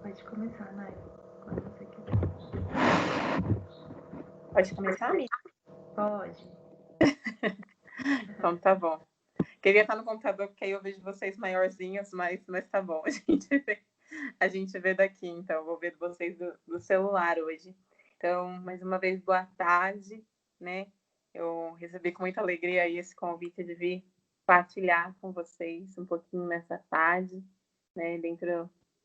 Pode começar, Nai, quando você quiser. Pode começar, amiga? Pode. Então tá bom. Queria estar no computador, porque aí eu vejo vocês maiorzinhos, mas tá bom. A gente vê daqui, então. Vou ver vocês do celular hoje. Então, mais uma vez, boa tarde, né? Eu recebi com muita alegria aí esse convite de vir partilhar com vocês um pouquinho nessa tarde, né?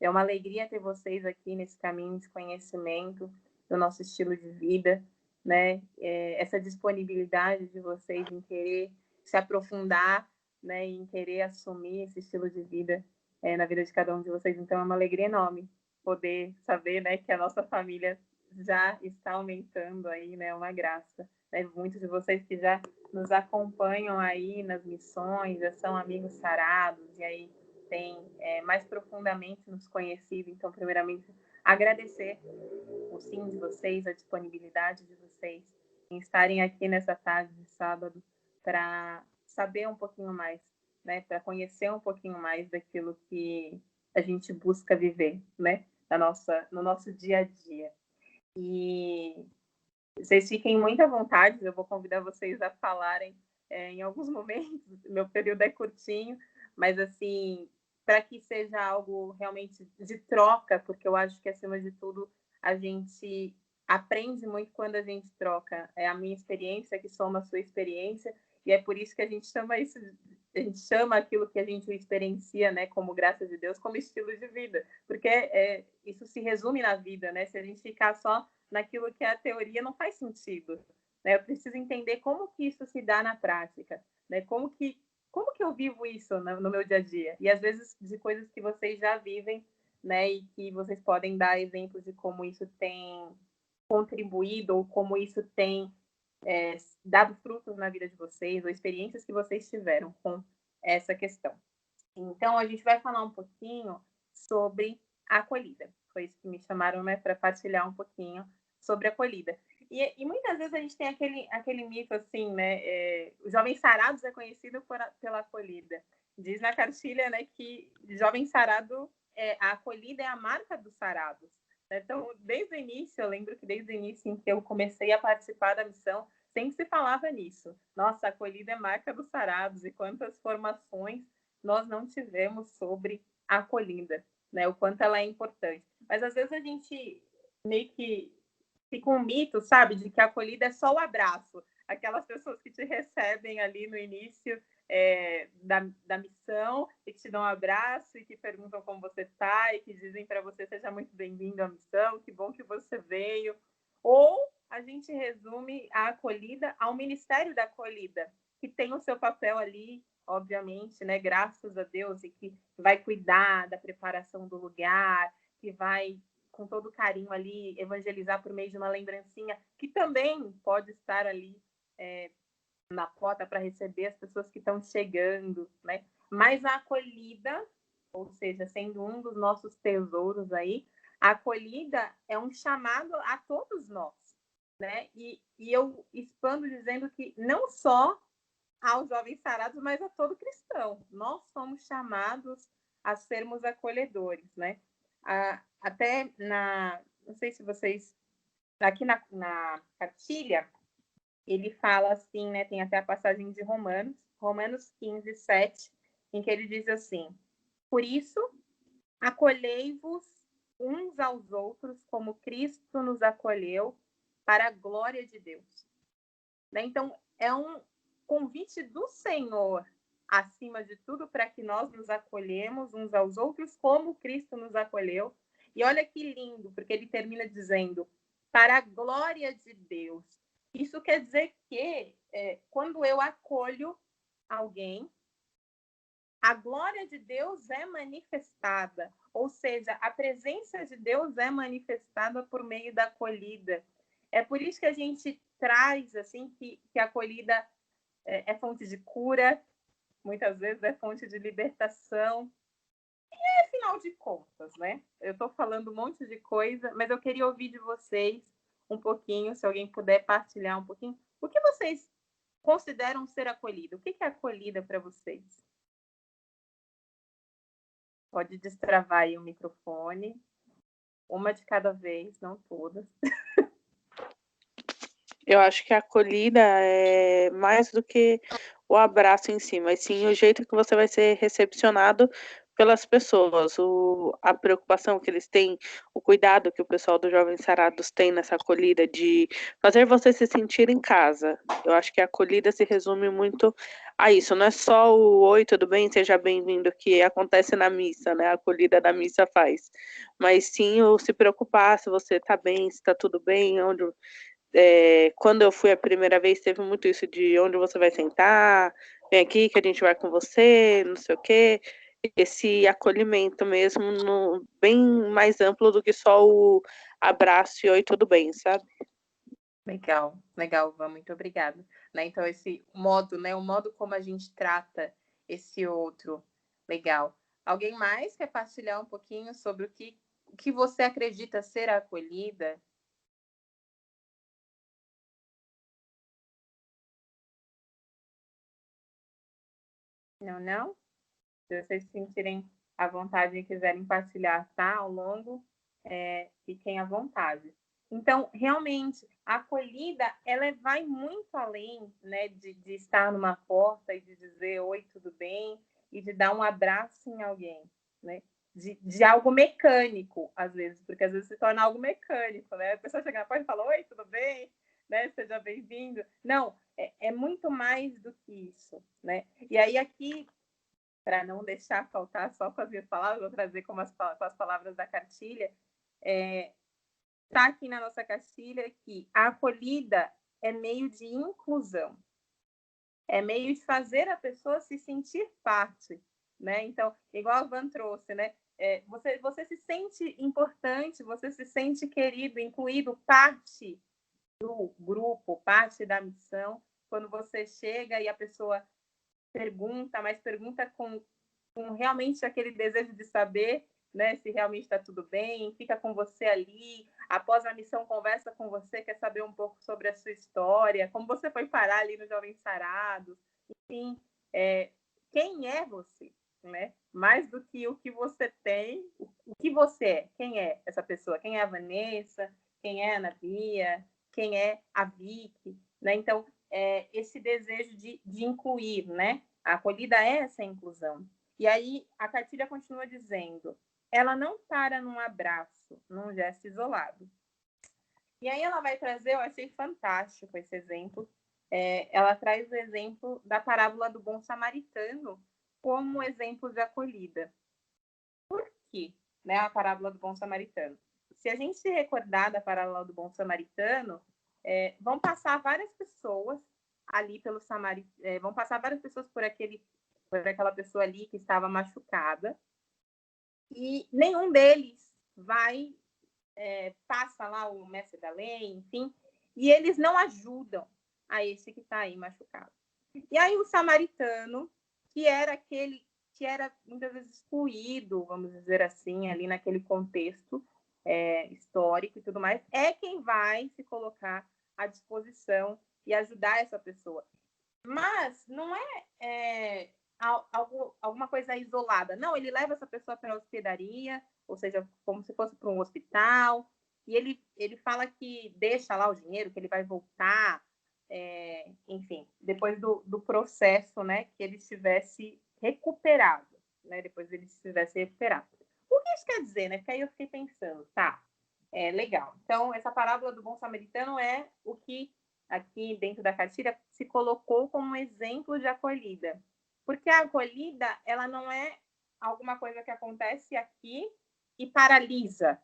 É uma alegria ter vocês aqui nesse caminho de conhecimento do nosso estilo de vida, né? Essa disponibilidade de vocês em querer se aprofundar, né? Em querer assumir esse estilo de vida na vida de cada um de vocês. Então, é uma alegria enorme poder saber, né, que a nossa família já está aumentando aí, né? Uma graça. Né? Muitos de vocês que já nos acompanham aí nas missões, já são amigos sarados, e aí tem mais profundamente nos conhecido. Então, primeiramente, agradecer o sim de vocês, a disponibilidade de vocês em estarem aqui nessa tarde de sábado para saber um pouquinho mais, né? Para conhecer um pouquinho mais daquilo que a gente busca viver, né? No nosso dia a dia. E vocês fiquem muito à vontade, eu vou convidar vocês a falarem em alguns momentos, meu período é curtinho, mas assim, para que seja algo realmente de troca, porque eu acho que, acima de tudo, a gente aprende muito quando a gente troca. É a minha experiência que soma a sua experiência, e é por isso que a gente chama isso, a gente chama aquilo que a gente experiencia, né, como graça de Deus, como estilo de vida, porque isso se resume na vida, né? Se a gente ficar só naquilo que é a teoria, não faz sentido. Né? Eu preciso entender como que isso se dá na prática, né? Como que eu vivo isso no meu dia a dia? E às vezes de coisas que vocês já vivem, né? E que vocês podem dar exemplos de como isso tem contribuído ou como isso tem dado frutos na vida de vocês, ou experiências que vocês tiveram com essa questão. Então, a gente vai falar um pouquinho sobre a acolhida. Foi isso que me chamaram, né, para partilhar um pouquinho sobre a acolhida. E muitas vezes a gente tem aquele mito assim, né? O Jovem Sarados é conhecido pela acolhida. Diz na cartilha, né, que Jovem Sarado, a acolhida é a marca dos sarados. Então, desde o início, eu lembro que desde o início em que eu comecei a participar da missão, sempre se falava nisso. Nossa, a acolhida é marca dos sarados, e quantas formações nós não tivemos sobre a acolhida, né? O quanto ela é importante. Mas às vezes a gente meio que fica um mito, sabe, de que a acolhida é só o abraço. Aquelas pessoas que te recebem ali no início da missão e que te dão um abraço e que perguntam como você está e que dizem para você: seja muito bem-vindo à missão, que bom que você veio. Ou a gente resume a acolhida ao Ministério da Acolhida, que tem o seu papel ali, obviamente, né, graças a Deus, e que vai cuidar da preparação do lugar, que vai com todo carinho ali evangelizar por meio de uma lembrancinha, que também pode estar ali na porta para receber as pessoas que estão chegando, né? Mas a acolhida, ou seja, sendo um dos nossos tesouros aí, a acolhida é um chamado a todos nós, né? E eu expando dizendo que não só aos jovens sarados, mas a todo cristão. Nós somos chamados a sermos acolhedores, né? Até não sei se vocês, aqui na cartilha, ele fala assim, né? Tem até a passagem de Romanos 15, 7, em que ele diz assim: por isso, acolhei-vos uns aos outros como Cristo nos acolheu para a glória de Deus. Né? Então, é um convite do Senhor, acima de tudo, para que nós nos acolhemos uns aos outros como Cristo nos acolheu. E olha que lindo, porque ele termina dizendo: para a glória de Deus. Isso quer dizer que quando eu acolho alguém, a glória de Deus é manifestada, ou seja, a presença de Deus é manifestada por meio da acolhida. É por isso que a gente traz assim que a acolhida é fonte de cura, muitas vezes é fonte de libertação. E afinal de contas, né? Eu estou falando um monte de coisa, mas eu queria ouvir de vocês um pouquinho, se alguém puder partilhar um pouquinho, o que vocês consideram ser acolhida? O que é acolhida para vocês? Pode destravar aí o microfone. uma de cada vez, não todas. Eu acho que a acolhida é mais do que o abraço em si, mas sim o jeito que você vai ser recepcionado pelas pessoas, a preocupação que eles têm, o cuidado que o pessoal dos Jovens Sarados tem nessa acolhida de fazer você se sentir em casa. Eu acho que a acolhida se resume muito a isso, não é só o oi, tudo bem, seja bem-vindo que acontece na missa, né? A acolhida da missa faz, mas sim o se preocupar se você está bem, se está tudo bem, onde quando eu fui a primeira vez, teve muito isso de onde você vai sentar, vem aqui que a gente vai com você, não sei o quê. Esse acolhimento mesmo, bem mais amplo do que só o abraço e oi, tudo bem, sabe? Legal, legal, Van, muito obrigada. Né? Então, esse modo, né? O modo como a gente trata esse outro, legal. Alguém mais quer partilhar um pouquinho sobre o que você acredita ser a acolhida? Não, não? Se vocês se sentirem à vontade e quiserem partilhar, tá? Ao longo, fiquem à vontade. Então, realmente, a acolhida, ela vai muito além, né, de estar numa porta e de dizer oi, tudo bem, e de dar um abraço em alguém, né? De algo mecânico, às vezes, porque às vezes se torna algo mecânico, né? A pessoa chega na porta e fala, oi, tudo bem? Né? Seja bem-vindo. Não, é muito mais do que isso, né? E aí aqui, para não deixar faltar só com as minhas palavras, vou trazer com as palavras da cartilha, está aqui na nossa cartilha que a acolhida é meio de inclusão, é meio de fazer a pessoa se sentir parte, né? Então, igual a Van trouxe, né? Você se sente importante, você se sente querido, incluído, parte do grupo, parte da missão, quando você chega e a pessoa pergunta, mas pergunta com realmente aquele desejo de saber, né, se realmente está tudo bem, fica com você ali, após a missão conversa com você, quer saber um pouco sobre a sua história, como você foi parar ali no Jovens Sarados, enfim, quem é você, né? Mais do que o que você tem, o que você é, quem é essa pessoa, quem é a Vanessa, quem é a Ana Bia, quem é a Vicky, né? Então, esse desejo de incluir, né? A acolhida é essa inclusão. E aí a cartilha continua dizendo, ela não para num abraço, num gesto isolado. E aí ela vai trazer, eu achei fantástico esse exemplo, ela traz o exemplo da parábola do bom samaritano como exemplo de acolhida. Por quê? Né, a parábola do bom samaritano. Se a gente se recordar da parábola do bom samaritano, vão passar várias pessoas ali pelo samaritano, vão passar várias pessoas por aquela pessoa ali que estava machucada, e nenhum deles passa lá o mestre da lei, enfim, e eles não ajudam a esse que está aí machucado. E aí o samaritano, que era aquele que era muitas vezes excluído, vamos dizer assim, ali naquele contexto histórico e tudo mais, é quem vai se colocar à disposição e ajudar essa pessoa. Mas não alguma coisa isolada. Não, ele leva essa pessoa para a hospedaria, ou seja, como se fosse para um hospital, e ele fala que deixa lá o dinheiro, que ele vai voltar, enfim, depois do processo, né, que ele estivesse recuperado, né, depois ele estivesse recuperado. O que isso quer dizer, né? Porque aí eu fiquei pensando, tá, legal. Então, essa parábola do bom samaritano é o que aqui dentro da cartilha se colocou como exemplo de acolhida. Porque a acolhida, ela não é alguma coisa que acontece aqui e paralisa,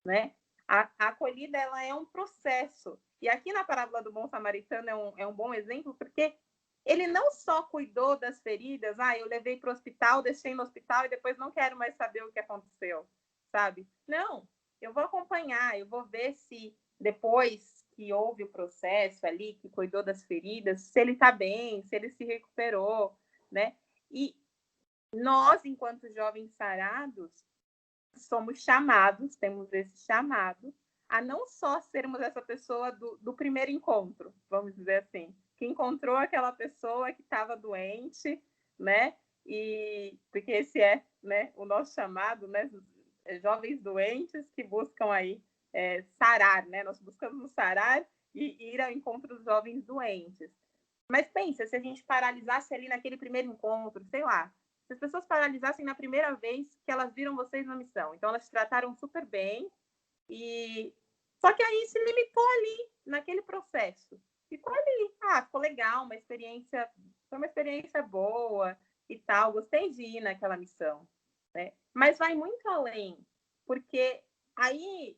né? A acolhida, ela é um processo. E aqui na parábola do bom samaritano é um bom exemplo, porque ele não só cuidou das feridas, eu levei para o hospital, deixei no hospital e depois não quero mais saber o que aconteceu, sabe? Não, eu vou acompanhar, eu vou ver se depois que houve o processo ali, que cuidou das feridas, se ele está bem, se ele se recuperou, né? E nós, enquanto jovens sarados, somos chamados, temos esse chamado, a não só sermos essa pessoa do primeiro encontro, vamos dizer assim, que encontrou aquela pessoa que estava doente, né? E porque esse é, né, o nosso chamado, né? jovens doentes que buscam aí sarar, né? Nós buscamos sarar e ir ao encontro dos jovens doentes. Mas pensa, se a gente paralisasse ali naquele primeiro encontro, sei lá, se as pessoas paralisassem na primeira vez que elas viram vocês na missão. Então, elas te trataram super bem, só que aí se limitou ali, naquele processo. Ficou ali, ficou legal, foi uma experiência boa e tal, gostei de ir naquela missão, né? Mas vai muito além, porque aí,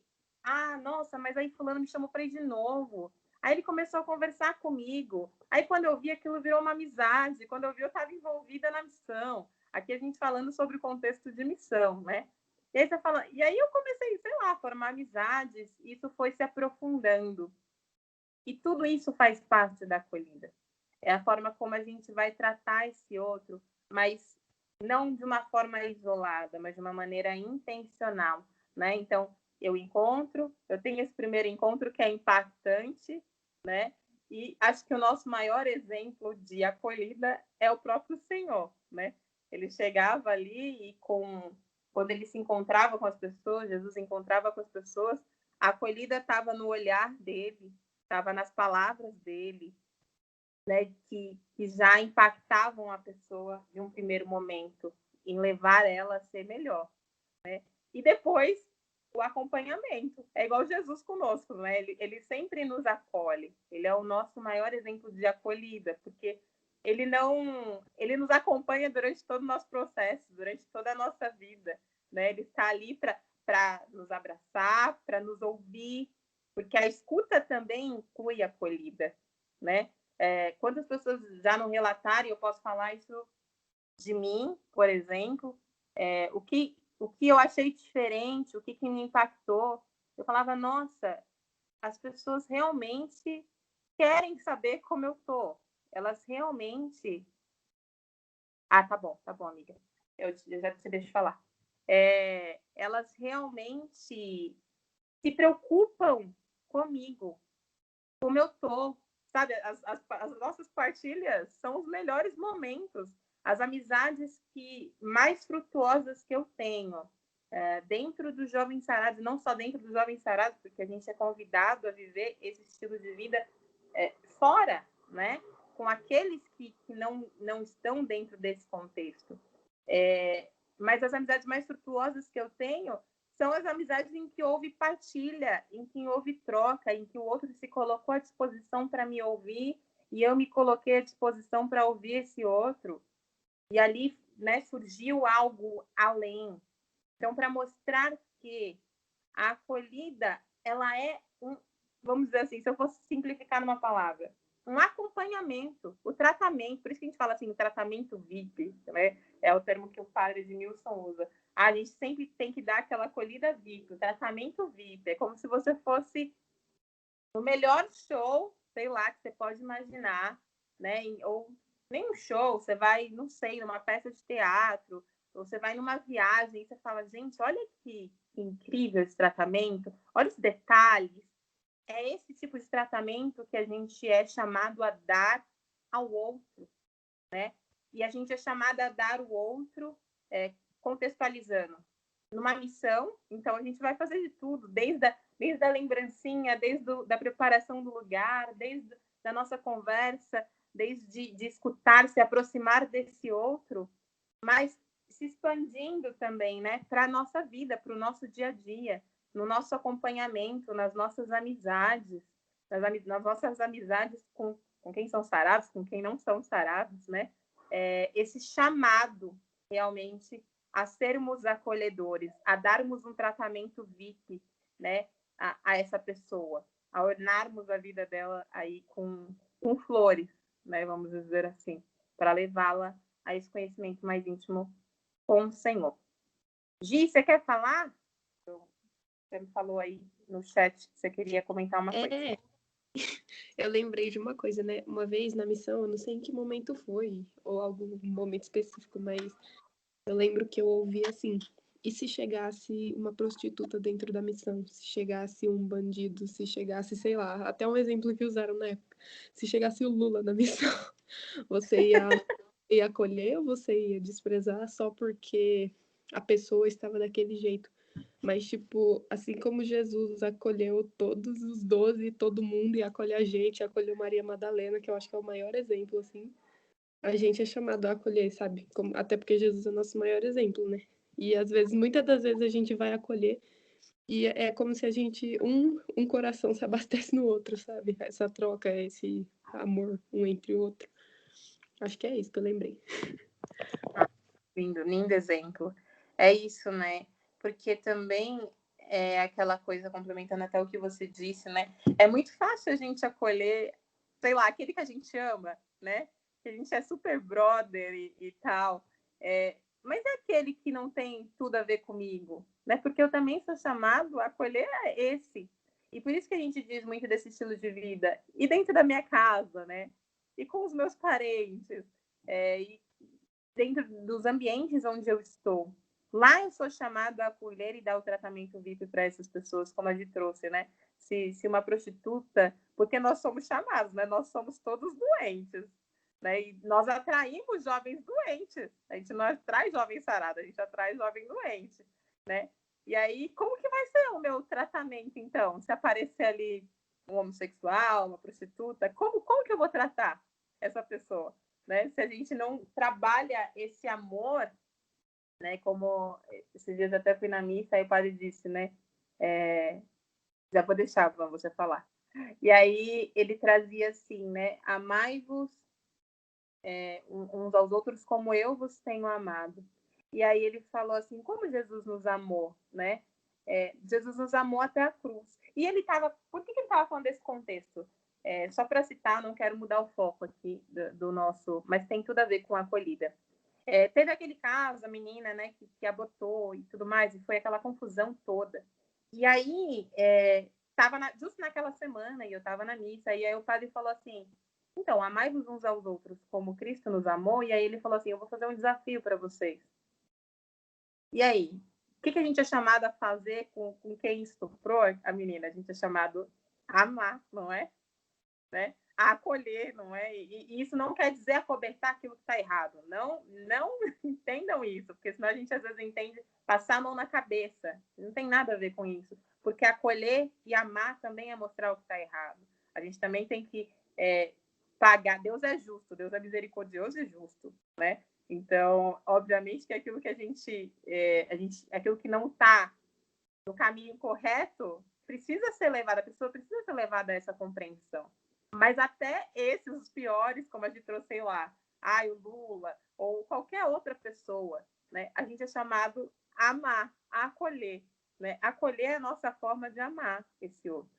nossa, mas aí fulano me chamou para ir de novo. Aí ele começou a conversar comigo. Aí quando eu vi, aquilo virou uma amizade. Quando eu vi, eu estava envolvida na missão. Aqui a gente falando sobre o contexto de missão, né? E aí, e aí eu comecei, sei lá, a formar amizades. E isso foi se aprofundando. E tudo isso faz parte da acolhida. É a forma como a gente vai tratar esse outro, mas não de uma forma isolada, mas de uma maneira intencional, né? Então, eu tenho esse primeiro encontro que é impactante, né? E acho que o nosso maior exemplo de acolhida é o próprio Senhor, né? Ele chegava ali e quando ele se encontrava com as pessoas, Jesus encontrava com as pessoas, a acolhida estava no olhar dele, estava nas palavras dele, né, que já impactavam a pessoa de um primeiro momento, em levar ela a ser melhor, né? E depois o acompanhamento. É igual Jesus conosco, né? Ele sempre nos acolhe. Ele é o nosso maior exemplo de acolhida, porque ele nos acompanha durante todo o nosso processo, durante toda a nossa vida, né? Ele está ali para nos abraçar, para nos ouvir, porque a escuta também inclui a acolhida, né? Quantas pessoas já não relataram, eu posso falar isso de mim, por exemplo, o que eu achei diferente, o que me impactou, eu falava, nossa, as pessoas realmente querem saber como eu tô, elas realmente... tá bom, amiga, eu já te deixo falar. Elas realmente se preocupam comigo, como eu tô, sabe? As nossas partilhas são os melhores momentos, as amizades mais frutuosas que eu tenho dentro dos Jovens Sarados, não só dentro dos Jovens Sarados, porque a gente é convidado a viver esse estilo de vida fora, né? Com aqueles que não estão dentro desse contexto. Mas as amizades mais frutuosas que eu tenho são as amizades em que houve partilha, em que houve troca, em que o outro se colocou à disposição para me ouvir e eu me coloquei à disposição para ouvir esse outro. E ali, né, surgiu algo além. Então, para mostrar que a acolhida, ela é vamos dizer assim, se eu fosse simplificar numa palavra, um acompanhamento, o tratamento, por isso que a gente fala assim, o tratamento VIP, né? É o termo que o padre Edmilson usa. A gente sempre tem que dar aquela acolhida VIP, o tratamento VIP. É como se você fosse o melhor show, sei lá, que você pode imaginar, né? Ou nem um show, você vai, não sei, numa peça de teatro, ou você vai numa viagem e você fala, gente, olha que incrível esse tratamento, olha os detalhes. É esse tipo de tratamento que a gente é chamado a dar ao outro, né? E a gente é chamado a dar o outro contextualizando numa missão. Então, a gente vai fazer de tudo, desde a lembrancinha, desde da preparação do lugar, desde da nossa conversa, desde de escutar, se aproximar desse outro, mas se expandindo também, né, para a nossa vida, para o nosso dia a dia, no nosso acompanhamento, nas nossas amizades, nas nossas amizades com quem são sarados, com quem não são sarados, né? Esse chamado realmente a sermos acolhedores, a darmos um tratamento VIP, né, a essa pessoa, a ornarmos a vida dela aí com flores, né, vamos dizer assim, para levá-la a esse conhecimento mais íntimo com o Senhor. Gi, você quer falar? Você me falou aí no chat que você queria comentar uma coisa. Eu lembrei de uma coisa, né? Uma vez na missão, eu não sei em que momento foi, ou algum momento específico, mas eu lembro que eu ouvi assim: e se chegasse uma prostituta dentro da missão? Se chegasse um bandido? Se chegasse, sei lá, até um exemplo que usaram na época. Se chegasse o Lula na missão, você ia acolher ou você ia desprezar só porque a pessoa estava daquele jeito? Mas, tipo, assim como Jesus acolheu todos os 12, todo mundo, e acolhe a gente, acolheu Maria Madalena, que eu acho que é o maior exemplo, assim, a gente é chamado a acolher, sabe? Até porque Jesus é o nosso maior exemplo, né? E às vezes, muitas das vezes a gente vai acolher e é como se a gente, um coração se abastece no outro, sabe? Essa troca, esse amor um entre o outro. Acho que é isso que eu lembrei. Lindo, lindo exemplo. É isso, né? Porque também é aquela coisa, complementando até o que você disse, né? É muito fácil a gente acolher, sei lá, aquele que a gente ama, né? Que a gente é super brother e tal. Mas é aquele que não tem tudo a ver comigo, né? Porque eu também sou chamado a acolher esse. E por isso que a gente diz muito desse estilo de vida. E dentro da minha casa, né? E com os meus parentes. E dentro dos ambientes onde eu estou. Lá eu sou chamada a acolher e dar o tratamento VIP para essas pessoas, como a gente trouxe, né? Se uma prostituta, porque nós somos chamados, né? Nós somos todos doentes, né? E nós atraímos jovens doentes. A gente não atrai jovem sarado, a gente atrai jovem doente, né? E aí, como que vai ser o meu tratamento, então? Se aparecer ali um homossexual, uma prostituta, como que eu vou tratar essa pessoa? Né? Se a gente não trabalha esse amor, né? Como esses dias até fui na missa, aí o padre disse, né? Já vou deixar para você falar. E aí ele trazia assim, né? Amai-vos uns aos outros como eu vos tenho amado. E aí ele falou assim, como Jesus nos amou, né? Jesus nos amou até a cruz. E ele estava... Por que ele estava falando desse contexto? Só para citar, não quero mudar o foco aqui do nosso... Mas tem tudo a ver com a acolhida. Teve aquele caso, a menina, né, que abortou e tudo mais, e foi aquela confusão toda. E aí, estava justo naquela semana, e eu estava na missa, e aí o padre falou assim, então, amai-vos uns aos outros como Cristo nos amou, e aí ele falou assim, eu vou fazer um desafio para vocês. E aí, o que a gente é chamado a fazer com quem estuprou a menina? A gente é chamado a amar, não é? Né? A acolher, não é? E isso não quer dizer acobertar aquilo que está errado. Não entendam isso, porque senão a gente às vezes entende passar a mão na cabeça. Não tem nada a ver com isso. Porque acolher e amar também é mostrar o que está errado. A gente também tem que pagar. Deus é justo, Deus é misericordioso e justo, né? Então, obviamente que aquilo que a gente aquilo que não está no caminho correto precisa ser levado, a pessoa precisa ser levada a essa compreensão. Mas até esses, os piores, como a gente trouxe, sei lá, o Lula, ou qualquer outra pessoa, né? A gente é chamado a amar, a acolher, né? Acolher é a nossa forma de amar esse outro.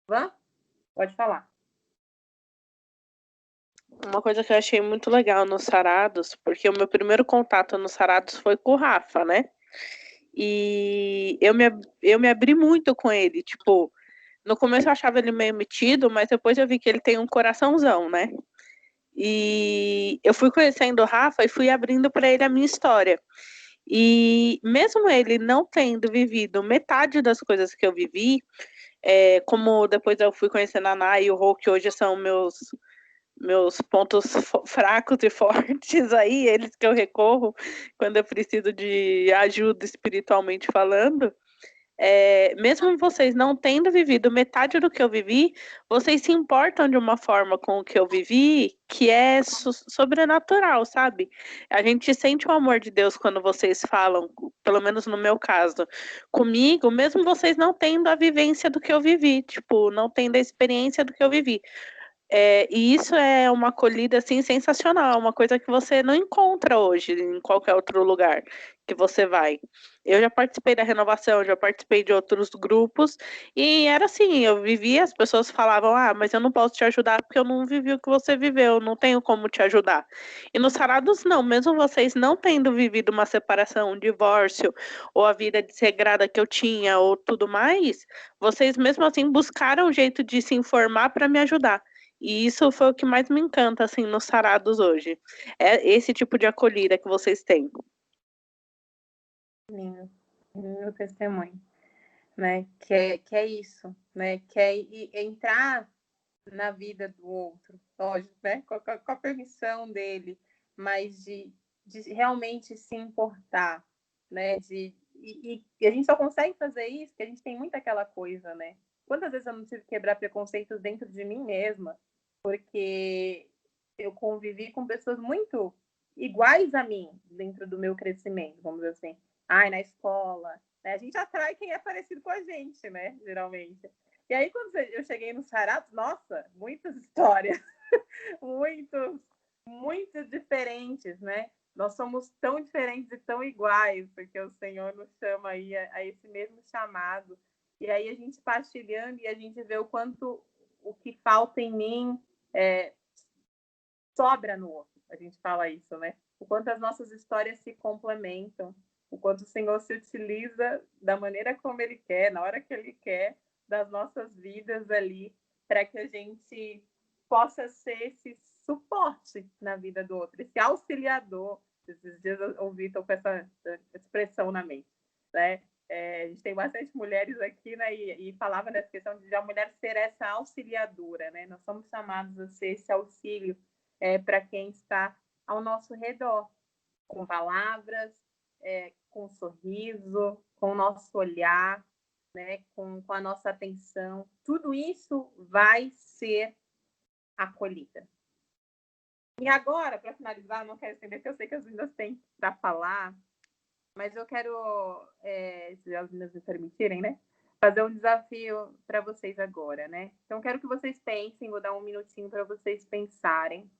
Van? Pode falar. Uma coisa que eu achei muito legal nos sarados, porque o meu primeiro contato nos sarados foi com o Rafa, né? E eu me abri muito com ele, tipo, no começo eu achava ele meio metido, mas depois eu vi que ele tem um coraçãozão, né? E eu fui conhecendo o Rafa e fui abrindo para ele a minha história. E mesmo ele não tendo vivido metade das coisas que eu vivi, como depois eu fui conhecendo a Nay e o Rô, que hoje são meus pontos fracos e fortes aí, eles que eu recorro quando eu preciso de ajuda espiritualmente falando. Mesmo vocês não tendo vivido metade do que eu vivi, vocês se importam de uma forma com o que eu vivi que é sobrenatural, sabe? A gente sente o amor de Deus quando vocês falam, pelo menos no meu caso, comigo, mesmo vocês não tendo a vivência do que eu vivi, tipo, não tendo a experiência do que eu vivi. E isso é uma acolhida assim sensacional, uma coisa que você não encontra hoje em qualquer outro lugar que você vai. Eu já participei da renovação, já participei de outros grupos e era assim, eu vivia, as pessoas falavam, mas eu não posso te ajudar porque eu não vivi o que você viveu, não tenho como te ajudar. E nos sarados não, mesmo vocês não tendo vivido uma separação, um divórcio, ou a vida desregrada que eu tinha, ou tudo mais, vocês mesmo assim buscaram um jeito de se informar para me ajudar. E isso foi o que mais me encanta, assim, nos sarados hoje. É esse tipo de acolhida que vocês têm. Lindo. Lindo testemunho. Né? Que é isso, né? Que é entrar na vida do outro, lógico, né? Com a permissão dele, mas de realmente se importar, né? E a gente só consegue fazer isso porque a gente tem muito aquela coisa, né? Quantas vezes eu não tive que quebrar preconceitos dentro de mim mesma, porque eu convivi com pessoas muito iguais a mim dentro do meu crescimento, vamos dizer assim. Ai, na escola, né? A gente atrai quem é parecido com a gente, né? Geralmente. E aí, quando eu cheguei no Sarato, nossa, muitas histórias, muito diferentes, né? Nós somos tão diferentes e tão iguais, porque o Senhor nos chama aí a esse mesmo chamado. E aí a gente partilhando e a gente vê o quanto o que falta em mim sobra no outro. A gente fala isso, né? O quanto as nossas histórias se complementam, o quanto o Senhor se utiliza da maneira como Ele quer, na hora que Ele quer, das nossas vidas ali, para que a gente possa ser esse suporte na vida do outro, esse auxiliador. Esses dias eu ouvi, estou com essa expressão na mente, né? A gente tem bastante mulheres aqui, né? E falava nessa questão de a mulher ser essa auxiliadora, né? Nós somos chamados a ser esse auxílio para quem está ao nosso redor, com palavras, com um sorriso, com o nosso olhar, né? com a nossa atenção. Tudo isso vai ser acolhida. E agora, para finalizar, não quero estender, porque eu sei que as meninas têm para falar, mas eu quero, se as meninas me permitirem, né? Fazer um desafio para vocês agora, né? Então, quero que vocês pensem, vou dar um minutinho para vocês pensarem,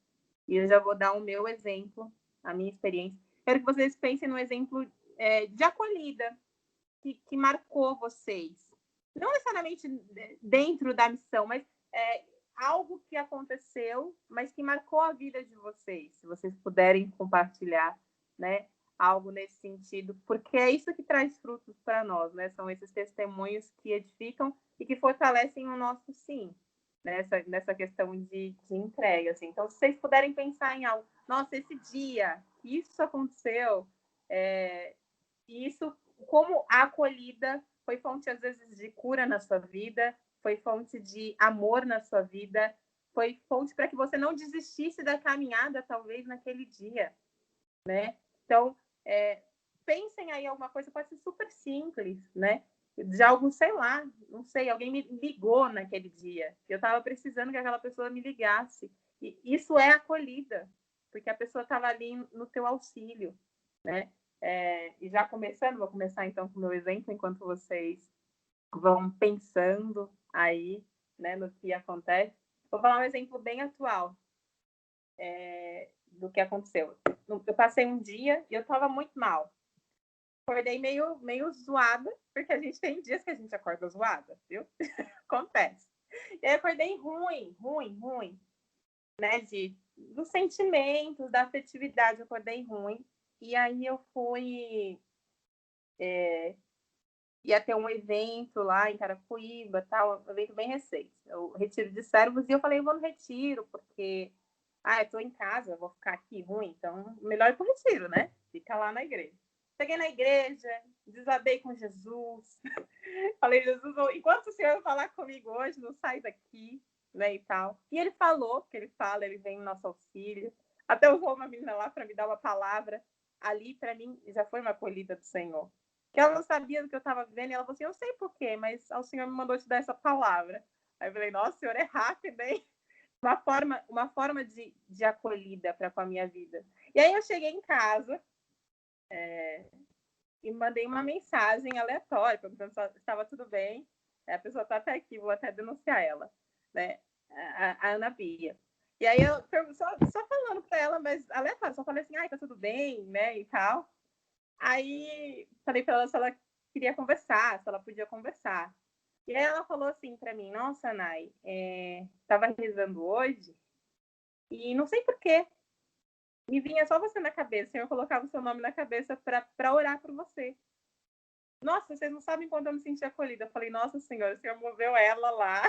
e eu já vou dar o meu exemplo, a minha experiência. Quero que vocês pensem no exemplo de acolhida que marcou vocês. Não necessariamente dentro da missão, mas algo que aconteceu, mas que marcou a vida de vocês. Se vocês puderem compartilhar, né, algo nesse sentido, porque é isso que traz frutos para nós, né? São esses testemunhos que edificam e que fortalecem o nosso sim, nessa questão de entrega. Assim. Então, se vocês puderem pensar em algo, nossa, esse dia, isso aconteceu, isso, como a acolhida foi fonte, às vezes, de cura na sua vida, foi fonte de amor na sua vida, foi fonte para que você não desistisse da caminhada, talvez, naquele dia, né? Então, pensem aí alguma coisa, pode ser super simples, né? De algo, sei lá, não sei, alguém me ligou naquele dia. Eu estava precisando que aquela pessoa me ligasse. E isso é acolhida, porque a pessoa estava ali no teu auxílio, né? E já começando, vou começar então com o meu exemplo, enquanto vocês vão pensando aí, né, no que acontece. Vou falar um exemplo bem atual do que aconteceu. Eu passei um dia e eu estava muito mal. Acordei meio zoada, porque a gente tem dias que a gente acorda zoada, viu? Acontece. E aí acordei ruim, né? Dos sentimentos, da afetividade, eu acordei ruim. E aí eu fui... ia ter um evento lá em Carapicuíba, tal, um evento bem recente, o Retiro de Servos, e eu falei, eu vou no Retiro, porque, eu tô em casa, vou ficar aqui ruim, então melhor ir pro Retiro, né? Fica lá na igreja. Cheguei na igreja, desabei com Jesus, falei, Jesus, enquanto o Senhor falar comigo hoje, não sai daqui, né, e tal. E ele falou, que ele fala, ele vem no nosso auxílio, até usou uma menina lá para me dar uma palavra, ali para mim já foi uma acolhida do Senhor. Que ela não sabia do que eu estava vivendo, e ela falou assim, eu sei por quê, mas o Senhor me mandou te dar essa palavra. Aí eu falei, nossa, o Senhor é rápido, hein? Uma forma de acolhida para com a minha vida. E aí eu cheguei em casa e mandei uma mensagem aleatória, perguntando se estava tudo bem. A pessoa está até aqui, vou até denunciar ela, né? A Ana Bia. E aí eu só falando para ela, mas aleatório, só falei assim, tá tudo bem, né, e tal. Aí falei para ela se ela queria conversar, se ela podia conversar. E aí ela falou assim para mim, nossa, Nai, estava rezando hoje e não sei por quê, me vinha só você na cabeça, o Senhor colocava o seu nome na cabeça para orar por você. Nossa, vocês não sabem quando eu me senti acolhida. Eu falei, nossa Senhora, o Senhor moveu ela lá.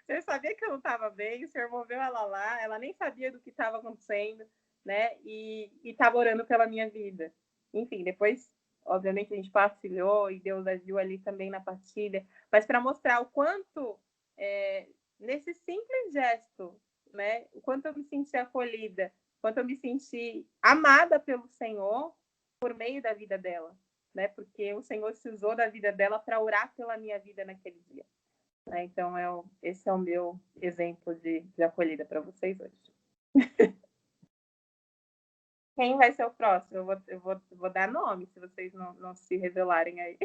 O Senhor sabia que eu não estava bem, o Senhor moveu ela lá, ela nem sabia do que estava acontecendo, né? E estava orando pela minha vida. Enfim, depois, obviamente, a gente partilhou e Deus agiu ali também na partilha, mas para mostrar o quanto, nesse simples gesto, né? O quanto eu me senti acolhida, o quanto eu me senti amada pelo Senhor por meio da vida dela. né? Porque o Senhor se usou da vida dela para orar pela minha vida naquele dia. Né? Então, esse é o meu exemplo de acolhida para vocês hoje. Quem vai ser o próximo? Eu vou dar nome, se vocês não se revelarem aí.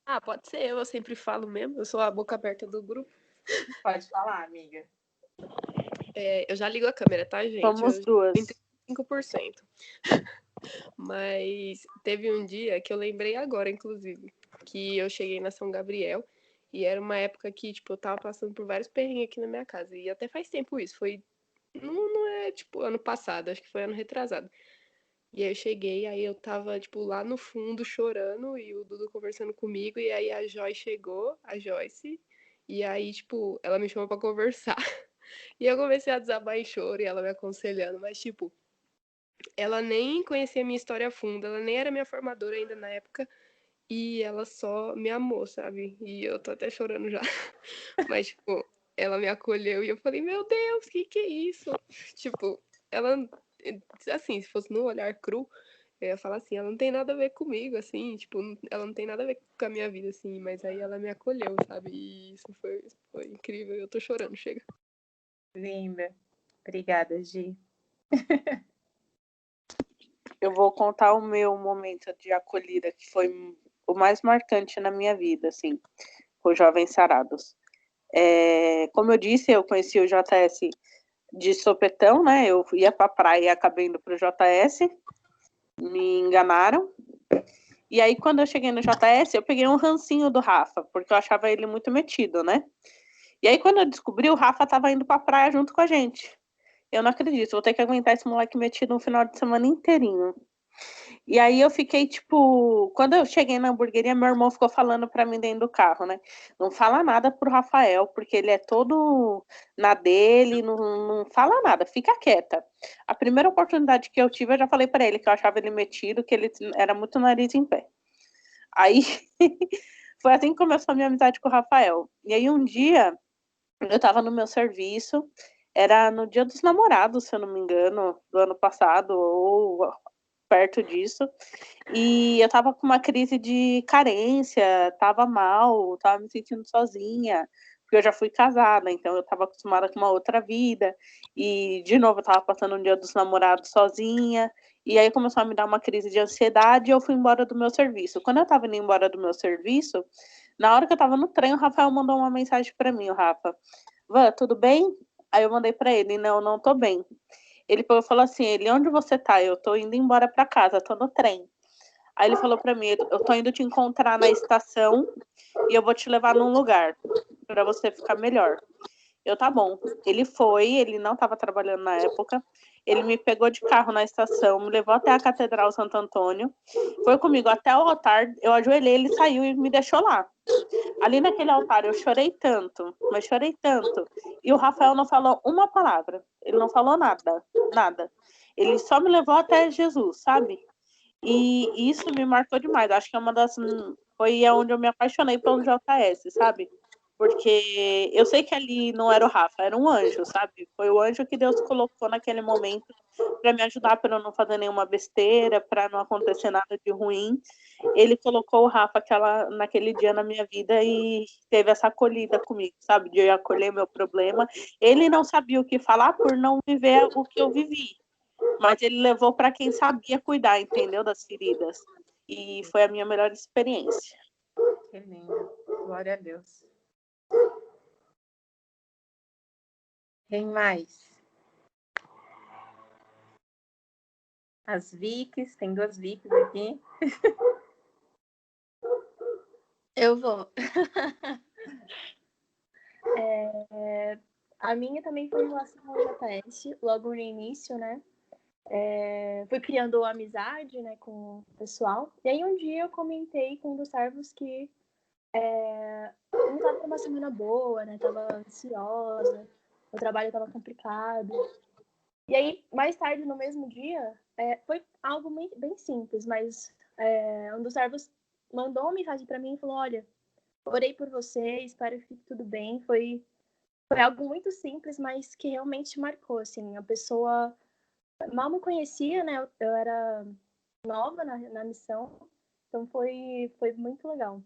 Ah, pode ser eu sempre falo mesmo. Eu sou a boca aberta do grupo. Pode falar, amiga. Eu já ligo a câmera, tá, gente? Somos duas. 35%. Mas teve um dia que eu lembrei agora, inclusive, que eu cheguei na São Gabriel e era uma época que, tipo, eu tava passando por vários perrengues aqui na minha casa. E até faz tempo isso. Não é, tipo, ano passado, acho que foi ano retrasado. E aí eu cheguei, aí eu tava, tipo, lá no fundo chorando e o Dudu conversando comigo. E aí a Joyce chegou, a Joyce, e aí, tipo, ela me chamou pra conversar. E eu comecei a desabar em choro e ela me aconselhando, mas, tipo, ela nem conhecia a minha história a fundo, ela nem era minha formadora ainda na época, e ela só me amou, sabe? E eu tô até chorando já. Mas, tipo, ela me acolheu e eu falei, meu Deus, que é isso? Tipo, ela, assim, se fosse no olhar cru, eu ia falar assim, ela não tem nada a ver comigo, assim, tipo, ela não tem nada a ver com a minha vida, assim, mas aí ela me acolheu, sabe? E isso foi incrível, eu tô chorando, chega. Linda. Obrigada, Gi. Eu vou contar o meu momento de acolhida, que foi o mais marcante na minha vida, assim, com os Jovens Sarados. Como eu disse, eu conheci o JS de sopetão, né? Eu ia pra praia e acabei indo pro JS, me enganaram. E aí, quando eu cheguei no JS, eu peguei um rancinho do Rafa, porque eu achava ele muito metido, né? E aí, quando eu descobri, o Rafa tava indo pra praia junto com a gente. Eu não acredito, vou ter que aguentar esse moleque metido um final de semana inteirinho. E aí eu fiquei, tipo, quando eu cheguei na hamburgueria, meu irmão ficou falando pra mim dentro do carro, né? Não fala nada pro Rafael, porque ele é todo na dele, não fala nada, fica quieta. A primeira oportunidade que eu tive, eu já falei pra ele que eu achava ele metido, que ele era muito nariz em pé. Aí foi assim que começou a minha amizade com o Rafael. E aí um dia, eu tava no meu serviço, era no Dia dos Namorados, se eu não me engano, do ano passado, ou perto disso, e eu tava com uma crise de carência, tava mal, tava me sentindo sozinha, porque eu já fui casada, então eu tava acostumada com uma outra vida, e de novo eu tava passando um Dia dos Namorados sozinha, e aí começou a me dar uma crise de ansiedade e eu fui embora do meu serviço. Quando eu tava indo embora do meu serviço, na hora que eu tava no trem, o Rafael mandou uma mensagem pra mim, o Rafa, Vã, tudo bem? Aí eu mandei pra ele, não tô bem. Ele falou assim, onde você tá? Eu tô indo embora pra casa, tô no trem. Aí ele falou pra mim, eu tô indo te encontrar na estação e eu vou te levar num lugar pra você ficar melhor. Eu, tá bom. Ele foi, ele não tava trabalhando na época, ele me pegou de carro na estação, me levou até a Catedral Santo Antônio, foi comigo até o altar, eu ajoelhei, ele saiu e me deixou lá. Ali naquele altar eu chorei tanto, mas chorei tanto. E o Rafael não falou uma palavra. Ele não falou nada, nada. Ele só me levou até Jesus, sabe? E isso me marcou demais. Acho que é uma das... Foi onde eu me apaixonei pelo JS, sabe? Porque eu sei que ali não era o Rafa, era um anjo, sabe? Foi o anjo que Deus colocou naquele momento para me ajudar, para eu não fazer nenhuma besteira, para não acontecer nada de ruim. Ele colocou o Rafa naquele dia na minha vida e teve essa acolhida comigo, sabe? De eu acolher meu problema. Ele não sabia o que falar por não viver o que eu vivi, mas ele levou para quem sabia cuidar, entendeu? Das feridas. E foi a minha melhor experiência. Que lindo. Glória a Deus. Quem mais? As Vicks, tem 2 Vicks aqui. Eu vou. A minha também foi em relação ao JS, logo no início, né? Fui criando amizade, né, com o pessoal. E aí um dia eu comentei com um dos servos que eu não tava com uma semana boa, né? Tava ansiosa, o trabalho tava complicado. E aí, mais tarde, no mesmo dia, foi algo bem simples, mas um dos servos mandou uma mensagem para mim e falou, olha, orei por você, espero que fique tudo bem. Foi algo muito simples, mas que realmente marcou, assim. A pessoa mal me conhecia, né? Eu era nova na missão. Então foi muito legal.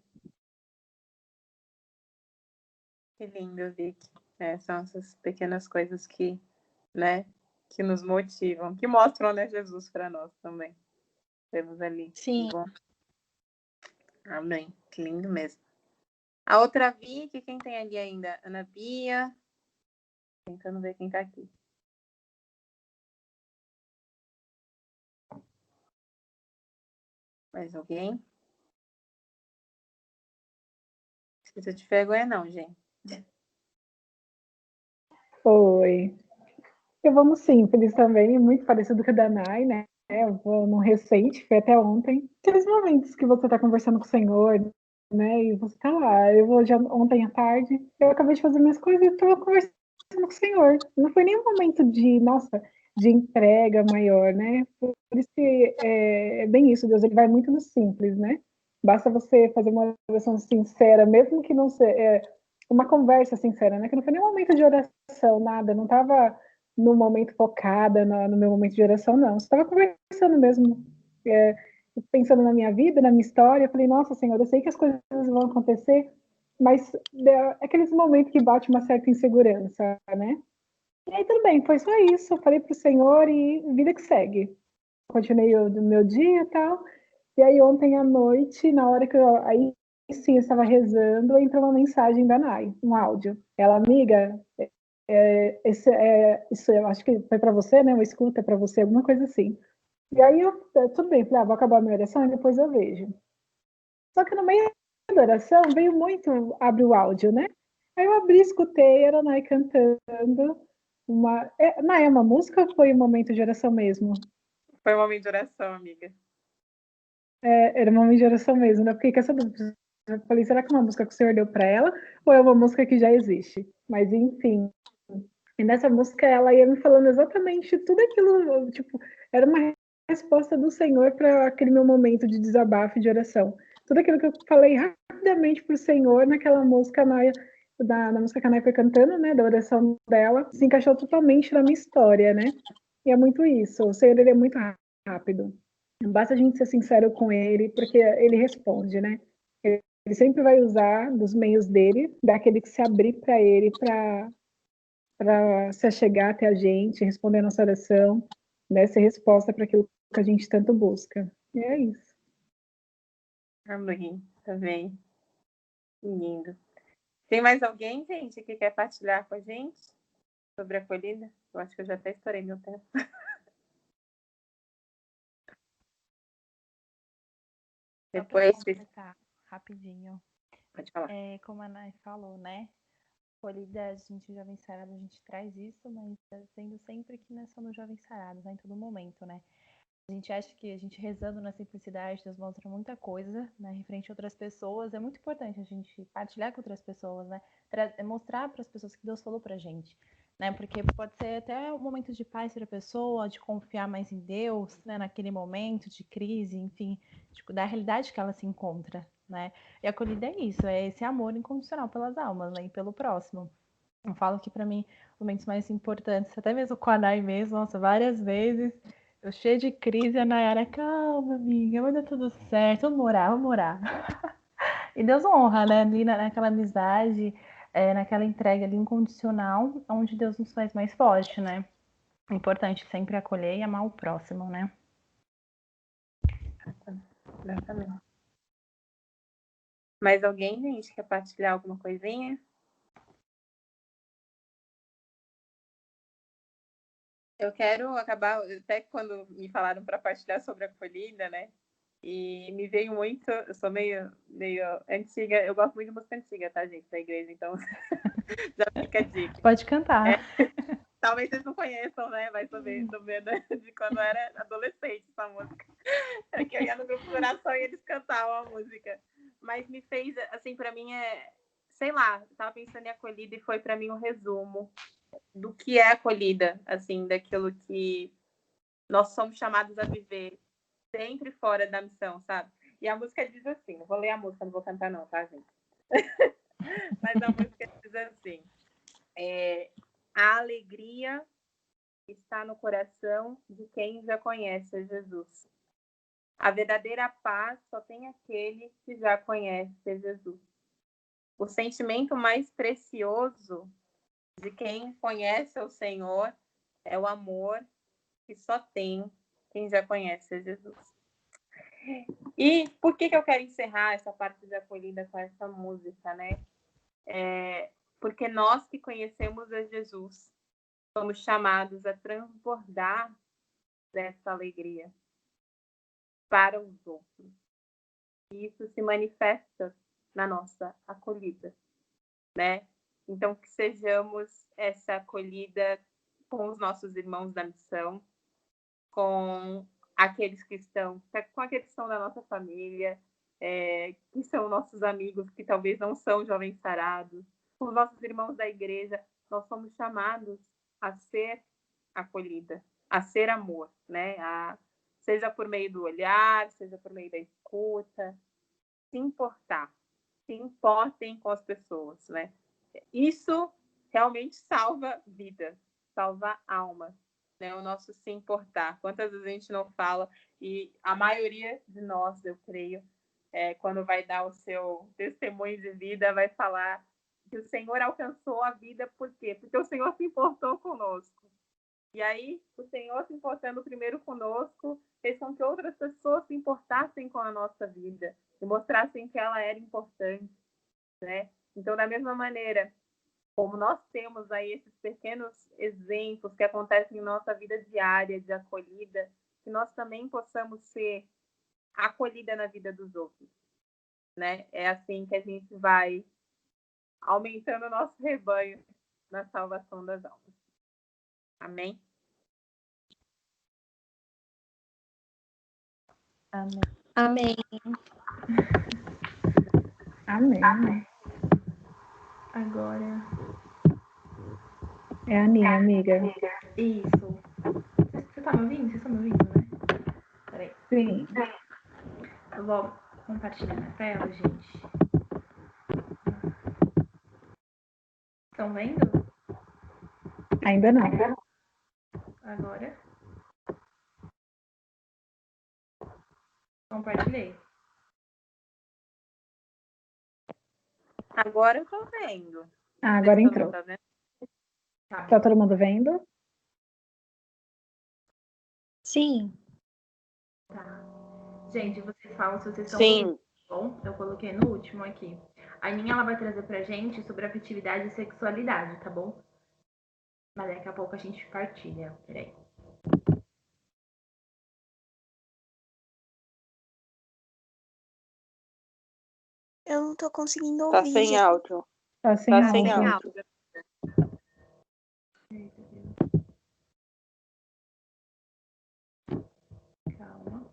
Que lindo, Vicky. São essas pequenas coisas que, né, que nos motivam, que mostram, né, Jesus para nós também. Temos ali. Sim. Bom. Amém. Que lindo mesmo. A outra Vicky, quem tem ali ainda? Ana Bia. Tentando ver quem tá aqui. Mais alguém? Não precisa de vergonha, não, gente. Oi. Eu vou no simples também, muito parecido com a da Nai, né? Eu vou no recente, foi até ontem. Aqueles momentos que você tá conversando com o Senhor, né? E você tá lá. Eu vou já ontem à tarde, eu acabei de fazer minhas coisas e tava conversando com o Senhor. Não foi nem um momento de, nossa, de entrega maior, né? Por isso que é bem isso, Deus, ele vai muito no simples, né? Basta você fazer uma oração sincera, mesmo que não seja uma conversa sincera, né? Que não foi nem um momento de oração, nada, não tava no momento focada no meu momento de oração, não. Você estava conversando mesmo, pensando na minha vida, na minha história. Eu falei, nossa, Senhor, eu sei que as coisas vão acontecer, mas é aqueles momentos que bate uma certa insegurança, né? E aí tudo bem, foi só isso. Eu falei pro Senhor e vida que segue. Continuei o meu dia e tal. E aí ontem à noite, na hora que aí sim eu estava rezando, entrou uma mensagem da Nai, um áudio. Ela, amiga, isso eu acho que foi para você, né? Uma escuta para você, alguma coisa assim. E aí tudo bem, falei, vou acabar a minha oração e depois eu vejo. Só que no meio da oração veio muito, abre o áudio, né? Aí eu abri, escutei, era a Nai cantando. Nai, é uma música ou foi um momento de oração mesmo? Foi um momento de oração, amiga. Era uma momento de oração mesmo, né? Porque com essa dúvida, eu falei, será que é uma música que o Senhor deu para ela ou é uma música que já existe? Mas enfim. E nessa música ela ia me falando exatamente tudo aquilo, tipo, era uma resposta do Senhor para aquele meu momento de desabafo e de oração. Tudo aquilo que eu falei rapidamente para o Senhor naquela música, na música que a Nai foi cantando, né, da oração dela, se encaixou totalmente na minha história, né? E é muito isso, o Senhor, ele é muito rápido. Basta a gente ser sincero com ele, porque ele responde, né? Ele sempre vai usar dos meios dele, daquele que se abrir para ele, para se achegar até a gente, responder a nossa oração, né, ser resposta para aquilo que a gente tanto busca. E é isso. Amém. Também. Lindo. Tem mais alguém, gente, que quer partilhar com a gente sobre a acolhida? Eu acho que eu já até estourei meu tempo. Depois, Só para completar rapidinho. pode falar. Como a Nay falou, né? Acolhida, a gente Jovem Sarado, a gente traz isso, mas sendo sempre que nós somos Jovens Sarados, né? Em todo momento, né? A gente acha que a gente rezando na simplicidade, Deus mostra muita coisa, né? Referente a outras pessoas. É muito importante a gente partilhar com outras pessoas, né? Mostrar para as pessoas que Deus falou pra gente, né? Porque pode ser até um momento de paz para a pessoa, de confiar mais em Deus, né? Naquele momento de crise, enfim, tipo, da realidade que ela se encontra, né? E a acolhida é isso, é esse amor incondicional pelas almas, né? E pelo próximo. Eu falo que para mim, momentos mais importantes, até mesmo com a Nay mesmo, nossa, várias vezes, eu cheia de crise, a Nayara, calma, amiga, vai dar tudo certo, vamos orar, vamos orar. E Deus honra, né? Ali naquela amizade, naquela entrega ali incondicional, onde Deus nos faz mais forte, né? É importante sempre acolher e amar o próximo, né? Exatamente. Mais alguém, gente, quer partilhar alguma coisinha? Eu quero acabar, até quando me falaram para partilhar sobre a acolhida, né? E me veio muito, eu sou meio antiga, eu gosto muito de música antiga, tá, gente, da igreja, então já fica a dica. Pode cantar. Talvez vocês não conheçam, né? Vai saber de quando eu era adolescente essa música. É que eu ia no grupo de oração e eles cantavam a música. Mas me fez, assim, para mim sei lá, eu tava pensando em acolhida e foi para mim um resumo do que é acolhida, assim, daquilo que nós somos chamados a viver sempre fora da missão, sabe? E a música diz assim, não vou ler a música, não vou cantar não, tá, gente? Mas a música diz assim, a alegria está no coração de quem já conhece Jesus. A verdadeira paz só tem aquele que já conhece Jesus. O sentimento mais precioso de quem conhece o Senhor é o amor que só tem quem já conhece Jesus. E por que eu quero encerrar essa parte de acolhida com essa música, né? Porque nós que conhecemos a Jesus somos chamados a transbordar dessa alegria para os outros. E isso se manifesta na nossa acolhida, né? Então, que sejamos essa acolhida com os nossos irmãos da missão, com aqueles que estão da nossa família, que são nossos amigos, que talvez não são jovens sarados, com os nossos irmãos da igreja. Nós somos chamados a ser acolhida, a ser amor, né? Seja por meio do olhar, seja por meio da escuta, se importar, se importem com as pessoas, né? Isso realmente salva vidas, salva almas, né? O nosso se importar. Quantas vezes a gente não fala, e a maioria de nós, eu creio, quando vai dar o seu testemunho de vida, vai falar que o Senhor alcançou a vida, por quê? Porque o Senhor se importou conosco. E aí, o Senhor se importando primeiro conosco, fez com que outras pessoas se importassem com a nossa vida e mostrassem que ela era importante, né? Então, da mesma maneira, como nós temos aí esses pequenos exemplos que acontecem em nossa vida diária de acolhida, que nós também possamos ser acolhida na vida dos outros, né? É assim que a gente vai aumentando o nosso rebanho na salvação das almas. Amém? Amém. Amém. Amém. Agora, É a Aninha, amiga. isso. Você tá me ouvindo? Vocês estão me ouvindo, né? Peraí. Sim. Eu vou compartilhar minha tela, gente. Estão vendo? Ainda não. Agora. Compartilhei. Agora eu tô vendo. Ah, agora Vocês entrou. também tá vendo? Tá todo mundo vendo? Sim. Tá. Gente, vocês falam se vocês estão Sim. ouvindo. Bom, eu coloquei no último aqui. A Aninha, ela vai trazer pra gente sobre afetividade e sexualidade, tá bom? Mas daqui a pouco a gente partilha. Peraí. Eu não tô conseguindo Tá ouvir, sem gente. áudio. Tá sem Tá sem áudio. áudio. Calma.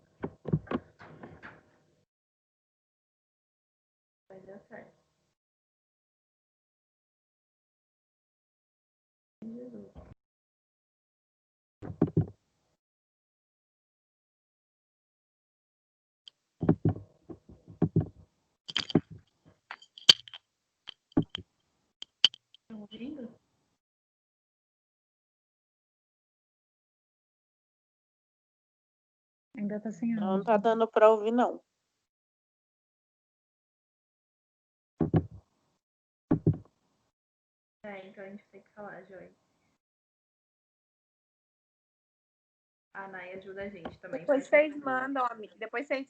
Vai dar certo. Jesus. Estão ouvindo? Ainda tá sem Não áudio. tá dando pra ouvir, não. Então a gente tem que falar, Joy. A Nay ajuda a gente também. Depois vocês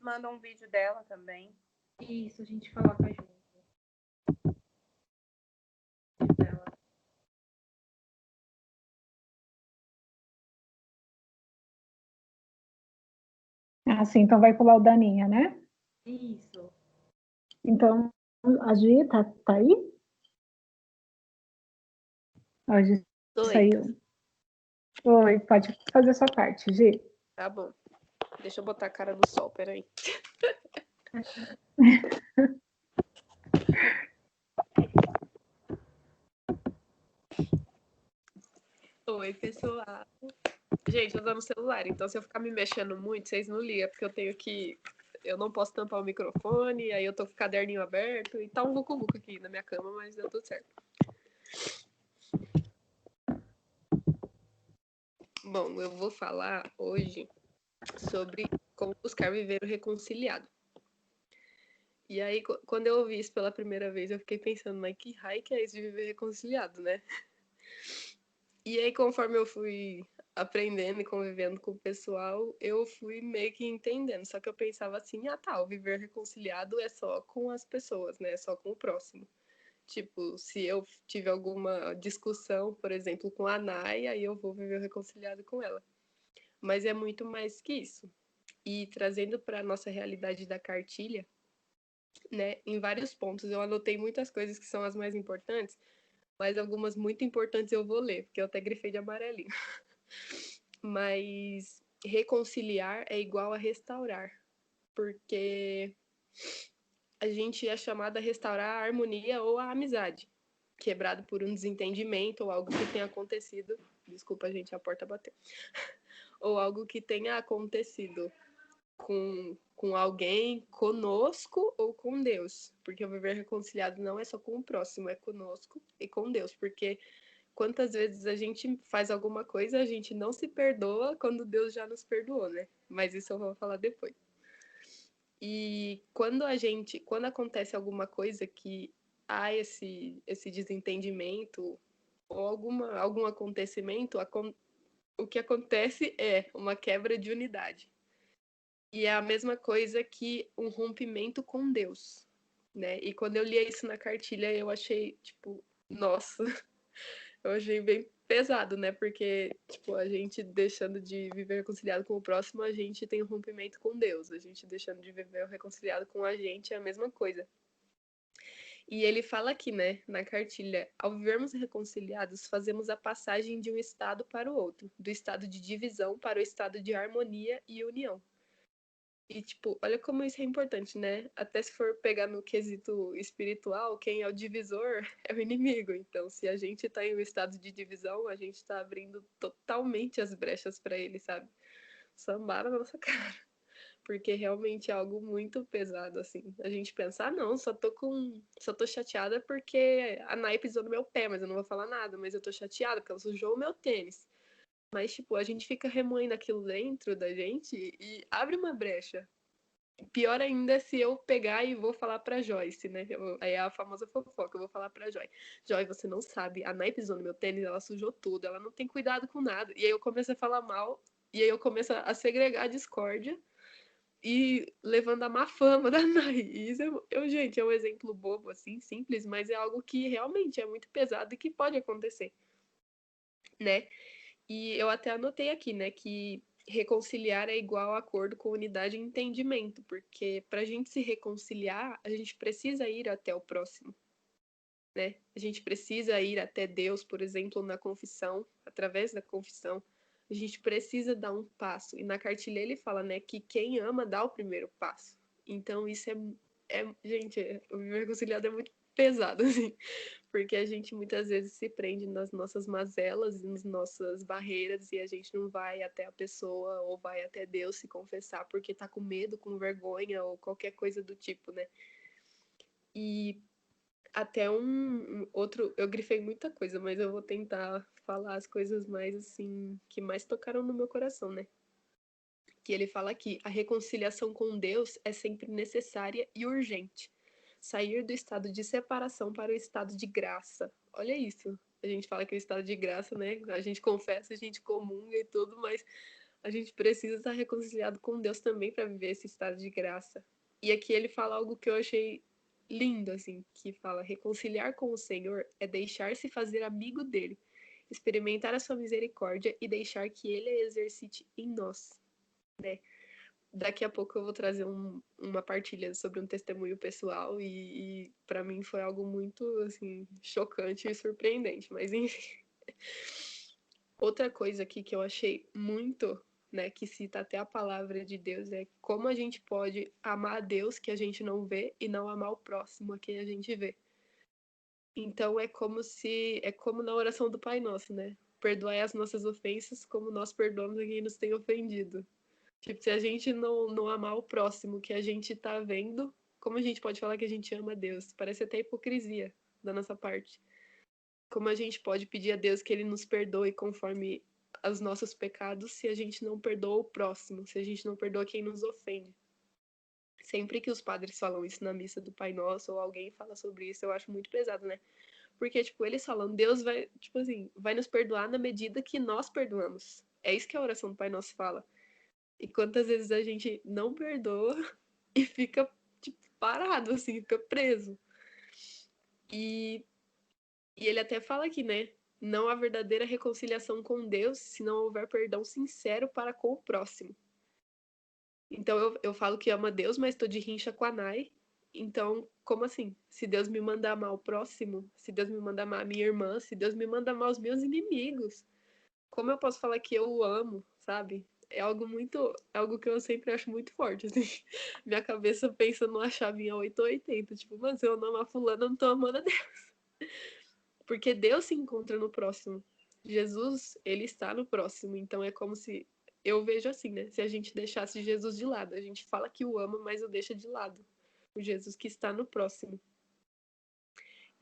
mandam um vídeo dela também. Isso, a gente coloca junto. Dela. Ah, sim, então vai pular o da Aninha, né? Isso. Então, a Gi tá aí? Ó, a Gi saiu. Oi, pode fazer a sua parte, Gi. Tá bom. Deixa eu botar a cara do sol, peraí. Oi, pessoal. Gente, eu tô no celular, então se eu ficar me mexendo muito, vocês não ligam, porque eu não posso tampar o microfone, aí eu tô com o caderninho aberto e tá um vucu-vucu aqui na minha cama, mas deu tudo certo. Bom, eu vou falar hoje sobre como buscar viver o reconciliado. E aí, quando eu ouvi isso pela primeira vez, eu fiquei pensando, mas que raio que é isso de viver reconciliado, né? E aí, conforme eu fui aprendendo e convivendo com o pessoal, eu fui meio que entendendo. Só que eu pensava assim, o viver reconciliado é só com as pessoas, né? É só com o próximo. Tipo, se eu tiver alguma discussão, por exemplo, com a Nai, aí eu vou viver reconciliado com ela. Mas é muito mais que isso. E trazendo para a nossa realidade da cartilha, né, em vários pontos, eu anotei muitas coisas que são as mais importantes, mas algumas muito importantes eu vou ler, porque eu até grifei de amarelinho. Mas reconciliar é igual a restaurar, porque a gente é chamado a restaurar a harmonia ou a amizade, quebrado por um desentendimento ou algo que tenha acontecido. Desculpa, gente, a porta bateu. Ou algo que tenha acontecido com alguém, conosco ou com Deus. Porque o viver reconciliado não é só com o próximo, é conosco e com Deus. Porque quantas vezes a gente faz alguma coisa, a gente não se perdoa quando Deus já nos perdoou, né? Mas isso eu vou falar depois. E quando acontece alguma coisa que há esse desentendimento ou algum acontecimento, o que acontece é uma quebra de unidade. E é a mesma coisa que um rompimento com Deus, né? E quando eu li isso na cartilha, eu achei, tipo, nossa, eu achei bem pesado, né? Porque, tipo, a gente deixando de viver reconciliado com o próximo, a gente tem um rompimento com Deus. A gente deixando de viver reconciliado com a gente é a mesma coisa. E ele fala aqui, né, na cartilha, ao vivermos reconciliados, fazemos a passagem de um estado para o outro, do estado de divisão para o estado de harmonia e união. E, tipo, olha como isso é importante, né? Até se for pegar no quesito espiritual, quem é o divisor é o inimigo. Então, se a gente tá em um estado de divisão, a gente tá abrindo totalmente as brechas para ele, sabe? Sambar na nossa cara. Porque realmente é algo muito pesado, assim. A gente pensa, não, só tô chateada porque a Nai pisou no meu pé, mas eu não vou falar nada. Mas eu tô chateada porque ela sujou o meu tênis. Mas, tipo, a gente fica remoendo aquilo dentro da gente e abre uma brecha. Pior ainda é se eu pegar e vou falar pra Joyce, né? Aí é a famosa fofoca, eu vou falar pra Joy. Joy, você não sabe, a Nai pisou no meu tênis, ela sujou tudo, ela não tem cuidado com nada. E aí eu começo a falar mal, e aí eu começo a segregar a discórdia e levando a má fama da Nai. E isso gente, é um exemplo bobo, assim, simples, mas é algo que realmente é muito pesado e que pode acontecer, né? E eu até anotei aqui, né, que reconciliar é igual a acordo com unidade e entendimento, porque para a gente se reconciliar, a gente precisa ir até o próximo, né? A gente precisa ir até Deus, por exemplo, na confissão, através da confissão. A gente precisa dar um passo. E na cartilha ele fala, né, que quem ama dá o primeiro passo. Então isso gente, o viver reconciliado é muito pesado, assim, porque a gente muitas vezes se prende nas nossas mazelas e nas nossas barreiras e a gente não vai até a pessoa ou vai até Deus se confessar porque tá com medo, com vergonha ou qualquer coisa do tipo, né? E até um outro, eu grifei muita coisa, mas eu vou tentar falar as coisas mais assim, que mais tocaram no meu coração, né? Que ele fala aqui, a reconciliação com Deus é sempre necessária e urgente. Sair do estado de separação para o estado de graça. Olha isso. A gente fala que é o estado de graça, né? A gente confessa, a gente comunga e tudo, mas a gente precisa estar reconciliado com Deus também para viver esse estado de graça. E aqui ele fala algo que eu achei lindo, assim, que fala: reconciliar com o Senhor é deixar-se fazer amigo dele, experimentar a sua misericórdia e deixar que ele a exercite em nós, né? Daqui a pouco eu vou trazer uma partilha sobre um testemunho pessoal e para mim foi algo muito, assim, chocante e surpreendente, mas enfim. Outra coisa aqui que eu achei muito, né, que cita até a palavra de Deus é como a gente pode amar a Deus que a gente não vê e não amar o próximo a quem a gente vê. Então é como na oração do Pai Nosso, né? Perdoai as nossas ofensas como nós perdoamos a quem nos tem ofendido. Tipo, se a gente não amar o próximo que a gente tá vendo, como a gente pode falar que a gente ama a Deus? Parece até hipocrisia da nossa parte. Como a gente pode pedir a Deus que ele nos perdoe conforme os nossos pecados se a gente não perdoa o próximo, se a gente não perdoa quem nos ofende. Sempre que os padres falam isso na missa do Pai Nosso, ou alguém fala sobre isso, eu acho muito pesado, né? Porque, tipo, eles falam, Deus vai, tipo assim, vai nos perdoar na medida que nós perdoamos. É isso que a oração do Pai Nosso fala. E quantas vezes a gente não perdoa e fica, tipo, parado, assim, fica preso. E ele até fala aqui, né? Não há verdadeira reconciliação com Deus se não houver perdão sincero para com o próximo. Então eu falo que amo a Deus, mas tô de rincha com a Nai. Então, como assim? Se Deus me manda amar o próximo, se Deus me manda amar a minha irmã, se Deus me manda amar os meus inimigos, como eu posso falar que eu o amo, sabe? É algo que eu sempre acho muito forte, assim. Minha cabeça pensa numa chavinha 880, tipo, mas se eu não amar fulano, eu não tô amando a Deus. Porque Deus se encontra no próximo. Jesus, ele está no próximo. Então é como se, eu vejo assim, né? Se a gente deixasse Jesus de lado. A gente fala que o ama, mas o deixa de lado. O Jesus que está no próximo.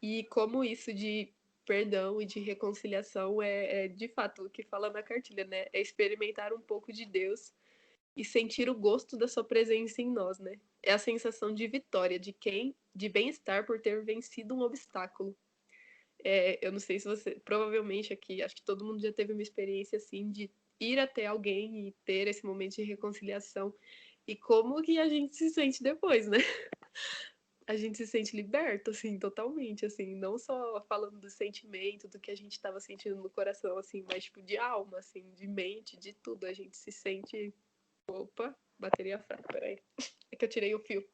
E como isso de perdão e de reconciliação é de fato o que fala na cartilha, né? É experimentar um pouco de Deus e sentir o gosto da sua presença em nós, né? É a sensação de vitória, de bem-estar por ter vencido um obstáculo. Eu não sei se você, provavelmente aqui, acho que todo mundo já teve uma experiência assim de ir até alguém e ter esse momento de reconciliação. E como que a gente se sente depois, né? A gente se sente liberto, assim, totalmente, assim, não só falando do sentimento, do que a gente estava sentindo no coração, assim, mas tipo de alma, assim, de mente, de tudo. A gente se sente. Opa, bateria fraca, peraí. É que eu tirei o fio.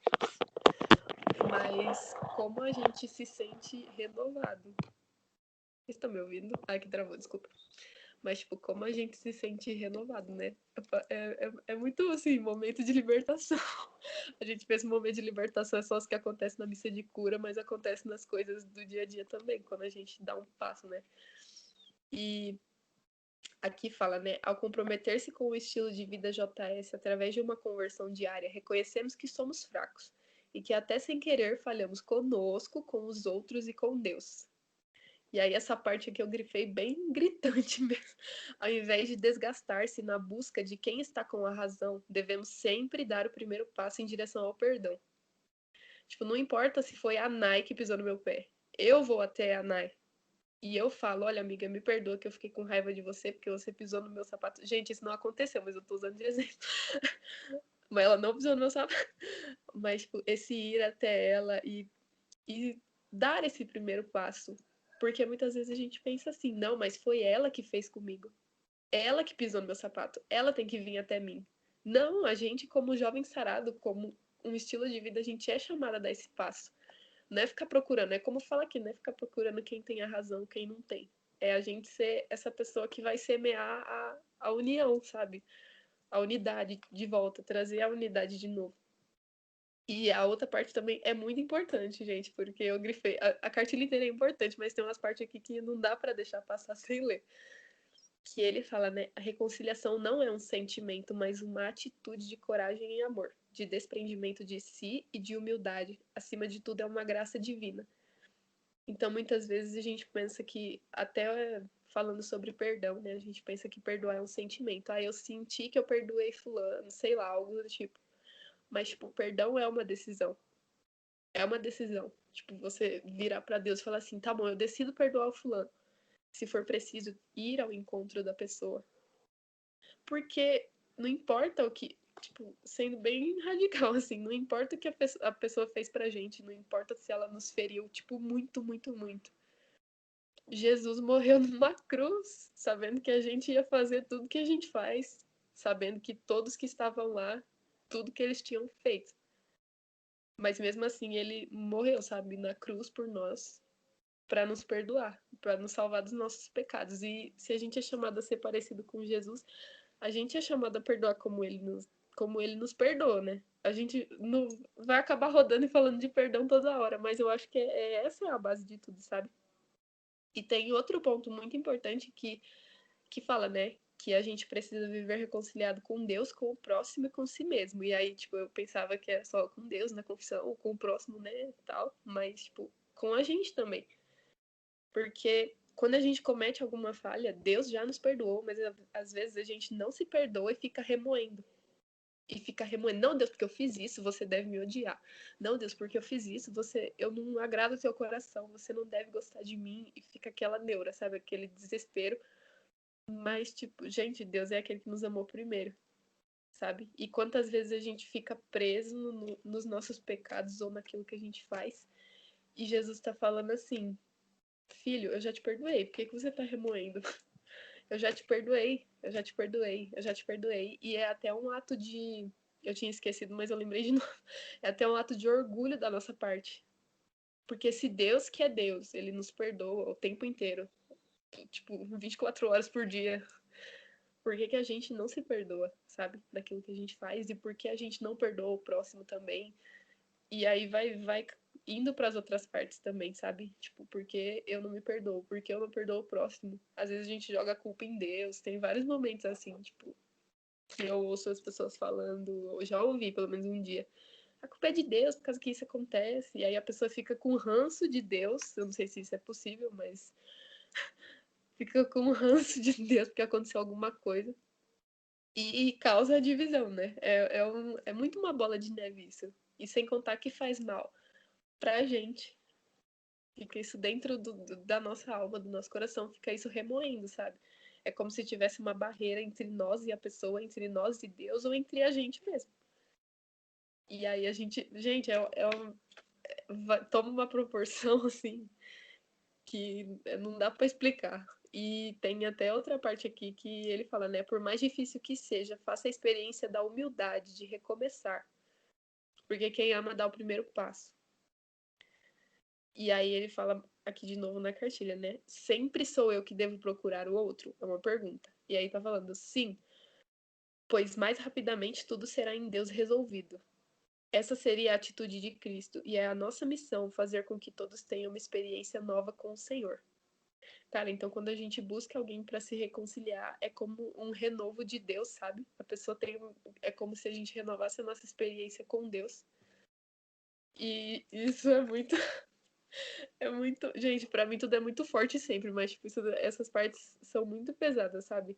Mas como a gente se sente renovado. Vocês estão me ouvindo? Ai, que travou, desculpa. Mas, tipo, como a gente se sente renovado, né? É muito, assim, momento de libertação. A gente pensa que o momento de libertação é só os que acontece na missa de cura, mas acontece nas coisas do dia a dia também, quando a gente dá um passo, né? E aqui fala, né? Ao comprometer-se com o estilo de vida JS através de uma conversão diária, reconhecemos que somos fracos e que até sem querer falhamos conosco, com os outros e com Deus. E aí essa parte aqui eu grifei bem gritante mesmo. Ao invés de desgastar-se na busca de quem está com a razão, devemos sempre dar o primeiro passo em direção ao perdão. Tipo, não importa se foi a Nai que pisou no meu pé. Eu vou até a Nai. E eu falo, olha, amiga, me perdoa que eu fiquei com raiva de você porque você pisou no meu sapato. Gente, isso não aconteceu, mas eu tô usando de exemplo. Mas ela não pisou no meu sapato. Mas, tipo, esse ir até ela e dar esse primeiro passo. Porque muitas vezes a gente pensa assim, não, mas foi ela que fez comigo. Ela que pisou no meu sapato. Ela tem que vir até mim. Não, a gente, como jovem sarado, como um estilo de vida, a gente é chamada a dar esse passo. Não é ficar procurando, é como fala aqui, não é ficar procurando quem tem a razão, quem não tem. É a gente ser essa pessoa que vai semear a união, sabe? A unidade de volta, trazer a unidade de novo. E a outra parte também é muito importante, gente, porque eu grifei. A cartilha inteira é importante, mas tem umas partes aqui que não dá para deixar passar sem ler. Que ele fala, né? A reconciliação não é um sentimento, mas uma atitude de coragem e amor, de desprendimento de si e de humildade. Acima de tudo, é uma graça divina. Então, muitas vezes a gente pensa que, até falando sobre perdão, né? A gente pensa que perdoar é um sentimento. Ah, eu senti que eu perdoei fulano, sei lá, algo do tipo. Mas, tipo, perdão é uma decisão. É uma decisão. Tipo, você virar pra Deus e falar assim, tá bom, eu decido perdoar o fulano. Se for preciso, ir ao encontro da pessoa. Porque não importa o que... Tipo, sendo bem radical, assim, não importa o que a pessoa fez pra gente, não importa se ela nos feriu, tipo, muito, muito, muito. Jesus morreu numa cruz, sabendo que a gente ia fazer tudo que a gente faz, sabendo que todos que estavam lá, tudo que eles tinham feito. Mas mesmo assim, ele morreu, sabe, na cruz por nós, para nos perdoar, para nos salvar dos nossos pecados. E se a gente é chamado a ser parecido com Jesus, a gente é chamado a perdoar como ele nos perdoa, né? A gente não vai acabar rodando e falando de perdão toda hora, mas eu acho que essa é a base de tudo, sabe? E tem outro ponto muito importante que fala, né? Que a gente precisa viver reconciliado com Deus, com o próximo e com si mesmo. E aí, tipo, eu pensava que era só com Deus na confissão, ou com o próximo, né, tal. Mas, tipo, com a gente também. Porque quando a gente comete alguma falha, Deus já nos perdoou, mas às vezes a gente não se perdoa e fica remoendo. E fica remoendo. Não, Deus, porque eu fiz isso, você deve me odiar. Não, Deus, porque eu fiz isso, eu não agrado o teu coração, você não deve gostar de mim. E fica aquela neura, sabe? Aquele desespero. Mas, tipo, gente, Deus é aquele que nos amou primeiro, sabe? E quantas vezes a gente fica preso nos nossos pecados ou naquilo que a gente faz. E Jesus tá falando assim, filho, eu já te perdoei, por que você tá remoendo? Eu já te perdoei, eu já te perdoei, eu já te perdoei. E é até um ato de... Eu tinha esquecido, mas eu lembrei de novo. É até um ato de orgulho da nossa parte. Porque se Deus, que é Deus, ele nos perdoa o tempo inteiro, tipo, 24 horas por dia, por que a gente não se perdoa, sabe? Daquilo que a gente faz e por que a gente não perdoa o próximo também? E aí vai indo para as outras partes também, sabe? Tipo, porque eu não me perdoo, porque eu não perdoo o próximo. Às vezes a gente joga a culpa em Deus. Tem vários momentos assim, tipo, que eu ouço as pessoas falando, eu já ouvi pelo menos um dia. A culpa é de Deus por causa que isso acontece. E aí a pessoa fica com ranço de Deus. Eu não sei se isso é possível, mas fica com ranço de Deus porque aconteceu alguma coisa. E causa a divisão, né? É muito uma bola de neve isso. E sem contar que faz mal pra gente. Fica isso dentro da nossa alma, do nosso coração, fica isso remoendo, sabe? É como se tivesse uma barreira entre nós e a pessoa, entre nós e Deus, ou entre a gente mesmo. E aí a gente, toma uma proporção assim que não dá para explicar. E tem até outra parte aqui que ele fala, né? Por mais difícil que seja, faça a experiência da humildade de recomeçar. Porque quem ama dá o primeiro passo. E aí ele fala aqui de novo na cartilha, né? Sempre sou eu que devo procurar o outro? É uma pergunta. E aí tá falando, sim, pois mais rapidamente tudo será em Deus resolvido. Essa seria a atitude de Cristo e é a nossa missão fazer com que todos tenham uma experiência nova com o Senhor. Cara, então quando a gente busca alguém para se reconciliar, é como um renovo de Deus, sabe? A pessoa é como se a gente renovasse a nossa experiência com Deus. E isso é muito gente, pra mim tudo é muito forte sempre, mas tipo, essas partes são muito pesadas, sabe?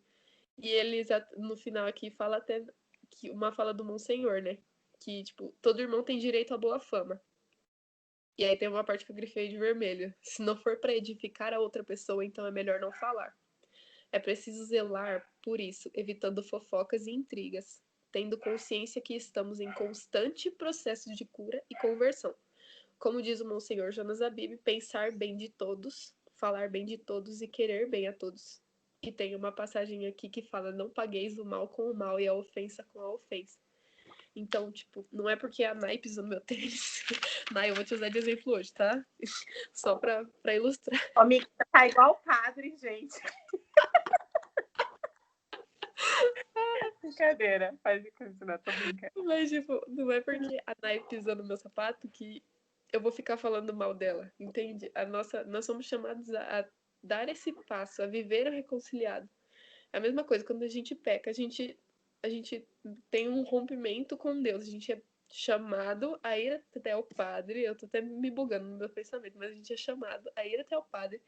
E eles no final aqui fala até que uma fala do Monsenhor, né? Que tipo, todo irmão tem direito à boa fama. E aí tem uma parte que eu grifei de vermelho. Se não for para edificar a outra pessoa, então é melhor não falar. É preciso zelar por isso, evitando fofocas e intrigas, tendo consciência que estamos em constante processo de cura e conversão. Como diz o Monsenhor Jonas Abib, pensar bem de todos, falar bem de todos e querer bem a todos. E tem uma passagem aqui que fala, não pagueis o mal com o mal e a ofensa com a ofensa. Então, tipo, não é porque a Nai pisou no meu tênis. Nai, eu vou te usar de exemplo hoje, tá? Só pra ilustrar. Ô, amiga, tá igual o padre, gente. Brincadeira, faz isso, não, tô brincando. Mas, tipo, não é porque a Nai pisou no meu sapato que eu vou ficar falando mal dela, entende? Nós somos chamados a dar esse passo, a viver reconciliado. É a mesma coisa, quando a gente peca, a gente tem um rompimento com Deus, a gente é chamado a ir até o Padre, eu tô até me bugando no meu pensamento, mas a gente é chamado a ir até o Padre,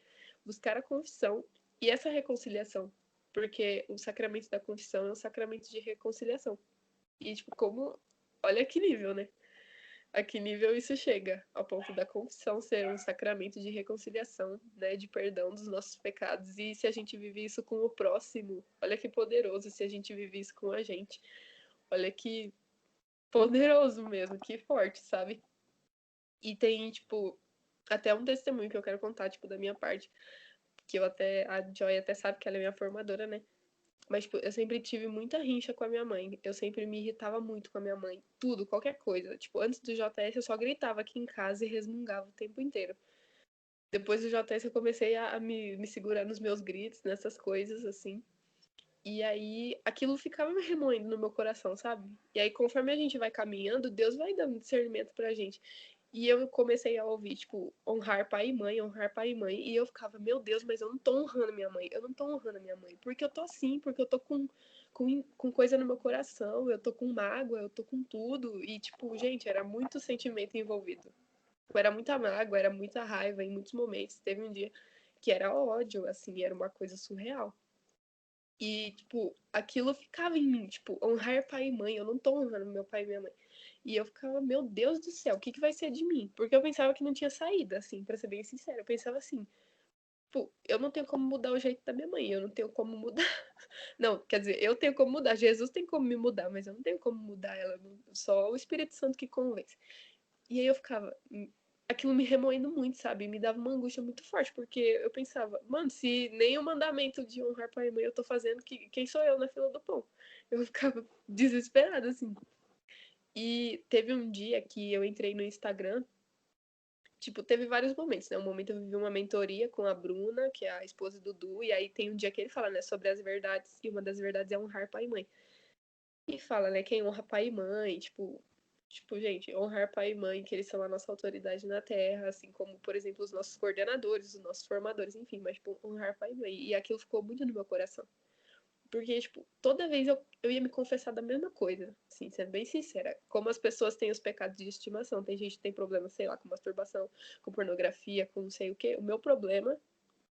buscar a confissão e essa reconciliação, porque o sacramento da confissão é um sacramento de reconciliação. E, tipo, olha que nível, né? A que nível isso chega, ao ponto da confissão ser um sacramento de reconciliação, né, de perdão dos nossos pecados. E se a gente vive isso com o próximo, olha que poderoso se a gente vive isso com a gente. Olha que poderoso mesmo, que forte, sabe? E tem, tipo, até um testemunho que eu quero contar, tipo, da minha parte, que a Joy até sabe que ela é minha formadora, né? Mas, tipo, eu sempre tive muita rincha com a minha mãe. Eu sempre me irritava muito com a minha mãe. Tudo, qualquer coisa. Tipo, antes do JS eu só gritava aqui em casa e resmungava o tempo inteiro. Depois do JS eu comecei a me segurar nos meus gritos, nessas coisas, assim. E aí aquilo ficava me remoendo no meu coração, sabe? E aí conforme a gente vai caminhando, Deus vai dando discernimento pra gente. E eu comecei a ouvir, tipo, honrar pai e mãe, honrar pai e mãe. E eu ficava, meu Deus, mas eu não tô honrando minha mãe. Eu não tô honrando minha mãe. Porque eu tô assim, porque eu tô com coisa no meu coração. Eu tô com mágoa, eu tô com tudo. E, tipo, gente, era muito sentimento envolvido. Era muita mágoa, era muita raiva em muitos momentos. Teve um dia que era ódio, assim, era uma coisa surreal. E, tipo, aquilo ficava em mim, tipo, honrar pai e mãe, eu não tô honrando meu pai e minha mãe. E eu ficava, meu Deus do céu, o que vai ser de mim? Porque eu pensava que não tinha saída, assim, pra ser bem sincera. Eu pensava assim, pô, eu não tenho como mudar o jeito da minha mãe, eu não tenho como mudar. Não, quer dizer, eu tenho como mudar, Jesus tem como me mudar, mas eu não tenho como mudar ela, só o Espírito Santo que convence. E aí eu ficava, aquilo me remoendo muito, sabe? Me dava uma angústia muito forte, porque eu pensava, mano, se nem o mandamento de honrar pai e mãe eu tô fazendo, quem sou eu na fila do pão? Eu ficava desesperada, assim. E teve um dia que eu entrei no Instagram, tipo, teve vários momentos, né? Um momento eu vivi uma mentoria com a Bruna, que é a esposa do Du, e aí tem um dia que ele fala, né, sobre as verdades, e uma das verdades é honrar pai e mãe. E fala, né, quem honra pai e mãe, tipo, gente, honrar pai e mãe, que eles são a nossa autoridade na Terra, assim como, por exemplo, os nossos coordenadores, os nossos formadores, enfim, mas, tipo, honrar pai e mãe. E aquilo ficou muito no meu coração. Porque, tipo, toda vez eu ia me confessar da mesma coisa, assim, sendo bem sincera. Como as pessoas têm os pecados de estimação, tem gente que tem problema, sei lá, com masturbação, com pornografia, com não sei o quê. O meu problema,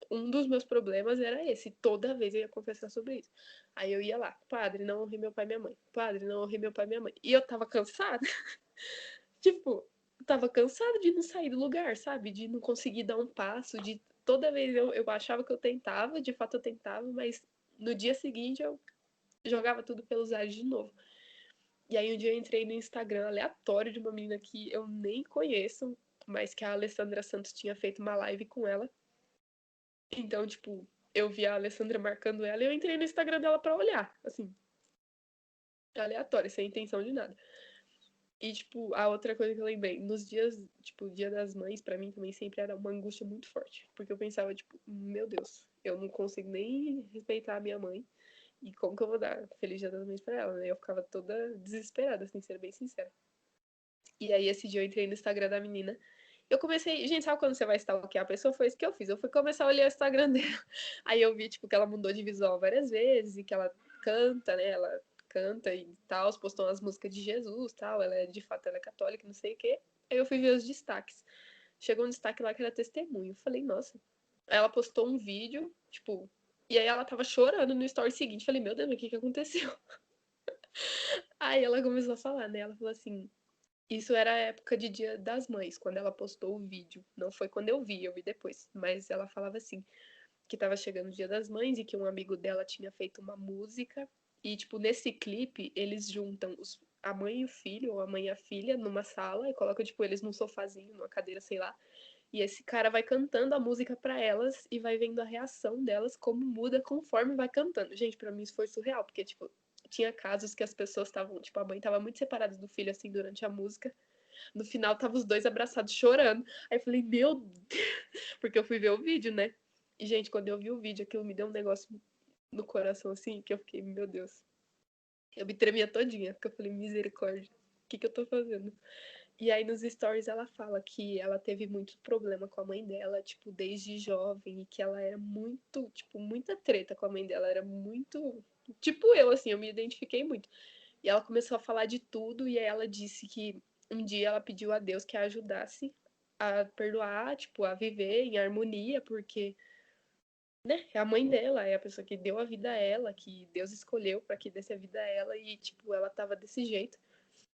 um dos meus problemas era esse. Toda vez eu ia confessar sobre isso. Aí eu ia lá, padre, não honrei meu pai e minha mãe. Padre, não honrei meu pai e minha mãe. E eu tava cansada. Tipo, eu tava cansada de não sair do lugar, sabe? De não conseguir dar um passo, de toda vez eu achava que eu tentava, de fato eu tentava, mas no dia seguinte eu jogava tudo pelos ares de novo. E aí um dia eu entrei no Instagram aleatório de uma menina que eu nem conheço, mas que a Alessandra Santos tinha feito uma live com ela. Então, tipo, eu vi a Alessandra marcando ela e eu entrei no Instagram dela pra olhar, assim. Aleatório, sem intenção de nada. E, tipo, a outra coisa que eu lembrei, nos dias, tipo, o Dia das Mães, pra mim também sempre era uma angústia muito forte. Porque eu pensava, tipo, meu Deus, eu não consigo nem respeitar a minha mãe. E como que eu vou dar Feliz Dia das Mães pra ela, né? Eu ficava toda desesperada, assim, ser bem sincera. E aí, esse dia eu entrei no Instagram da menina. Eu comecei. Gente, sabe quando você vai stalkear a pessoa? Foi isso que eu fiz. Eu fui começar a olhar o Instagram dela. Aí eu vi, tipo, que ela mudou de visual várias vezes e que ela canta, né? Ela canta e tal, postou umas músicas de Jesus tal. Ela é, de fato, ela é católica, não sei o quê. Aí eu fui ver os destaques. Chegou um destaque lá que era testemunho. Eu falei, nossa. Aí ela postou um vídeo, tipo. E aí ela tava chorando no story seguinte. Eu falei, meu Deus, o que aconteceu? Aí ela começou a falar, né? Ela falou assim. Isso era a época de Dia das Mães, quando ela postou o vídeo. Não foi quando eu vi depois. Mas ela falava assim, que tava chegando o Dia das Mães e que um amigo dela tinha feito uma música. E, tipo, nesse clipe, eles juntam a mãe e o filho, ou a mãe e a filha, numa sala e colocam, tipo, eles num sofazinho, numa cadeira, sei lá. E esse cara vai cantando a música pra elas e vai vendo a reação delas, como muda conforme vai cantando. Gente, pra mim isso foi surreal, porque, tipo, tinha casos que as pessoas estavam, tipo, a mãe tava muito separada do filho, assim, durante a música. No final, tava os dois abraçados chorando. Aí eu falei, meu Deus, porque eu fui ver o vídeo, né? E, gente, quando eu vi o vídeo, aquilo me deu um negócio no coração, assim, que eu fiquei, meu Deus. Eu me tremia todinha, porque eu falei, misericórdia, o que eu tô fazendo? E aí nos stories ela fala que ela teve muito problema com a mãe dela, tipo, desde jovem, e que ela era muito, tipo, muita treta com a mãe dela, era muito, tipo eu, assim, eu me identifiquei muito. E ela começou a falar de tudo, e aí ela disse que um dia ela pediu a Deus que a ajudasse a perdoar, tipo, a viver em harmonia, porque, né, é a mãe dela, é a pessoa que deu a vida a ela, que Deus escolheu para que desse a vida a ela, e, tipo, ela tava desse jeito.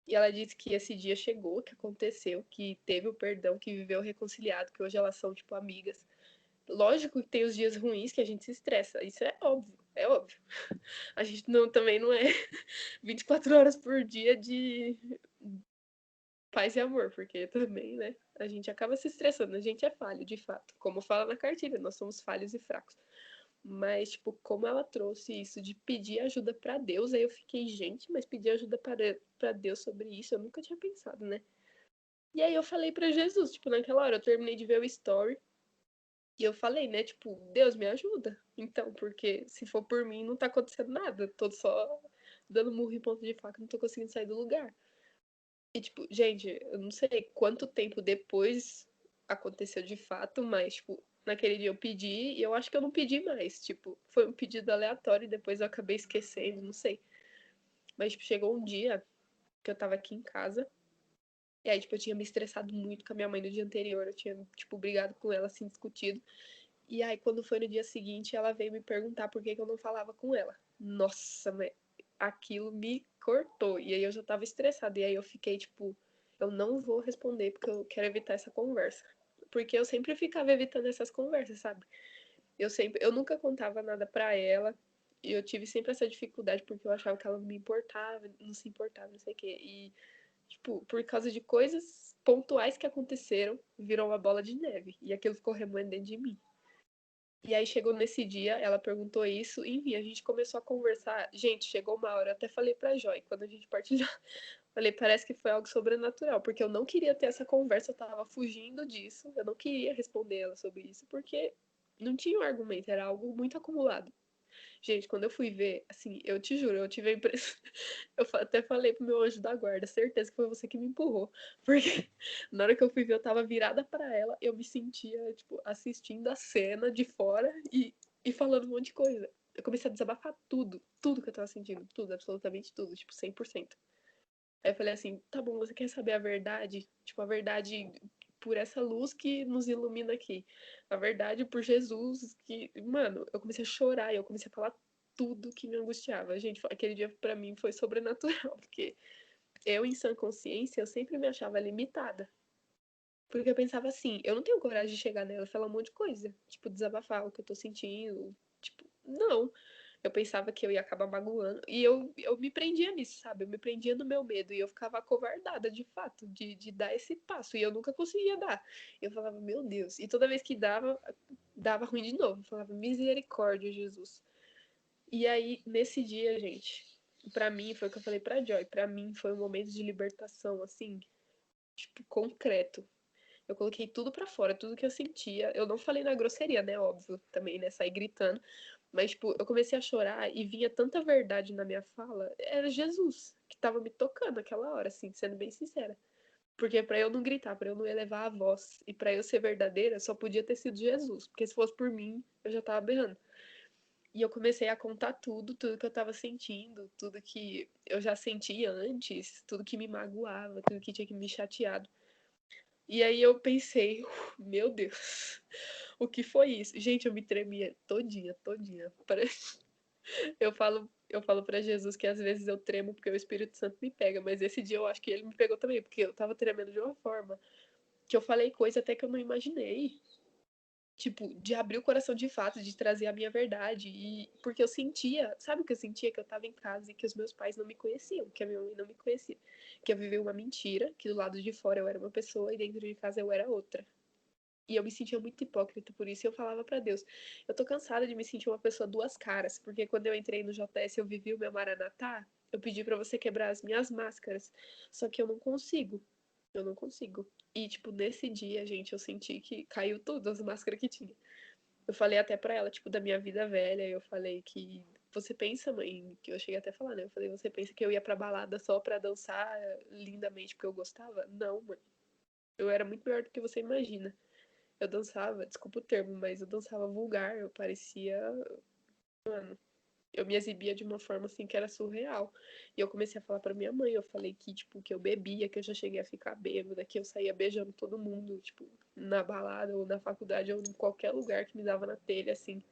E ela disse que esse dia chegou, que aconteceu, que teve o perdão, que viveu reconciliado, que hoje elas são, tipo, amigas. Lógico que tem os dias ruins que a gente se estressa, isso é óbvio, é óbvio. A gente não, também não é 24 horas por dia de paz e amor, porque também, né, a gente acaba se estressando, a gente é falho, de fato. Como fala na cartilha, nós somos falhos e fracos. Mas, tipo, como ela trouxe isso de pedir ajuda pra Deus, aí eu fiquei, gente, mas pedir ajuda pra Deus sobre isso, eu nunca tinha pensado, né? E aí eu falei pra Jesus, tipo, naquela hora eu terminei de ver o story e eu falei, né, tipo, Deus me ajuda. Então, porque se for por mim, não tá acontecendo nada. Tô só dando murro em ponto de faca, não tô conseguindo sair do lugar. E, tipo, gente, eu não sei quanto tempo depois aconteceu de fato, mas, tipo, naquele dia eu pedi e eu acho que eu não pedi mais. Tipo, foi um pedido aleatório e depois eu acabei esquecendo, não sei. Mas, tipo, chegou um dia que eu tava aqui em casa e aí, tipo, eu tinha me estressado muito com a minha mãe no dia anterior. Eu tinha, tipo, brigado com ela, assim, discutido. E aí, quando foi no dia seguinte, ela veio me perguntar por que eu não falava com ela. Nossa, aquilo me cortou. E aí eu já tava estressada. E aí eu fiquei, tipo, eu não vou responder porque eu quero evitar essa conversa. Porque eu sempre ficava evitando essas conversas, sabe? Eu nunca contava nada pra ela. E eu tive sempre essa dificuldade porque eu achava que ela não me importava, não se importava, não sei o quê. E, tipo, por causa de coisas pontuais que aconteceram, virou uma bola de neve. E aquilo ficou remoendo dentro de mim. E aí chegou nesse dia, ela perguntou isso, e enfim, a gente começou a conversar. Gente, chegou uma hora, eu até falei pra Joy, quando a gente partilhou, falei, parece que foi algo sobrenatural, porque eu não queria ter essa conversa, eu tava fugindo disso, eu não queria responder ela sobre isso, porque não tinha um argumento, era algo muito acumulado. Gente, quando eu fui ver, assim, eu te juro, eu tive a impressão. Eu até falei pro meu anjo da guarda, certeza que foi você que me empurrou. Porque na hora que eu fui ver, eu tava virada pra ela, eu me sentia, tipo, assistindo a cena de fora e falando um monte de coisa. Eu comecei a desabafar tudo que eu tava sentindo, tudo, absolutamente tudo, tipo, 100%. Aí eu falei assim, tá bom, você quer saber a verdade? Tipo, a verdade por essa luz que nos ilumina aqui. A verdade por Jesus que... Mano, eu comecei a chorar e eu comecei a falar tudo que me angustiava. Gente, aquele dia pra mim foi sobrenatural, porque eu, em sã consciência, eu sempre me achava limitada. Porque eu pensava assim, eu não tenho coragem de chegar nela e falar um monte de coisa. Tipo, desabafar o que eu tô sentindo. Tipo, não. Eu pensava que eu ia acabar magoando. E eu me prendia nisso, sabe? Eu me prendia no meu medo. E eu ficava acovardada, de fato, de dar esse passo. E eu nunca conseguia dar. Eu falava, meu Deus. E toda vez que dava ruim de novo. Eu falava, misericórdia, Jesus. E aí, nesse dia, gente, pra mim, foi o que eu falei pra Joy. Pra mim, foi um momento de libertação, assim, tipo, concreto. Eu coloquei tudo pra fora, tudo que eu sentia. Eu não falei na grosseria, né? Óbvio, também, né? Saí gritando. Mas, tipo, eu comecei a chorar e vinha tanta verdade na minha fala. Era Jesus que tava me tocando naquela hora, assim, sendo bem sincera. Porque pra eu não gritar, pra eu não elevar a voz e pra eu ser verdadeira, só podia ter sido Jesus. Porque se fosse por mim, eu já tava berrando. E eu comecei a contar tudo que eu tava sentindo, tudo que eu já sentia antes, tudo que me magoava, tudo que tinha que me chateado. E aí eu pensei, meu Deus, o que foi isso? Gente, eu me tremia todinha. Eu falo para Jesus que às vezes eu tremo porque o Espírito Santo me pega, mas esse dia eu acho que ele me pegou também, porque eu tava tremendo de uma forma que eu falei coisa até que eu não imaginei. Tipo, de abrir o coração de fato, de trazer a minha verdade. E porque eu sentia, sabe o que eu sentia? Que eu tava em casa e que os meus pais não me conheciam, que a minha mãe não me conhecia. Que eu vivia uma mentira, que do lado de fora eu era uma pessoa e dentro de casa eu era outra. E eu me sentia muito hipócrita por isso. E eu falava pra Deus, eu tô cansada de me sentir uma pessoa duas caras. Porque quando eu entrei no JS, eu vivi o meu Maranatá. Eu pedi pra você quebrar as minhas máscaras. Só que eu não consigo. Eu não consigo. E, tipo, nesse dia, gente, eu senti que caiu tudo, as máscaras que tinha. Eu falei até pra ela, tipo, da minha vida velha. Eu falei que... Você pensa, mãe, que eu cheguei até a falar, né? Eu falei, você pensa que eu ia pra balada só pra dançar lindamente porque eu gostava? Não, mãe. Eu era muito melhor do que você imagina. Eu dançava, desculpa o termo, mas eu dançava vulgar, eu parecia. Mano, eu me exibia de uma forma assim que era surreal. E eu comecei a falar pra minha mãe, eu falei que, tipo, que eu bebia, que eu já cheguei a ficar bêbada, que eu saía beijando todo mundo, tipo, na balada ou na faculdade ou em qualquer lugar que me dava na telha, assim.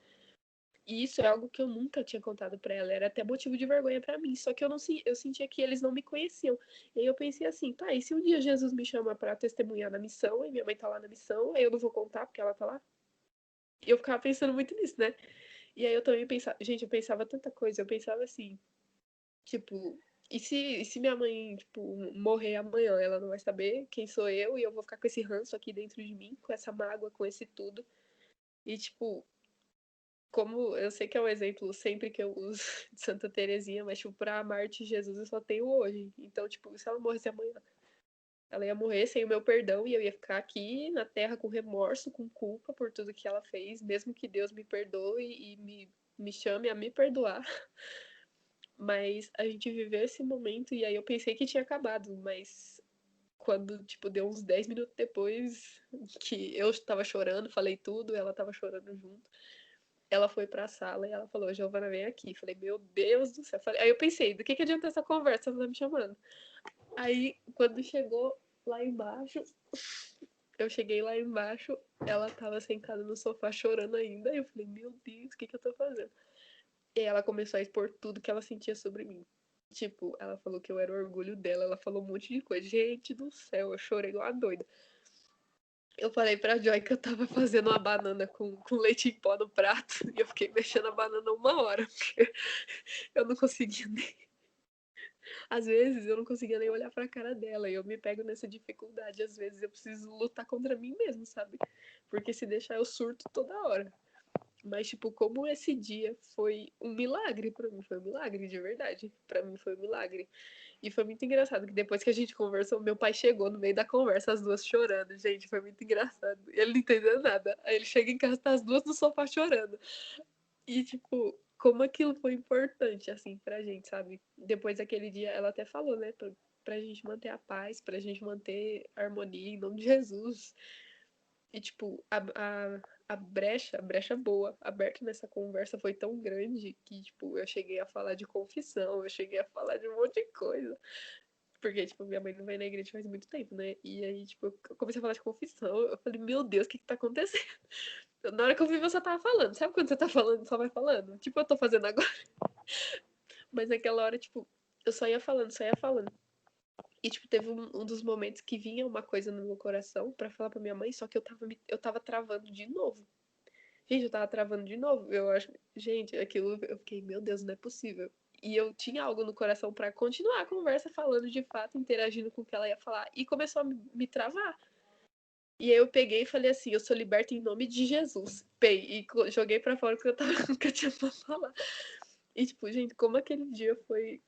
E isso é algo que eu nunca tinha contado pra ela, era até motivo de vergonha pra mim, só que eu sentia que eles não me conheciam. E aí eu pensei assim, tá, e se um dia Jesus me chama pra testemunhar na missão, e minha mãe tá lá na missão, aí eu não vou contar porque ela tá lá? E eu ficava pensando muito nisso, né? E aí eu também pensava, gente, eu pensava tanta coisa, eu pensava assim, tipo, e se minha mãe, tipo, morrer amanhã, ela não vai saber quem sou eu e eu vou ficar com esse ranço aqui dentro de mim, com essa mágoa, com esse tudo. E, tipo, como eu sei que é um exemplo sempre que eu uso de Santa Terezinha, mas, tipo, pra Marte Jesus eu só tenho hoje. Então, tipo, se ela morresse amanhã, ela ia morrer sem o meu perdão e eu ia ficar aqui na Terra com remorso, com culpa por tudo que ela fez, mesmo que Deus me perdoe e me chame a me perdoar. Mas a gente viveu esse momento e aí eu pensei que tinha acabado, mas quando, tipo, deu uns 10 minutos depois que eu tava chorando, falei tudo, ela tava chorando junto. Ela foi pra sala e ela falou, Giovana, vem aqui. Falei, meu Deus do céu. Aí eu pensei, do que adianta essa conversa? Ela tá me chamando. Aí, quando chegou lá embaixo, Eu cheguei lá embaixo, ela tava sentada no sofá chorando ainda. E eu falei, meu Deus, o que eu tô fazendo? E aí ela começou a expor tudo que ela sentia sobre mim. Tipo, ela falou que eu era o orgulho dela, ela falou um monte de coisa. Gente do céu, eu chorei igual uma doida. Eu falei pra Joy que eu tava fazendo uma banana com leite em pó no prato. E eu fiquei mexendo a banana 1 hora, porque eu não conseguia nem. Às vezes eu não conseguia nem olhar pra cara dela. E eu me pego nessa dificuldade. Às vezes eu preciso lutar contra mim mesmo, sabe? Porque se deixar eu surto toda hora. Mas, tipo, como esse dia foi um milagre pra mim, foi um milagre de verdade. Pra mim foi um milagre. E foi muito engraçado que depois que a gente conversou, meu pai chegou no meio da conversa, as duas chorando. Gente, foi muito engraçado. Ele não entendeu nada. Aí ele chega em casa, tá as duas no sofá chorando. E, tipo, como aquilo foi importante, assim, pra gente, sabe? Depois daquele dia, ela até falou, né, pra gente manter a paz, pra gente manter a harmonia em nome de Jesus. E, tipo, a brecha boa, aberta nessa conversa foi tão grande que, tipo, eu cheguei a falar de confissão, eu cheguei a falar de um monte de coisa. Porque, tipo, minha mãe não vai na igreja faz muito tempo, né? E aí, tipo, eu comecei a falar de confissão, eu falei, meu Deus, o que tá acontecendo? Na hora que eu vi, você tava falando. Sabe quando você tá falando e só vai falando? Tipo, eu tô fazendo agora. Mas naquela hora, tipo, eu só ia falando, só ia falando. E, tipo, teve um dos momentos que vinha uma coisa no meu coração pra falar pra minha mãe, só que eu tava travando de novo. Gente, eu tava travando de novo. Eu acho. Gente, aquilo eu fiquei, meu Deus, não é possível. E eu tinha algo no coração pra continuar a conversa, falando de fato, interagindo com o que ela ia falar. E começou a me travar. E aí eu peguei e falei assim, eu sou liberta em nome de Jesus. E joguei pra fora o que eu, tava, que eu tinha pra falar. E, tipo, gente, como aquele dia foi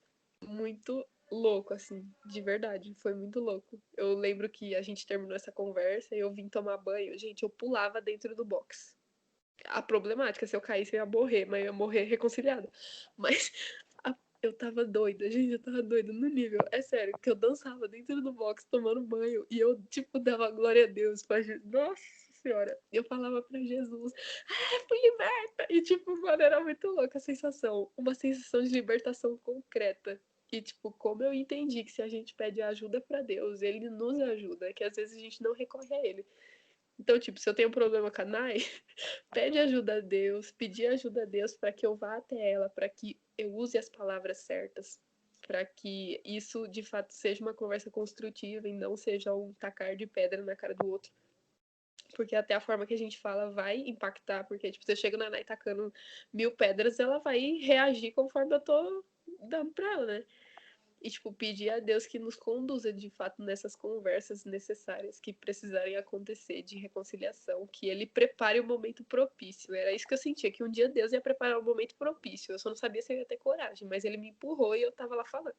muito louco, assim, de verdade. Foi muito louco. Eu lembro que a gente terminou essa conversa e eu vim tomar banho. Gente, eu pulava dentro do box. A problemática, se eu caísse, eu ia morrer, mas eu ia morrer reconciliada. Mas eu tava doida, gente, eu tava doida no nível. É sério, que eu dançava dentro do box tomando banho e eu, tipo, dava glória a Deus pra Jesus. Nossa Senhora, eu falava pra Jesus, fui liberta! E, tipo, mano, era muito louca a sensação. Uma sensação de libertação concreta. E, tipo, como eu entendi que se a gente pede ajuda pra Deus, ele nos ajuda, que às vezes a gente não recorre a ele. Então, tipo, se eu tenho um problema com a Nai, pede ajuda a Deus, pedir ajuda a Deus para que eu vá até ela, para que eu use as palavras certas, para que isso de fato seja uma conversa construtiva e não seja um tacar de pedra na cara do outro. Porque até a forma que a gente fala vai impactar, porque tipo, você chega na Nai tacando 1000 pedras, ela vai reagir conforme eu tô dando pra ela, né? E, tipo, pedir a Deus que nos conduza, de fato, nessas conversas necessárias que precisarem acontecer de reconciliação, que ele prepare o momento propício. Era isso que eu sentia, que um dia Deus ia preparar o momento propício. Eu só não sabia se eu ia ter coragem, mas ele me empurrou e eu tava lá falando.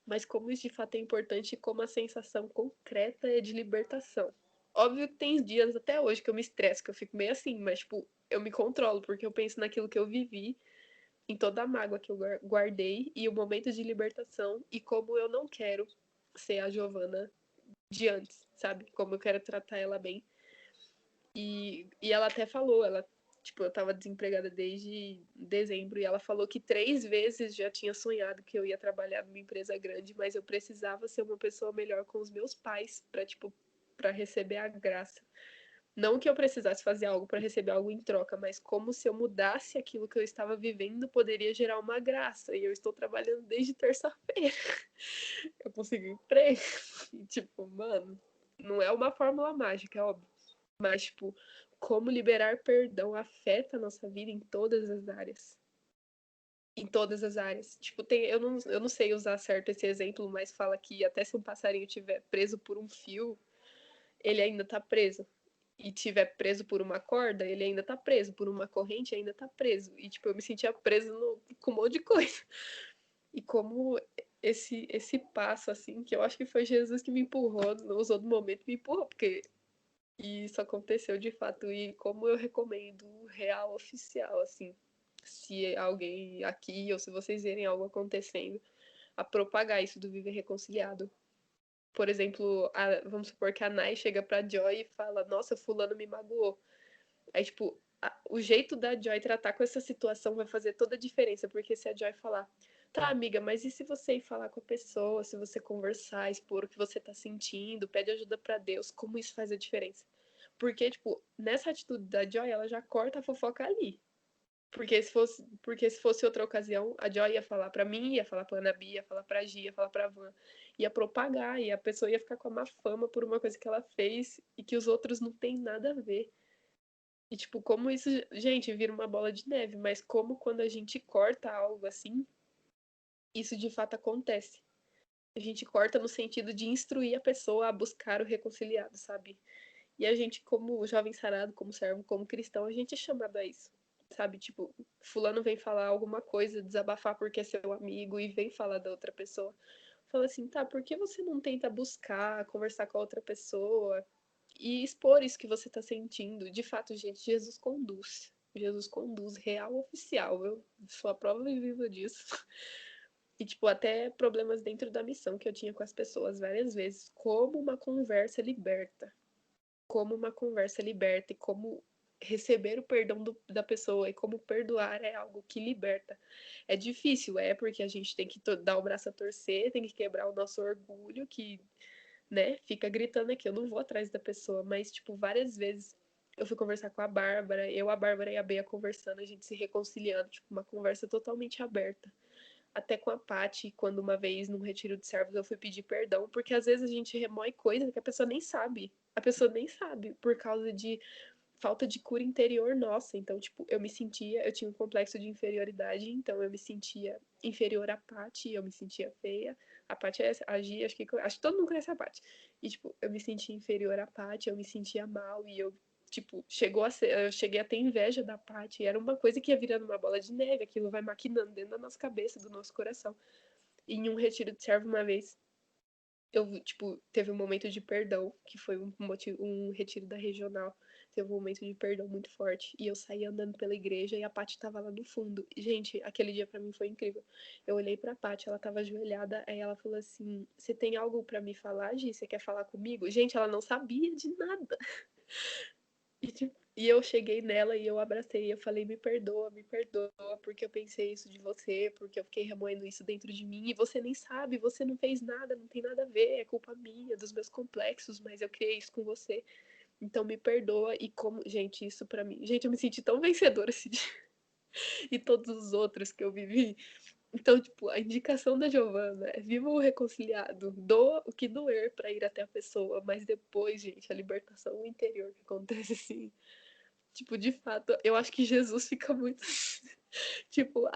Mas como isso de fato é importante e como a sensação concreta é de libertação. Óbvio que tem dias até hoje que eu me estresso, que eu fico meio assim, mas, tipo, eu me controlo, porque eu penso naquilo que eu vivi, em toda a mágoa que eu guardei e o momento de libertação e como eu não quero ser a Giovana de antes, sabe? Como eu quero tratar ela bem. E ela até falou, ela, tipo, eu tava desempregada desde dezembro e ela falou que 3 vezes já tinha sonhado que eu ia trabalhar numa empresa grande, mas eu precisava ser uma pessoa melhor com os meus pais para, tipo, para receber a graça. Não que eu precisasse fazer algo para receber algo em troca, mas como se eu mudasse aquilo que eu estava vivendo poderia gerar uma graça. E eu estou trabalhando desde terça-feira. Eu consegui um emprego. E, tipo, mano, não é uma fórmula mágica, é óbvio. Mas, tipo, como liberar perdão afeta a nossa vida em todas as áreas. Em todas as áreas. Tipo, eu não sei usar certo esse exemplo, mas fala que até se um passarinho estiver preso por um fio, ele ainda tá preso. E tiver preso por uma corda, ele ainda tá preso. Por uma corrente, ainda tá preso. E, tipo, eu me sentia preso com um monte de coisa. E como esse passo, assim, que eu acho que foi Jesus que me empurrou, usou do momento, me empurrou, porque isso aconteceu de fato. E como eu recomendo real oficial, assim, se alguém aqui, ou se vocês verem algo acontecendo, a propagar isso do viver reconciliado. Por exemplo, vamos supor que a Nai chega pra Joy e fala, nossa, fulano me magoou. Aí, tipo, o jeito da Joy tratar com essa situação vai fazer toda a diferença, porque se a Joy falar, Tá, amiga, mas e se você ir falar com a pessoa, se você conversar, expor o que você tá sentindo, pede ajuda pra Deus, como isso faz a diferença? Porque, tipo, nessa atitude da Joy, ela já corta a fofoca ali. Porque se fosse outra ocasião, a Joy ia falar pra mim, ia falar pra Ana Bia, ia falar pra Gia, ia falar pra Van, ia propagar, e a pessoa ia ficar com a má fama por uma coisa que ela fez e que os outros não tem nada a ver. E, tipo, como isso, gente, vira uma bola de neve, mas como quando a gente corta algo assim, isso de fato acontece. A gente corta no sentido de instruir a pessoa a buscar o reconciliado, sabe? E a gente, como jovem sarado, como servo, como cristão, a gente é chamado a isso, sabe? Tipo, fulano vem falar alguma coisa, desabafar porque é seu amigo e vem falar da outra pessoa. Fala assim, tá, por que você não tenta buscar, conversar com a outra pessoa e expor isso que você tá sentindo? De fato, gente, Jesus conduz. Jesus conduz, real oficial. Eu sou a prova viva disso. E, tipo, até problemas dentro da missão que eu tinha com as pessoas várias vezes. Como uma conversa liberta. Como uma conversa liberta e como receber o perdão da pessoa e como perdoar é algo que liberta. É difícil, porque a gente tem que dar o braço a torcer, tem que quebrar o nosso orgulho, que, né, fica gritando aqui, eu não vou atrás da pessoa, mas, tipo, várias vezes eu fui conversar com a Bárbara, a Bárbara e a Bea conversando, a gente se reconciliando, tipo, uma conversa totalmente aberta. Até com a Paty, quando uma vez num retiro de servos eu fui pedir perdão, porque às vezes a gente remói coisa que a pessoa nem sabe. A pessoa nem sabe, por causa de falta de cura interior nossa. Então, tipo, eu tinha um complexo de inferioridade, então eu me sentia inferior à Paty, eu me sentia feia. A Paty é a Gia, acho que todo mundo conhece a Paty. E, tipo, eu me sentia inferior à Paty, eu me sentia mal e eu, tipo, eu cheguei a ter inveja da Paty. Era uma coisa que ia virando uma bola de neve, aquilo vai maquinando dentro da nossa cabeça, do nosso coração. E em um retiro de servo uma vez, eu, tipo, teve um momento de perdão, que foi um retiro da regional. Teve um momento de perdão muito forte. E eu saí andando pela igreja e a Paty tava lá no fundo. E, gente, aquele dia pra mim foi incrível. Eu olhei pra Paty, ela tava ajoelhada, aí ela falou assim: Você tem algo pra me falar, Gi? Você quer falar comigo? Gente, ela não sabia de nada. E eu cheguei nela e eu abracei, eu falei, me perdoa, porque eu pensei isso de você, porque eu fiquei remoendo isso dentro de mim, e você nem sabe, você não fez nada, não tem nada a ver, é culpa minha, dos meus complexos, mas eu criei isso com você. Então me perdoa, e como, gente, isso pra mim, gente, eu me senti tão vencedora esse dia, e todos os outros que eu vivi. Então, tipo, a indicação da Giovana é viva o reconciliado, doa o que doer pra ir até a pessoa, mas depois, gente, a libertação interior que acontece assim. Tipo, de fato, eu acho que Jesus fica muito tipo,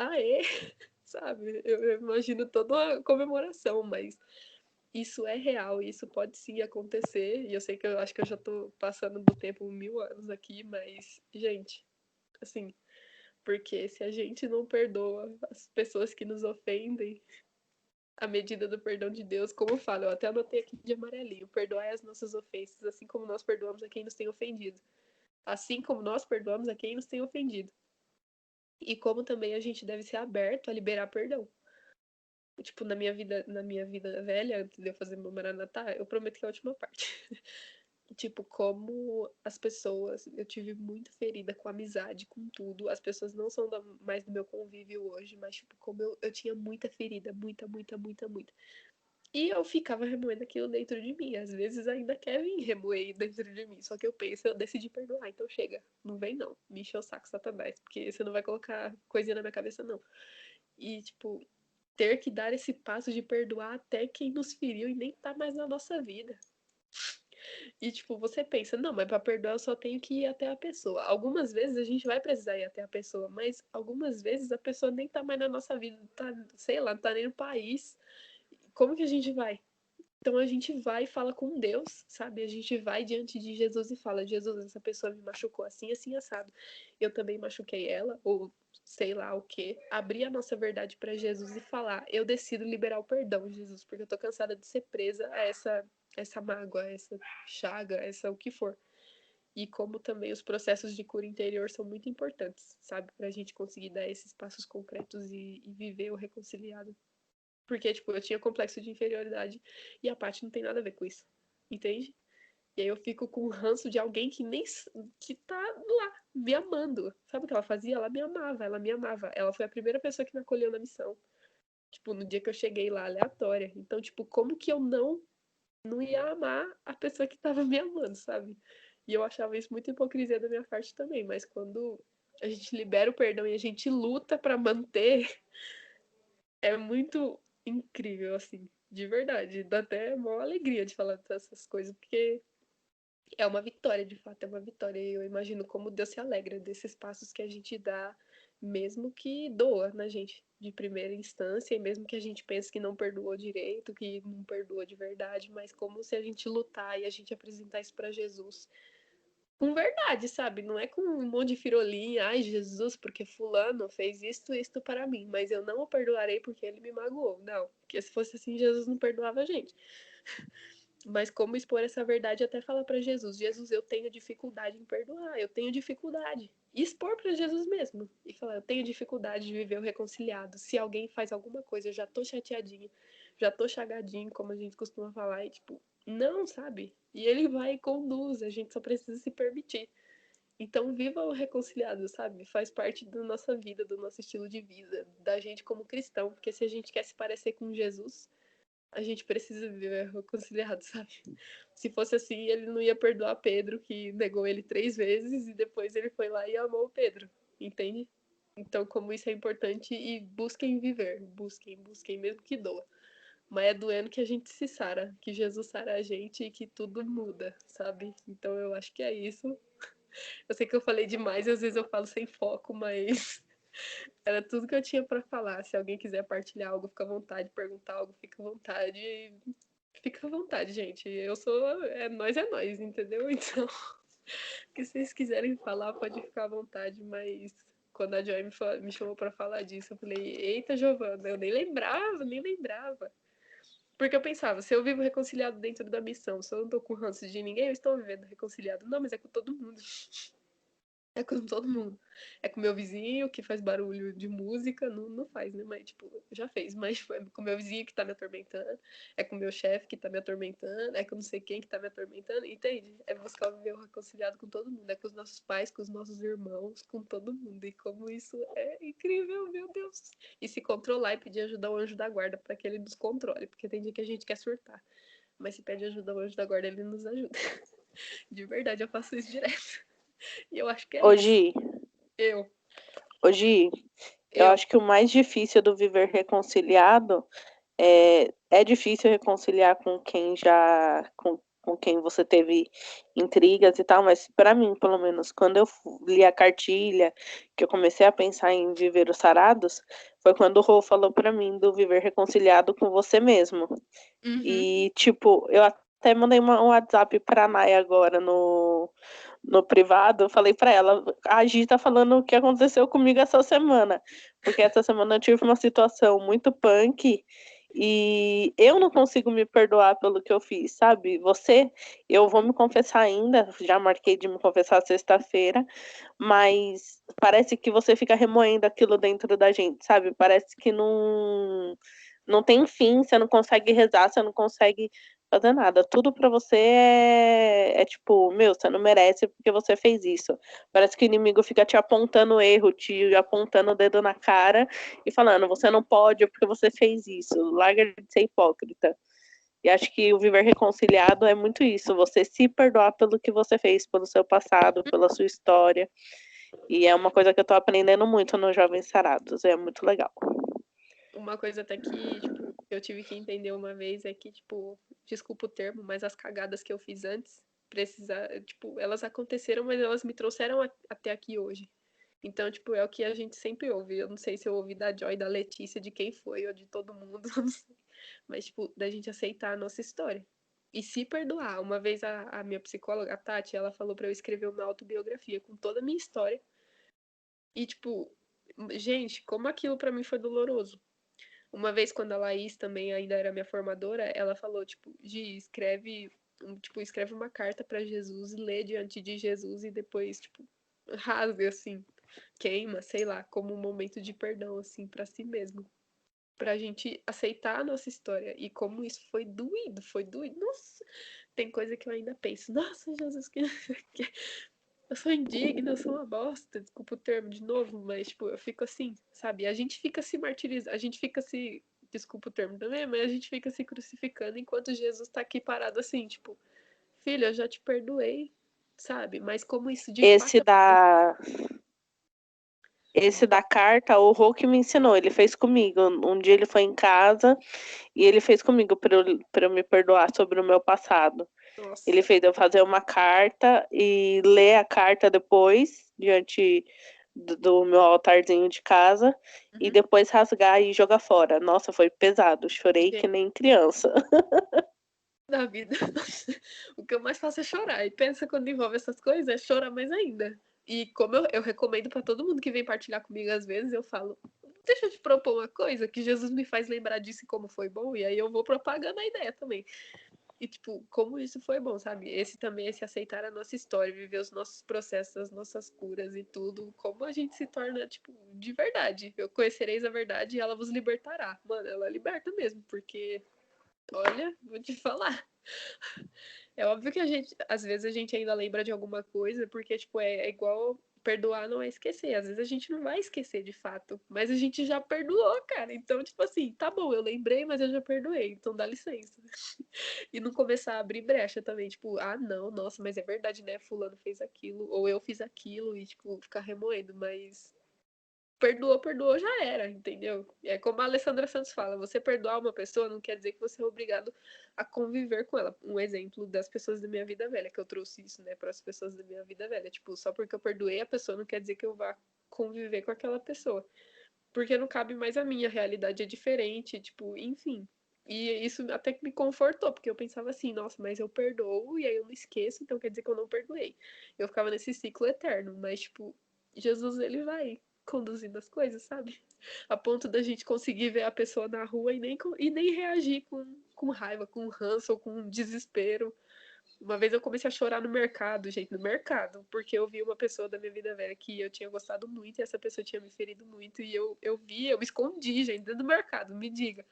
sabe? Eu imagino toda uma comemoração, mas isso é real, isso pode sim acontecer. E eu sei que eu acho que eu já tô passando do tempo 1000 anos aqui, mas, gente, assim, porque se a gente não perdoa as pessoas que nos ofendem, a medida do perdão de Deus, como eu falo, eu até anotei aqui de amarelinho, perdoai as nossas ofensas, assim como nós perdoamos a quem nos tem ofendido. Assim como nós perdoamos a quem nos tem ofendido. E como também a gente deve ser aberto a liberar perdão. Tipo, na minha vida velha, antes de eu fazer meu Maranatá, eu prometo que é a última parte. Tipo, como as pessoas, eu tive muita ferida com amizade, com tudo. As pessoas não são mais do meu convívio hoje, mas, tipo, como eu tinha muita ferida, muita, muita, muita, muita. E eu ficava remoendo aquilo dentro de mim. Às vezes ainda quer vir remoer dentro de mim. Só que eu penso, eu decidi perdoar, então chega. Não vem não. Me encheu o saco, Satanás. Porque você não vai colocar coisinha na minha cabeça, não. E, tipo, ter que dar esse passo de perdoar até quem nos feriu e nem tá mais na nossa vida. E, tipo, você pensa, não, mas pra perdoar eu só tenho que ir até a pessoa. Algumas vezes a gente vai precisar ir até a pessoa, mas algumas vezes a pessoa nem tá mais na nossa vida, tá, sei lá, não tá nem no país. Como que a gente vai? Então a gente vai e fala com Deus, sabe? A gente vai diante de Jesus e fala: Jesus, essa pessoa me machucou assim, assim, assado. Eu também machuquei ela, ou sei lá o quê. Abrir a nossa verdade para Jesus e falar: eu decido liberar o perdão, Jesus, porque eu tô cansada de ser presa a essa mágoa, a essa chaga, a essa o que for. E como também os processos de cura interior são muito importantes, sabe? Pra gente conseguir dar esses passos concretos e viver o reconciliado. Porque, tipo, eu tinha complexo de inferioridade e a Paty não tem nada a ver com isso. Entende? E aí eu fico com o ranço de alguém que nem que tá lá, me amando. Sabe o que ela fazia? Ela me amava, ela me amava. Ela foi a primeira pessoa que me acolheu na missão. Tipo, no dia que eu cheguei lá, aleatória. Então, tipo, como que eu não ia amar a pessoa que tava me amando, sabe? E eu achava isso muito hipocrisia da minha parte também, mas quando a gente libera o perdão e a gente luta pra manter, é muito incrível, assim, de verdade. Dá até uma alegria de falar dessas coisas, porque é uma vitória, de fato, é uma vitória. E eu imagino como Deus se alegra desses passos que a gente dá, mesmo que doa na gente de primeira instância, e mesmo que a gente pense que não perdoou direito, que não perdoa de verdade, mas como se a gente lutar e a gente apresentar isso para Jesus com verdade, sabe? Não é com um monte de firolinha, ai Jesus, porque fulano fez isto para mim, mas eu não o perdoarei porque ele me magoou. Não, porque se fosse assim, Jesus não perdoava a gente. Mas como expor essa verdade até falar para Jesus, Jesus, eu tenho dificuldade em perdoar, eu tenho dificuldade. E expor para Jesus mesmo. E falar, eu tenho dificuldade de viver o reconciliado. Se alguém faz alguma coisa, eu já tô chateadinha, já tô chagadinho, como a gente costuma falar, e tipo, não, sabe? E ele vai e conduz, a gente só precisa se permitir. Então, viva o reconciliado, sabe? Faz parte da nossa vida, do nosso estilo de vida, da gente como cristão, porque se a gente quer se parecer com Jesus, a gente precisa viver reconciliado, sabe? Se fosse assim, ele não ia perdoar Pedro, que negou ele 3 vezes, e depois ele foi lá e amou o Pedro, entende? Então, como isso é importante, e busquem viver, busquem, mesmo que doa. Mas é doendo que a gente se sara, que Jesus sara a gente e que tudo muda, sabe? Então eu acho que é isso. Eu sei que eu falei demais, às vezes eu falo sem foco, mas era tudo que eu tinha pra falar. Se alguém quiser partilhar algo, fica à vontade, perguntar algo, fica à vontade. Fica à vontade, gente. Eu sou. É nós, entendeu? Então, o que vocês quiserem falar, pode ficar à vontade, mas quando a Joy me chamou pra falar disso, eu falei, eita, Giovana, eu nem lembrava. Porque eu pensava, se eu vivo reconciliado dentro da missão, se eu não tô com ranço de ninguém, eu estou vivendo reconciliado. Não, mas é com todo mundo. É com todo mundo. É com meu vizinho que faz barulho de música, não faz, né? Mas, tipo, já fez. Mas tipo, é com meu vizinho que tá me atormentando, é com meu chefe que tá me atormentando, é com não sei quem que tá me atormentando, entende? É buscar viver reconciliado com todo mundo. É com os nossos pais, com os nossos irmãos, com todo mundo. E como isso é incrível, meu Deus. E se controlar e pedir ajuda ao anjo da guarda para que ele nos controle. Porque tem dia que a gente quer surtar. Mas se pede ajuda ao anjo da guarda, ele nos ajuda. De verdade, eu faço isso direto. E eu acho que é isso. Hoje, Eu. eu acho que o mais difícil do viver reconciliado é difícil reconciliar com quem já com quem você teve intrigas e tal, mas para mim, pelo menos, quando eu li a cartilha, que eu comecei a pensar em viver os sarados, foi quando o Rô falou para mim do viver reconciliado com você mesmo. E tipo, eu até mandei um WhatsApp pra Nai agora no privado, eu falei pra ela, a Gi tá falando o que aconteceu comigo essa semana, porque essa semana eu tive uma situação muito punk e eu não consigo me perdoar pelo que eu fiz, sabe? Eu vou me confessar ainda, já marquei de me confessar sexta-feira, mas parece que você fica remoendo aquilo dentro da gente, sabe? Parece que não tem fim, você não consegue rezar, você não consegue fazer nada. Tudo pra você é tipo, meu, você não merece porque você fez isso. Parece que o inimigo fica te apontando o erro, te apontando o dedo na cara e falando, você não pode porque você fez isso. Larga de ser hipócrita. E acho que o viver reconciliado é muito isso, você se perdoar pelo que você fez, pelo seu passado, pela sua história. E é uma coisa que eu tô aprendendo muito nos Jovens Sarados, é muito legal. Uma coisa até que, tipo, eu tive que entender uma vez é que, tipo, desculpa o termo, mas as cagadas que eu fiz antes, tipo, elas aconteceram, mas elas me trouxeram até aqui hoje. Então, tipo, é o que a gente sempre ouve. Eu não sei se eu ouvi da Joy, da Letícia, de quem foi, ou de todo mundo, eu não sei. Mas, tipo, da gente aceitar a nossa história. E se perdoar. Uma vez a minha psicóloga, a Tati, ela falou pra eu escrever uma autobiografia com toda a minha história. E, tipo, gente, como aquilo pra mim foi doloroso. Uma vez, quando a Laís também ainda era minha formadora, ela falou, tipo, Gi, escreve uma carta pra Jesus, lê diante de Jesus e depois, tipo, rasga, assim, queima, sei lá, como um momento de perdão, assim, pra si mesmo. Pra gente aceitar a nossa história. E como isso foi doído. Nossa, tem coisa que eu ainda penso, nossa, Jesus, que eu sou indigna, eu sou uma bosta, desculpa o termo de novo, mas, tipo, eu fico assim, sabe? A gente fica se martirizando, a gente fica se desculpa o termo também, mas a gente fica se crucificando enquanto Jesus tá aqui parado assim, tipo, filho, eu já te perdoei, sabe? Mas como isso de Esse fato da carta, o Rô que me ensinou, ele fez comigo. Um dia ele foi em casa e ele fez comigo para eu me perdoar sobre o meu passado. Nossa, Ele fez eu fazer uma carta e ler a carta depois, diante do meu altarzinho de casa, e depois rasgar e jogar fora. Nossa, foi pesado. Chorei que nem criança. da vida. O que eu mais faço é chorar. E pensa quando envolve essas coisas, é chorar mais ainda. E como eu recomendo pra todo mundo que vem partilhar comigo, às vezes eu falo, deixa eu te propor uma coisa que Jesus me faz lembrar disso e como foi bom, e aí eu vou propagando a ideia também. E, tipo, como isso foi bom, sabe? Esse aceitar a nossa história, viver os nossos processos, as nossas curas e tudo, como a gente se torna, tipo, de verdade. Eu conhecereis a verdade e ela vos libertará. Mano, ela liberta mesmo, porque, olha, vou te falar. É óbvio que às vezes a gente ainda lembra de alguma coisa, porque, tipo, é igual perdoar não é esquecer. Às vezes a gente não vai esquecer de fato, mas a gente já perdoou, cara. Então, tipo assim, tá bom, eu lembrei, mas eu já perdoei, então dá licença. E não começar a abrir brecha também, tipo, ah, não, nossa, mas é verdade, né? Fulano fez aquilo, ou eu fiz aquilo, e, tipo, ficar remoendo, mas perdoou, já era, entendeu? É como a Alessandra Santos fala, você perdoar uma pessoa não quer dizer que você é obrigado a conviver com ela. Um exemplo das pessoas da minha vida velha, que eu trouxe isso, né, para as pessoas da minha vida velha. Tipo, só porque eu perdoei a pessoa não quer dizer que eu vá conviver com aquela pessoa. Porque não cabe mais a minha realidade é diferente, tipo, enfim. E isso até que me confortou, porque eu pensava assim, nossa, mas eu perdoo e aí eu não esqueço, então quer dizer que eu não perdoei. Eu ficava nesse ciclo eterno, mas, tipo, Jesus, ele vai conduzindo as coisas, sabe? A ponto da gente conseguir ver a pessoa na rua e nem reagir com raiva, com ranço ou com desespero. Uma vez eu comecei a chorar no mercado, gente, no mercado, porque eu vi uma pessoa da minha vida velha que eu tinha gostado muito e essa pessoa tinha me ferido muito e eu me escondi, gente, dentro do mercado, me diga.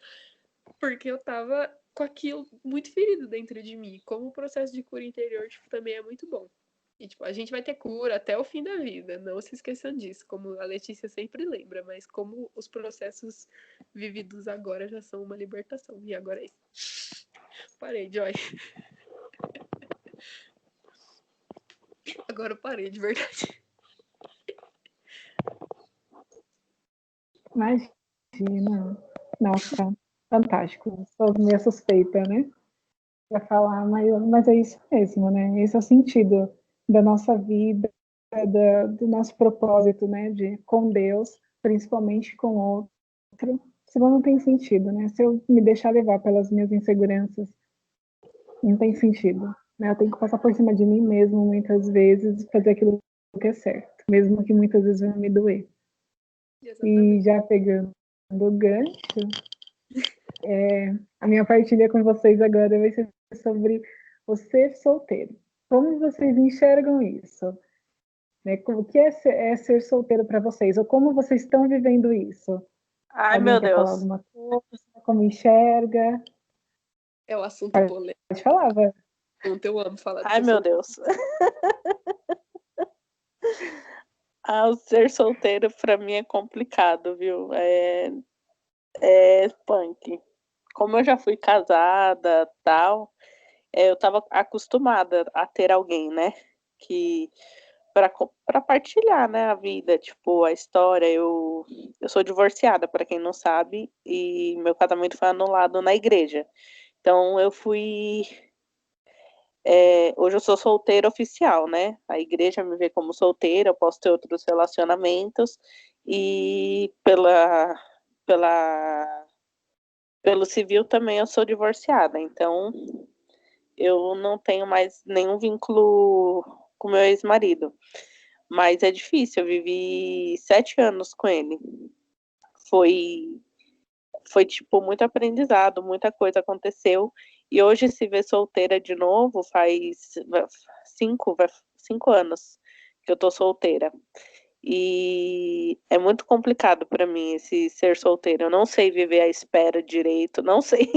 Porque eu tava com aquilo muito ferido dentro de mim. Como o processo de cura interior, tipo, também é muito bom. E, tipo, a gente vai ter cura até o fim da vida, não se esqueçam disso, como a Letícia sempre lembra, mas como os processos vividos agora já são uma libertação. E agora é isso. Parei, Joy. Agora eu parei, de verdade. Imagina. Nossa, fantástico. Sou meio suspeita, né? Para falar, mas é isso mesmo, né? Esse é o sentido da nossa vida, do nosso propósito, né? Com Deus, principalmente com o outro. Senão não tem sentido, né? Se eu me deixar levar pelas minhas inseguranças, não tem sentido. Né? Eu tenho que passar por cima de mim mesmo, muitas vezes, fazer aquilo que é certo, mesmo que muitas vezes vai me doer. Exatamente. E já pegando o gancho, a minha partilha com vocês agora vai ser sobre o ser solteiro. Como vocês enxergam isso? Né? O que é ser solteiro para vocês? Ou como vocês estão vivendo isso? Ai, Alguém meu quer falar Deus. alguma coisa? Como enxerga? É o assunto polêmico. Pode falar, vai. Eu amo falar Ai, disso. meu Deus. O ser solteiro pra mim é complicado, viu? É punk. Como eu já fui casada, tal, eu tava acostumada a ter alguém, né? Que para partilhar, né, a vida, tipo, a história. Eu sou divorciada, para quem não sabe, e meu casamento foi anulado na igreja. Então eu fui hoje eu sou solteira oficial, né? A igreja me vê como solteira, eu posso ter outros relacionamentos e pelo civil também eu sou divorciada, então eu não tenho mais nenhum vínculo com meu ex-marido. Mas é difícil, eu vivi 7 anos com ele. Foi tipo muito aprendizado, muita coisa aconteceu. E hoje se ver solteira de novo faz 5 anos que eu tô solteira. E é muito complicado para mim esse ser solteira. Eu não sei viver à espera direito, não sei.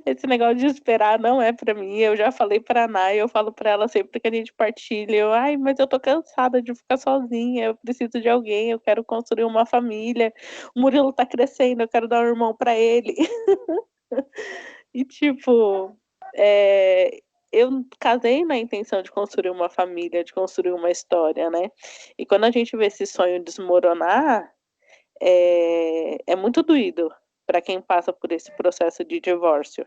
Esse negócio de esperar não é pra mim. Eu já falei pra Nay, eu falo pra ela sempre que a gente partilha. Ai, mas eu tô cansada de ficar sozinha. Eu preciso de alguém. Eu quero construir uma família. O Murilo tá crescendo. Eu quero dar um irmão pra ele. E tipo, eu casei na intenção de construir uma família, de construir uma história, né? E quando a gente vê esse sonho desmoronar, é muito doído para quem passa por esse processo de divórcio.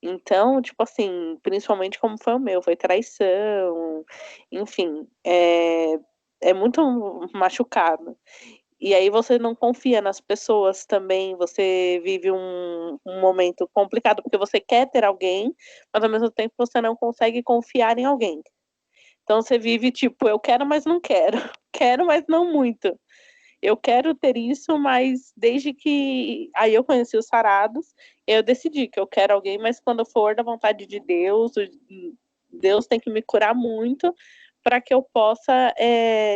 Então, tipo assim, principalmente como foi o meu, foi traição, enfim, é muito machucado. E aí você não confia nas pessoas também, você vive um momento complicado, porque você quer ter alguém, mas ao mesmo tempo você não consegue confiar em alguém. Então você vive tipo, eu quero, mas não quero. Quero, mas não muito. Eu quero ter isso, mas desde que aí eu conheci os Sarados, eu decidi que eu quero alguém, mas quando for da vontade de Deus, Deus tem que me curar muito para que eu possa,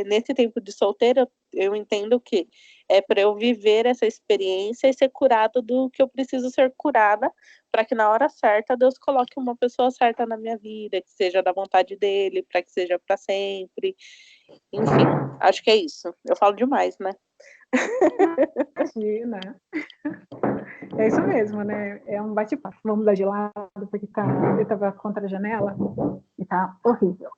nesse tempo de solteira, eu entendo que é para eu viver essa experiência e ser curado do que eu preciso ser curada, para que na hora certa Deus coloque uma pessoa certa na minha vida, que seja da vontade dele, para que seja para sempre. Enfim, acho que é isso. Eu falo demais, né? Imagina. É isso mesmo, né? É um bate-papo. Vamos mudar de lado, porque eu tava contra a janela e tá horrível.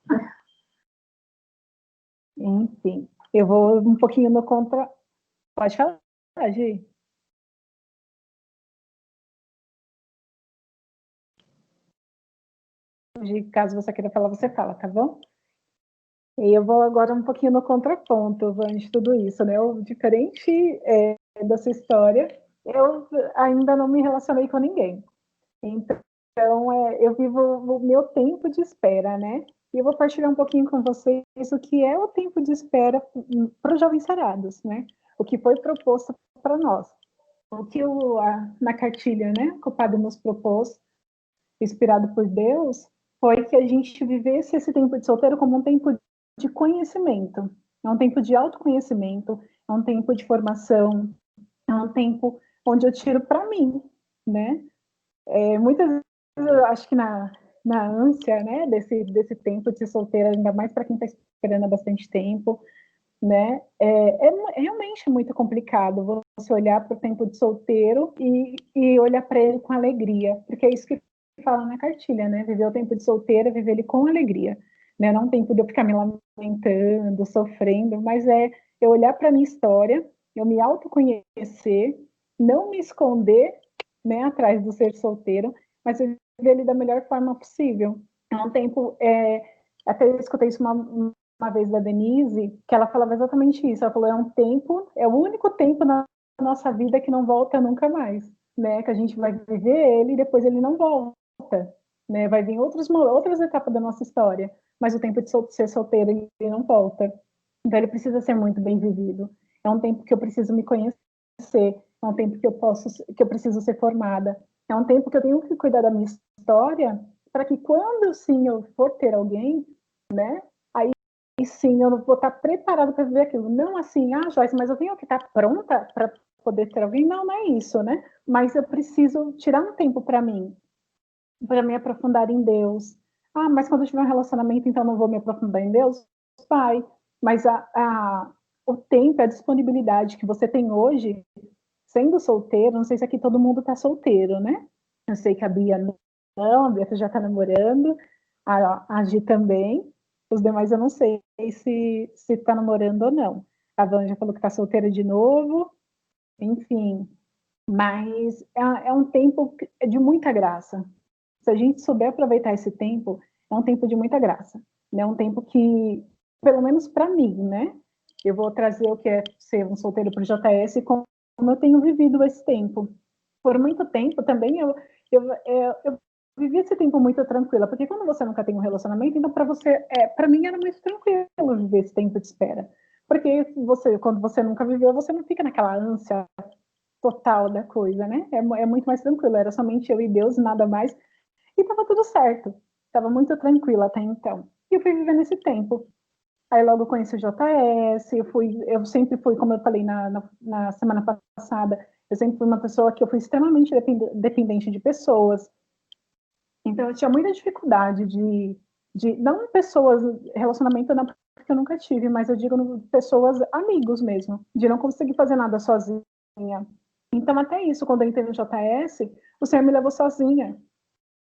Enfim, eu vou um pouquinho no contra. Pode falar, Gi. Gi, caso você queira falar, você fala, tá bom? E eu vou agora um pouquinho no contraponto, de tudo isso, né? Diferente dessa história, eu ainda não me relacionei com ninguém. Então, eu vivo o meu tempo de espera, né? E eu vou partilhar um pouquinho com vocês o que é o tempo de espera para os jovens sarados, né? O que foi proposto para nós. O que na cartilha, né, que o padre nos propôs, inspirado por Deus, foi que a gente vivesse esse tempo de solteiro como um tempo de conhecimento. É um tempo de autoconhecimento, é um tempo de formação, é um tempo onde eu tiro para mim, né? Muitas vezes eu acho que na ânsia, né, desse tempo de ser solteira, ainda mais para quem está esperando há bastante tempo, né, é realmente muito complicado você olhar para o tempo de solteiro e olhar para ele com alegria, porque é isso que fala na cartilha, né, viver o tempo de solteiro, viver ele com alegria, né, não um tempo de eu ficar me lamentando, sofrendo, mas eu olhar para a minha história, eu me autoconhecer, não me esconder, né, atrás do ser solteiro, mas viver ele da melhor forma possível. É um tempo, até eu escutei isso uma vez da Denise, que ela falava exatamente isso. Ela falou: é o único tempo na nossa vida que não volta nunca mais, né? Que a gente vai viver ele e depois ele não volta, né? Vai vir outras etapas da nossa história, mas o tempo de ser solteiro ele não volta. Então ele precisa ser muito bem vivido. É um tempo que eu preciso me conhecer, é um tempo que eu preciso ser formada, é um tempo que eu tenho que cuidar da minha história para que quando sim eu for ter alguém, né? Aí sim eu não vou estar preparada para viver aquilo. Não assim, Joyce, mas eu tenho que estar pronta para poder ter alguém. Não, não é isso, né? Mas eu preciso tirar um tempo para mim, para me aprofundar em Deus. Mas quando eu tiver um relacionamento, então não vou me aprofundar em Deus? Vai. Mas o tempo, a disponibilidade que você tem hoje, sendo solteiro, não sei se aqui todo mundo está solteiro, né? Eu sei que a Bia não, a Bia já está namorando, a Gi também. Os demais eu não sei se está namorando ou não. A Van já falou que está solteira de novo, enfim. Mas é um tempo de muita graça. Se a gente souber aproveitar esse tempo, é um tempo de muita graça. É um tempo que, pelo menos para mim, né? Eu vou trazer o que é ser um solteiro para o JS como eu tenho vivido esse tempo. Por muito tempo também eu vivi esse tempo muito tranquila, porque quando você nunca tem um relacionamento, então para mim era muito tranquilo viver esse tempo de espera. Porque quando você nunca viveu, você não fica naquela ânsia total da coisa, né? É muito mais tranquilo, era somente eu e Deus, nada mais. E estava tudo certo. Estava muito tranquila até então. E eu fui vivendo esse tempo. Aí logo conheci o JS, eu sempre fui, como eu falei na semana passada, Eu sempre fui uma pessoa que eu fui extremamente dependente de pessoas. Então, eu tinha muita dificuldade de não pessoas, relacionamento não, porque eu nunca tive, mas eu digo pessoas, amigos mesmo, de não conseguir fazer nada sozinha. Então, até isso, quando eu entrei no JS, o Senhor me levou sozinha.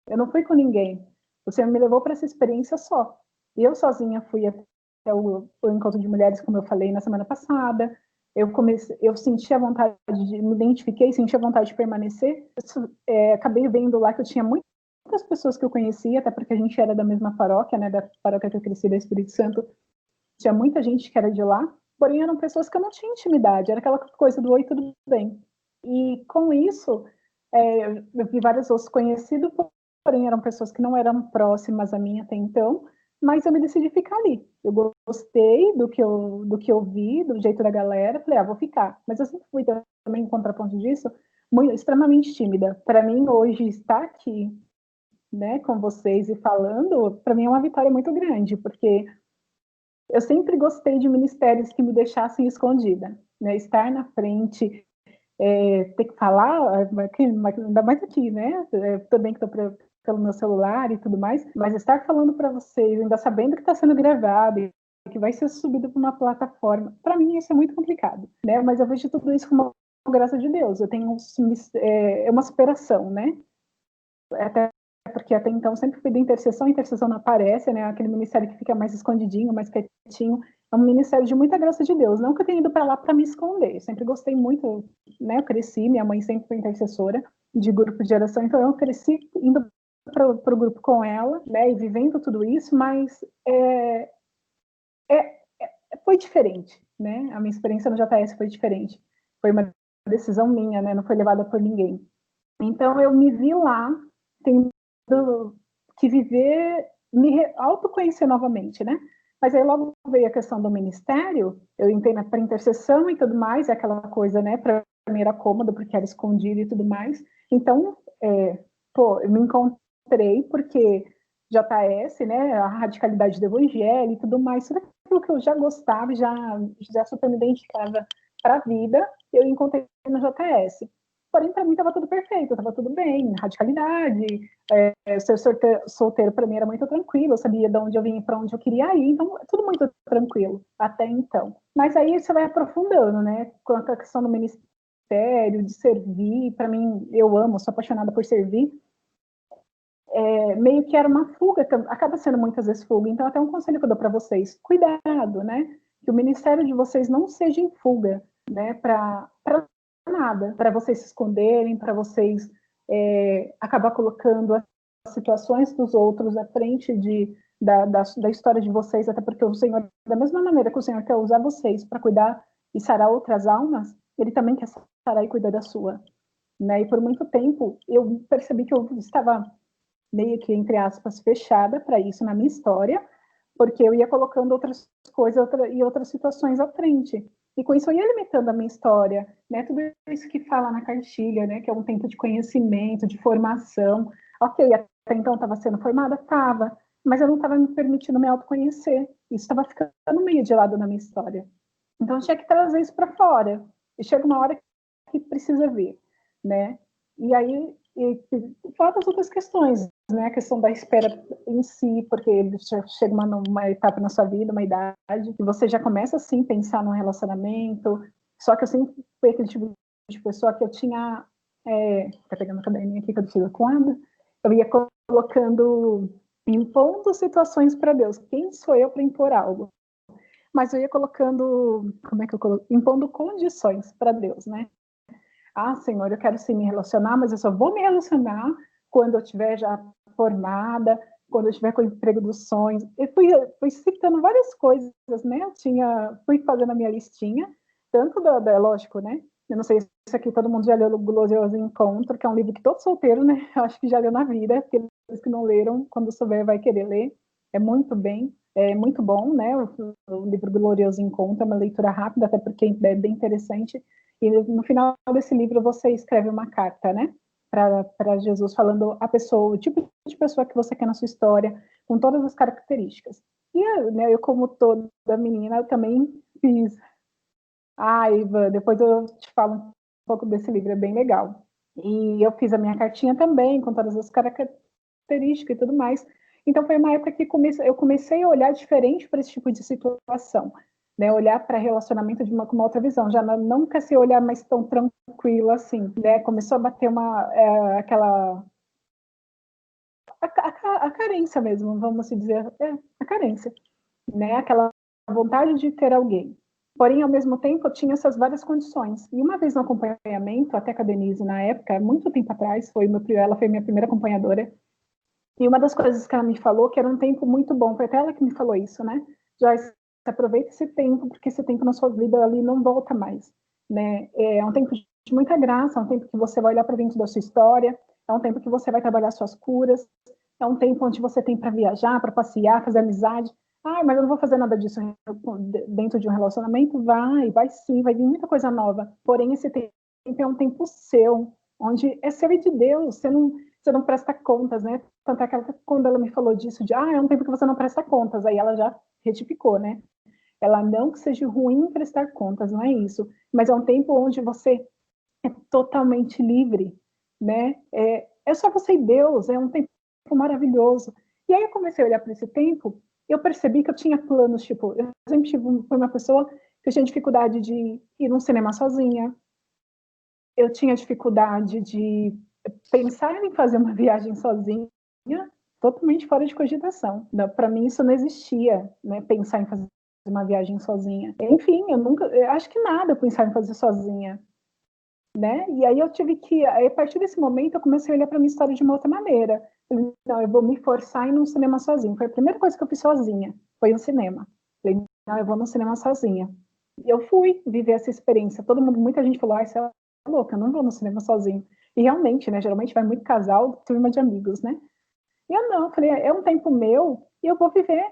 Eu não fui com ninguém. O Senhor me levou para essa experiência só. E eu sozinha fui até o encontro de mulheres, como eu falei na semana passada. Eu senti a vontade me identifiquei, senti a vontade de permanecer. Acabei vendo lá que eu tinha muitas pessoas que eu conhecia, até porque a gente era da mesma paróquia, né, da paróquia que eu cresci, da Espírito Santo. Tinha muita gente que era de lá, porém eram pessoas que eu não tinha intimidade, era aquela coisa do oi, tudo bem. E com isso, eu vi vários outros conhecidos, porém eram pessoas que não eram próximas a mim até então, mas eu me decidi ficar ali. Eu gostei do que eu vi, do jeito da galera, falei, vou ficar. Mas eu sempre fui também, em contraponto disso, extremamente tímida. Para mim, hoje, estar aqui, né, com vocês e falando, para mim é uma vitória muito grande, porque eu sempre gostei de ministérios que me deixassem escondida, né, estar na frente, ter que falar, ainda mais aqui, né, também que estou pelo meu celular e tudo mais, mas estar falando para vocês, ainda sabendo que está sendo gravado e que vai ser subido para uma plataforma, para mim isso é muito complicado, né, mas eu vejo tudo isso como uma graça de Deus, eu tenho uma superação, né, até porque até então sempre fui da intercessão, a intercessão não aparece, né, aquele ministério que fica mais escondidinho, mais quietinho, é um ministério de muita graça de Deus, não que eu tenha ido para lá para me esconder, eu sempre gostei muito, né, eu cresci, minha mãe sempre foi intercessora de grupo de oração, então eu cresci indo para o grupo com ela, né, e vivendo tudo isso, mas foi diferente, né, a minha experiência no JS foi diferente, foi uma decisão minha, né, não foi levada por ninguém. Então eu me vi lá, tendo que viver, me autoconhecer novamente, né? Mas aí logo veio a questão do ministério, eu entrei para intercessão e tudo mais, é aquela coisa, né? Para mim era cômodo, porque era escondido e tudo mais. Então, eu me encontrei porque JS, né? A radicalidade do evangelho e tudo mais, tudo aquilo que eu já gostava, já super me identificava para a vida, eu encontrei no JS. Porém, para mim estava tudo perfeito, estava tudo bem, radicalidade, ser solteiro para mim era muito tranquilo, eu sabia de onde eu vinha e para onde eu queria ir, então tudo muito tranquilo, até então. Mas aí você vai aprofundando, né, quanto à questão do ministério, de servir, para mim, eu amo, sou apaixonada por servir, meio que era uma fuga, acaba sendo muitas vezes fuga, então até um conselho que eu dou para vocês, cuidado, né, que o ministério de vocês não seja em fuga, né, para nada, para vocês se esconderem, para vocês acabar colocando as situações dos outros à frente da história de vocês, até porque o Senhor, da mesma maneira que o Senhor quer usar vocês para cuidar e sarar outras almas, Ele também quer sarar e cuidar da sua, né? E por muito tempo eu percebi que eu estava meio que, entre aspas, fechada para isso na minha história, porque eu ia colocando outras coisas e outras situações à frente. E com isso eu ia limitando a minha história, né? Tudo isso que fala na cartilha, né? Que é um tempo de conhecimento, de formação. Ok, até então estava sendo formada? Estava, mas eu não estava me permitindo me autoconhecer. Isso estava ficando meio de lado na minha história. Então eu tinha que trazer isso para fora. E chega uma hora que precisa vir, né? E aí, fora das outras questões, né? A questão da espera em si, porque chega uma etapa na sua vida, uma idade, que você já começa, assim, a pensar num relacionamento. Só que eu sempre fui aquele tipo de pessoa que eu tinha... tá pegando a caderninha aqui que eu fiz o quadro. Eu ia colocando, impondo situações para Deus. Quem sou eu para impor algo? Mas eu ia colocando, como é que eu coloco? Impondo condições para Deus, né? Senhor, eu quero sim me relacionar, mas eu só vou me relacionar quando eu estiver já formada, quando eu estiver com o emprego dos sonhos. Eu fui citando várias coisas, né? Fui fazendo a minha listinha, tanto lógico, né? Eu não sei se aqui todo mundo já leu o Glorioso Encontro, que é um livro que todo solteiro, né? Eu acho que já leu na vida, aqueles que não leram, quando souber, vai querer ler. É muito bom, né? O livro Glorioso Encontro é uma leitura rápida, até porque é bem interessante. E no final desse livro você escreve uma carta, né? Para Jesus, falando a pessoa, o tipo de pessoa que você quer na sua história, com todas as características. E né, eu, como toda menina, eu também fiz. Ivan, depois eu te falo um pouco desse livro, é bem legal. E eu fiz a minha cartinha também, com todas as características e tudo mais. Então, foi uma época que eu comecei a olhar diferente para esse tipo de situação, né? Olhar para relacionamento com uma outra visão. Já nunca se olhar mais tão tranquilo assim, né? Começou a bater aquela... A carência mesmo, vamos dizer. A carência, né? Aquela vontade de ter alguém. Porém, ao mesmo tempo, eu tinha essas várias condições. E uma vez no acompanhamento, até com a Denise, na época, muito tempo atrás, ela foi minha primeira acompanhadora, e uma das coisas que ela me falou, que era um tempo muito bom, foi até ela que me falou isso, né? Joyce, aproveita esse tempo, porque esse tempo na sua vida ali não volta mais, né? É um tempo de muita graça, é um tempo que você vai olhar para dentro da sua história, é um tempo que você vai trabalhar suas curas, é um tempo onde você tem para viajar, para passear, fazer amizade. Ah, mas eu não vou fazer nada disso dentro de um relacionamento? Vai sim, vai vir muita coisa nova. Porém, esse tempo é um tempo seu, onde é seu e de Deus, você não presta contas, né? Tanto é que quando ela me falou disso, é um tempo que você não presta contas, aí ela já retificou, né? Ela não que seja ruim prestar contas, não é isso, mas é um tempo onde você é totalmente livre, né? É só você e Deus, é um tempo maravilhoso. E aí eu comecei a olhar para esse tempo, eu percebi que eu tinha planos, tipo, eu sempre fui uma pessoa que eu tinha dificuldade de ir num cinema sozinha, eu tinha dificuldade de pensar em fazer uma viagem sozinha, totalmente fora de cogitação. Para mim isso não existia, né? Pensar em fazer uma viagem sozinha. Enfim, eu acho que nada eu pensava em fazer sozinha, né? E aí eu tive que, a partir desse momento eu comecei a olhar para minha história de uma outra maneira. Falei, não, eu vou me forçar em ir num cinema sozinho. Foi a primeira coisa que eu fiz sozinha, foi um cinema. Falei, não, eu vou num cinema sozinha. E eu fui viver essa experiência. Muita gente falou, você é louca, eu não vou no cinema sozinho. E realmente, né? Geralmente vai muito casal, turma de amigos, né? E eu não, falei, é um tempo meu e eu vou viver,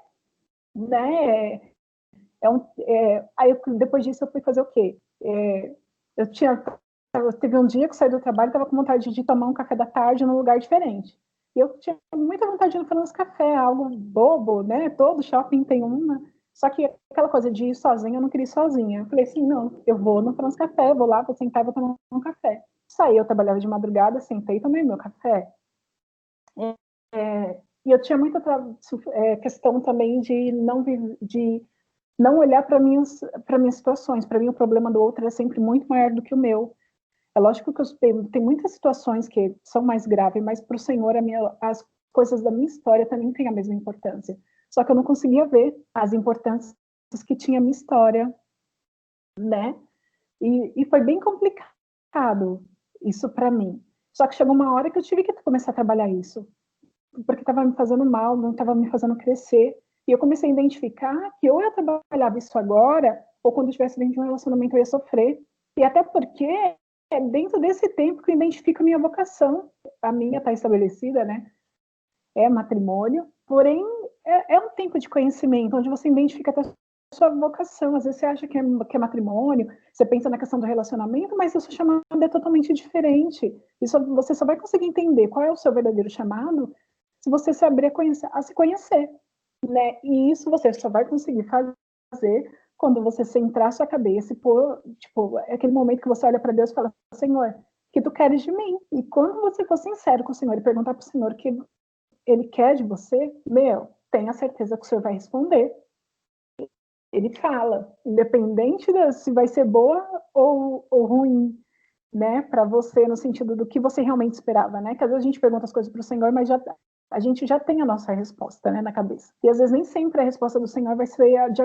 né? Aí depois disso eu fui fazer o quê? Teve um dia que eu saí do trabalho e estava com vontade de tomar um café da tarde num lugar diferente. E eu tinha muita vontade de ir no Franz Café, algo bobo, né? Todo shopping tem uma. Só que aquela coisa de ir sozinha, eu não queria ir sozinha. Eu falei assim, não, eu vou no Franz Café, vou lá, vou sentar e vou tomar um café. Saí, eu trabalhava de madrugada, sentei e tomei meu café. E eu tinha muita questão também de não olhar para minhas situações. Para mim, o problema do outro é sempre muito maior do que o meu. É lógico que tem muitas situações que são mais graves, mas para o Senhor, as coisas da minha história também têm a mesma importância. Só que eu não conseguia ver as importâncias que tinha a minha história, né? E foi bem complicado isso para mim. Só que chegou uma hora que eu tive que começar a trabalhar isso, porque estava me fazendo mal, não estava me fazendo crescer. E eu comecei a identificar que ou eu trabalhava isso agora, ou quando eu estivesse dentro de um relacionamento eu ia sofrer. E até porque é dentro desse tempo que eu identifico a minha vocação. A minha está estabelecida, né? É matrimônio. Porém, é um tempo de conhecimento, onde você identifica até a sua vocação. Às vezes você acha que é matrimônio, você pensa na questão do relacionamento, mas o seu chamado é totalmente diferente. Você só vai conseguir entender qual é o seu verdadeiro chamado se você se abrir a se conhecer, né? E isso você só vai conseguir fazer quando você centrar sua cabeça e pôr, tipo, é aquele momento que você olha para Deus e fala, Senhor, o que tu queres de mim? E quando você for sincero com o Senhor e perguntar para o Senhor o que Ele quer de você, tenha certeza que o Senhor vai responder. Ele fala, independente se vai ser boa ou ruim, né, para você, no sentido do que você realmente esperava, né? Que às vezes a gente pergunta as coisas para o Senhor, mas a gente já tem a nossa resposta, né, na cabeça. E às vezes nem sempre a resposta do Senhor vai ser de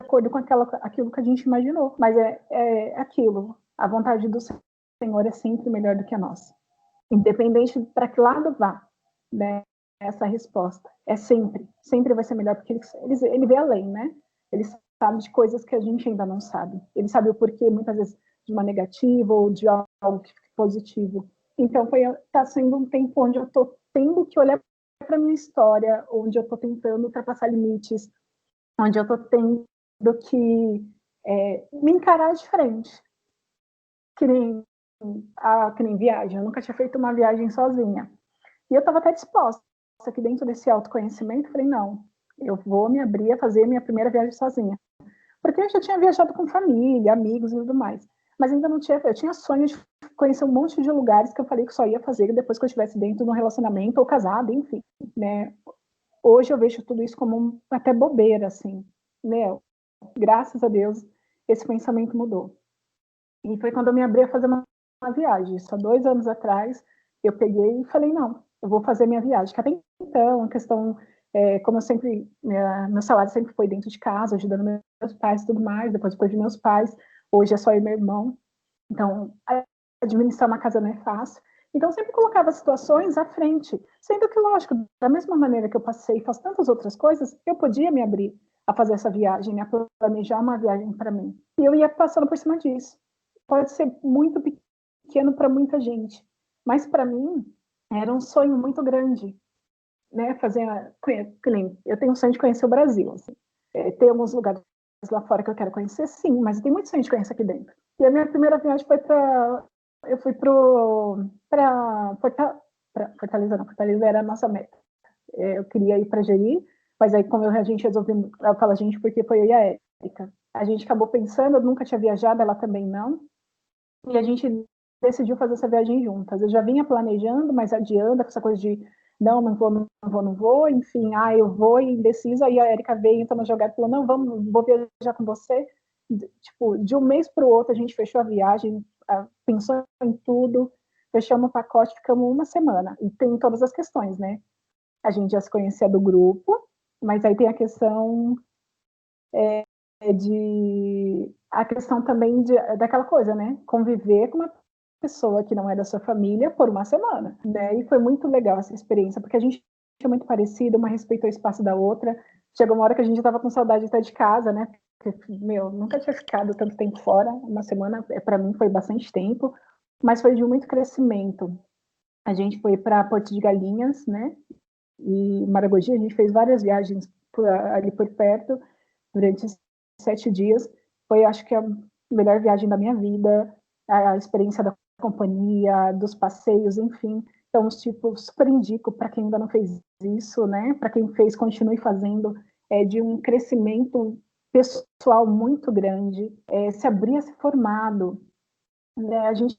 acordo com aquilo que a gente imaginou, mas é aquilo. A vontade do Senhor é sempre melhor do que a nossa. Independente para que lado vá, né, essa resposta. Sempre vai ser melhor, porque ele vê além, né? Ele sabe de coisas que a gente ainda não sabe. Ele sabe o porquê, muitas vezes, de uma negativa ou de algo positivo. Então, está sendo um tempo onde eu estou tendo que olhar para a minha história, onde eu estou tentando ultrapassar limites, onde eu estou tendo que me encarar de frente. Que nem viagem. Eu nunca tinha feito uma viagem sozinha. E eu estava até disposta, que dentro desse autoconhecimento, falei, não, eu vou me abrir a fazer minha primeira viagem sozinha. Porque eu já tinha viajado com família, amigos e tudo mais. Mas ainda não tinha, eu tinha sonho de conhecer um monte de lugares que eu falei que só ia fazer depois que eu estivesse dentro de um relacionamento ou casada, enfim, né? Hoje eu vejo tudo isso como até bobeira, assim, né? Graças a Deus, esse pensamento mudou. E foi quando eu me abri a fazer uma viagem. Só 2 anos atrás, eu peguei e falei, não, eu vou fazer minha viagem. Que até então, a questão, como eu sempre, meu salário sempre foi dentro de casa, ajudando meus pais e tudo mais, depois de meus pais, hoje é só eu e meu irmão. Então, administrar uma casa não é fácil. Então, sempre colocava situações à frente, sendo que, lógico, da mesma maneira que eu passei e faço tantas outras coisas, eu podia me abrir a fazer essa viagem, a planejar uma viagem para mim. E eu ia passando por cima disso. Pode ser muito pequeno para muita gente, mas para mim era um sonho muito grande, né? Eu tenho um sonho de conhecer o Brasil. Assim. Tem alguns lugares lá fora que eu quero conhecer, sim, mas eu tenho muito sonho de conhecer aqui dentro. E a minha primeira viagem foi eu fui para Fortaleza, não, Fortaleza era a nossa meta. Eu queria ir para Jeri, mas aí como a gente resolveu, eu falo a gente porque foi eu e a Érica. A gente acabou pensando, eu nunca tinha viajado, ela também não, e a gente decidiu fazer essa viagem juntas. Eu já vinha planejando, mas adiando essa coisa de não vou, enfim, eu vou e indecisa, aí a Érica veio, então, na jogada, falou, não, vou viajar com você. Tipo, de um mês para o outro, a gente fechou a viagem, pensou em tudo, fechamos o pacote, ficamos 1 semana. E tem todas as questões, né? A gente já se conhecia do grupo, mas aí tem a questão a questão também daquela coisa, né? Conviver com uma pessoa que não é da sua família por 1 semana, né? E foi muito legal essa experiência, porque a gente é muito parecida, uma respeitou o espaço da outra. Chegou uma hora que a gente estava com saudade até de casa, né? Porque, nunca tinha ficado tanto tempo fora. 1 semana, para mim, foi bastante tempo, mas foi de muito crescimento. A gente foi para Porto de Galinhas, né? E Maragogi, a gente fez várias viagens ali por perto, durante 7 dias. Foi, acho que, a melhor viagem da minha vida, a experiência da companhia, dos passeios, enfim. Então, tipo, super indico para quem ainda não fez isso, né? Para quem fez, continue fazendo, de um crescimento pessoal muito grande, se abrir a ser formado. Né? A gente,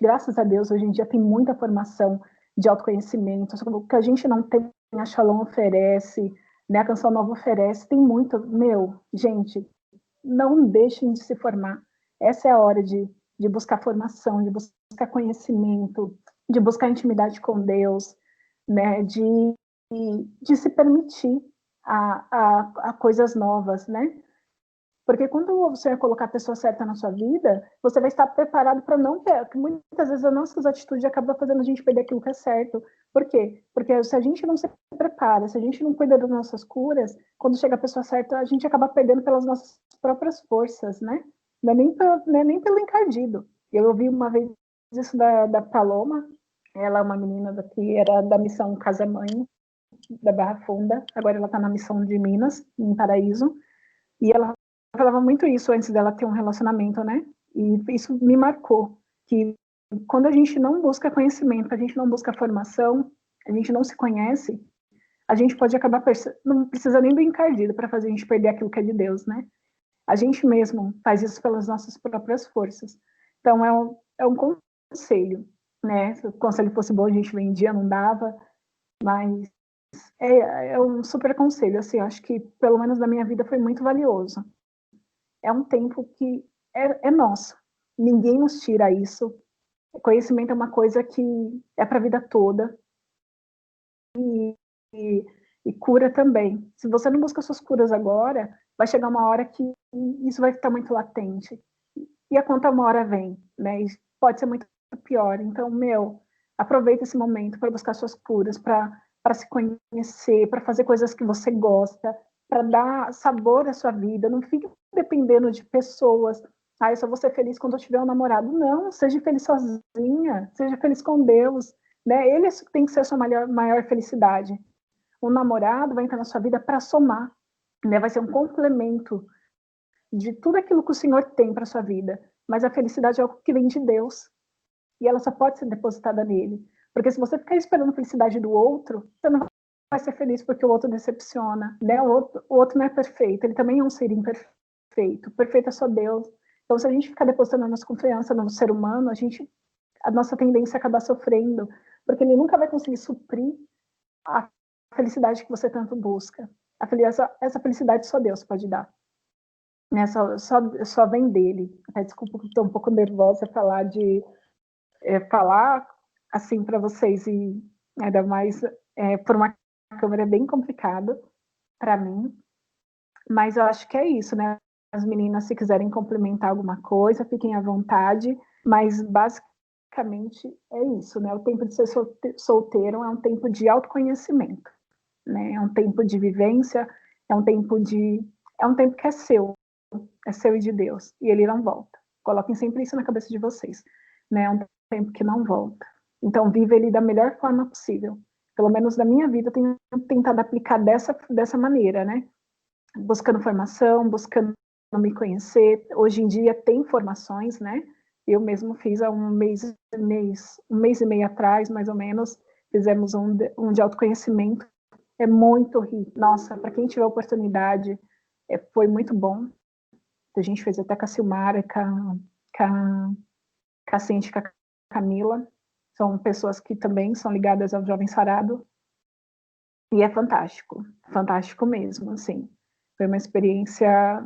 graças a Deus, hoje em dia tem muita formação de autoconhecimento, o que a gente não tem, a Shalom oferece, né? A Canção Nova oferece, tem muito. Gente, não deixem de se formar. Essa é a hora de buscar formação, de buscar conhecimento, de buscar intimidade com Deus, né? De se permitir a coisas novas, né? Porque quando você vai colocar a pessoa certa na sua vida, você vai estar preparado para não ter. Porque muitas vezes as nossas atitudes acabam fazendo a gente perder aquilo que é certo. Por quê? Porque se a gente não se prepara, se a gente não cuida das nossas curas, quando chega a pessoa certa, a gente acaba perdendo pelas nossas próprias forças, né? Não é nem pelo encardido. Eu ouvi uma vez isso da Paloma, ela é uma menina que era da missão Casa Mãe, da Barra Funda, agora ela está na missão de Minas, em Paraíso, e ela falava muito isso antes dela ter um relacionamento, né? E isso me marcou, que quando a gente não busca conhecimento, a gente não busca formação, a gente não se conhece, a gente pode acabar, não precisa nem do encardido para fazer a gente perder aquilo que é de Deus, né? A gente mesmo faz isso pelas nossas próprias forças. Então, é um conselho, né? Se o conselho fosse bom, a gente vendia, não dava, mas é um super conselho, assim, acho que, pelo menos na minha vida, foi muito valioso. É um tempo que é nosso. Ninguém nos tira isso. Conhecimento é uma coisa que é para a vida toda. E cura também. Se você não busca suas curas agora, vai chegar uma hora que isso vai estar muito latente. E a conta uma hora vem, né? E pode ser muito pior. Então, aproveita esse momento para buscar suas curas, para se conhecer, para fazer coisas que você gosta, para dar sabor à sua vida. Não fique dependendo de pessoas. Eu só vou ser feliz quando eu tiver um namorado. Não, seja feliz sozinha, seja feliz com Deus. Né? Ele tem que ser a sua maior felicidade. Um namorado vai entrar na sua vida para somar, né? Vai ser um complemento de tudo aquilo que o Senhor tem para sua vida. Mas a felicidade é algo que vem de Deus. E ela só pode ser depositada nele. Porque se você ficar esperando a felicidade do outro, você não vai ser feliz porque o outro decepciona, né? O outro não é perfeito, ele também é um ser imperfeito. Perfeito é só Deus. Então, se a gente ficar depositando a nossa confiança no ser humano, a gente a nossa tendência é acabar sofrendo, porque ele nunca vai conseguir suprir a felicidade que você tanto busca. Essa felicidade só Deus pode dar. Né? Só vem dele. Até desculpa que estou um pouco nervosa falar assim para vocês, e ainda mais por uma câmera bem complicada para mim. Mas eu acho que é isso, né? As meninas, se quiserem complementar alguma coisa, fiquem à vontade, mas basicamente é isso, né? O tempo de ser solteiro é um tempo de autoconhecimento, né? É um tempo de vivência, é um tempo que é seu e de Deus, e ele não volta. Coloquem sempre isso na cabeça de vocês, né? É um tempo que não volta. Então, viva ele da melhor forma possível. Pelo menos na minha vida, eu tenho tentado aplicar dessa maneira, né? Buscando formação, buscando me conhecer. Hoje em dia tem formações, né? Eu mesmo fiz há um mês e meio atrás, mais ou menos, fizemos um de autoconhecimento. É muito rico. Nossa, para quem tiver oportunidade, foi muito bom. A gente fez até com a Silmara, com a Cinti, com a Camila. São pessoas que também são ligadas ao Jovem Sarado. E é fantástico. Fantástico mesmo, assim. Foi uma experiência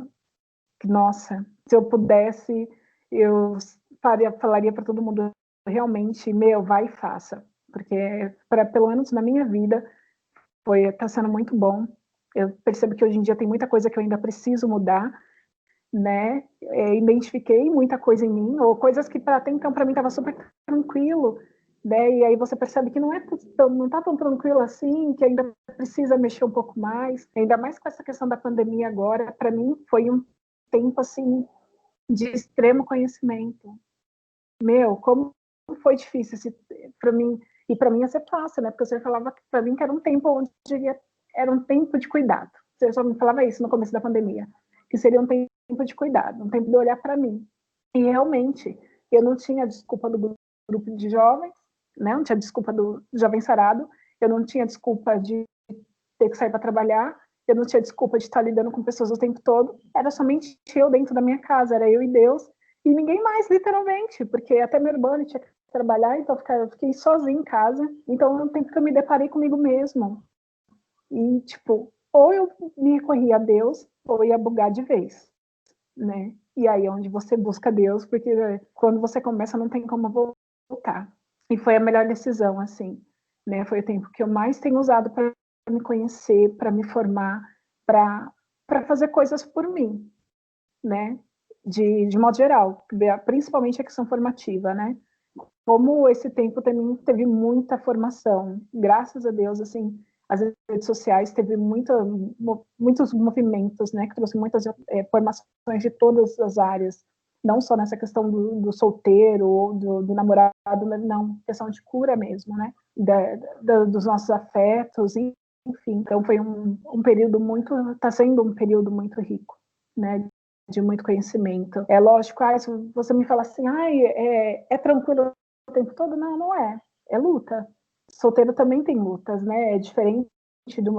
que, nossa, se eu pudesse, eu falaria para todo mundo, realmente, vai e faça. Porque, pelo menos na minha vida, está sendo muito bom. Eu percebo que hoje em dia tem muita coisa que eu ainda preciso mudar, né? Identifiquei muita coisa em mim, ou coisas que até então para mim estava super tranquilo, né? E aí você percebe que não está tão tranquilo assim, que ainda precisa mexer um pouco mais, ainda mais com essa questão da pandemia agora. Para mim foi um tempo assim de extremo conhecimento. Como foi difícil para mim, e para mim ia ser fácil, né? Porque você falava para mim que era um tempo onde era um tempo de cuidado. Você só me falava isso no começo da pandemia, que seria um tempo de cuidado, um tempo de olhar para mim. E realmente, eu não tinha desculpa do grupo de jovens, né? Não tinha desculpa do jovem sarado, eu não tinha desculpa de ter que sair para trabalhar, eu não tinha desculpa de estar lidando com pessoas o tempo todo, era somente eu dentro da minha casa, era eu e Deus, e ninguém mais, literalmente, porque até meu irmão tinha que trabalhar, então eu fiquei sozinha em casa, então é um tempo que eu me deparei comigo mesmo. E, tipo, ou eu me recorria a Deus, ou eu ia bugar de vez, né? E aí é onde você busca Deus, porque quando você começa não tem como voltar. E foi a melhor decisão, assim, né? Foi o tempo que eu mais tenho usado para me conhecer, para me formar, para fazer coisas por mim, né? De modo geral, principalmente a questão formativa, né? Como esse tempo também teve muita formação, graças a Deus, assim, as redes sociais teve muitos movimentos, né, que trouxe muitas formações de todas as áreas, não só nessa questão do solteiro ou do namorado, não, questão de cura mesmo, né, dos nossos afetos, enfim. Então foi um período está sendo um período muito rico, né, de muito conhecimento. É lógico, se você me fala assim, é tranquilo o tempo todo? Não, não é. É luta. Solteiro também tem lutas, né? É diferente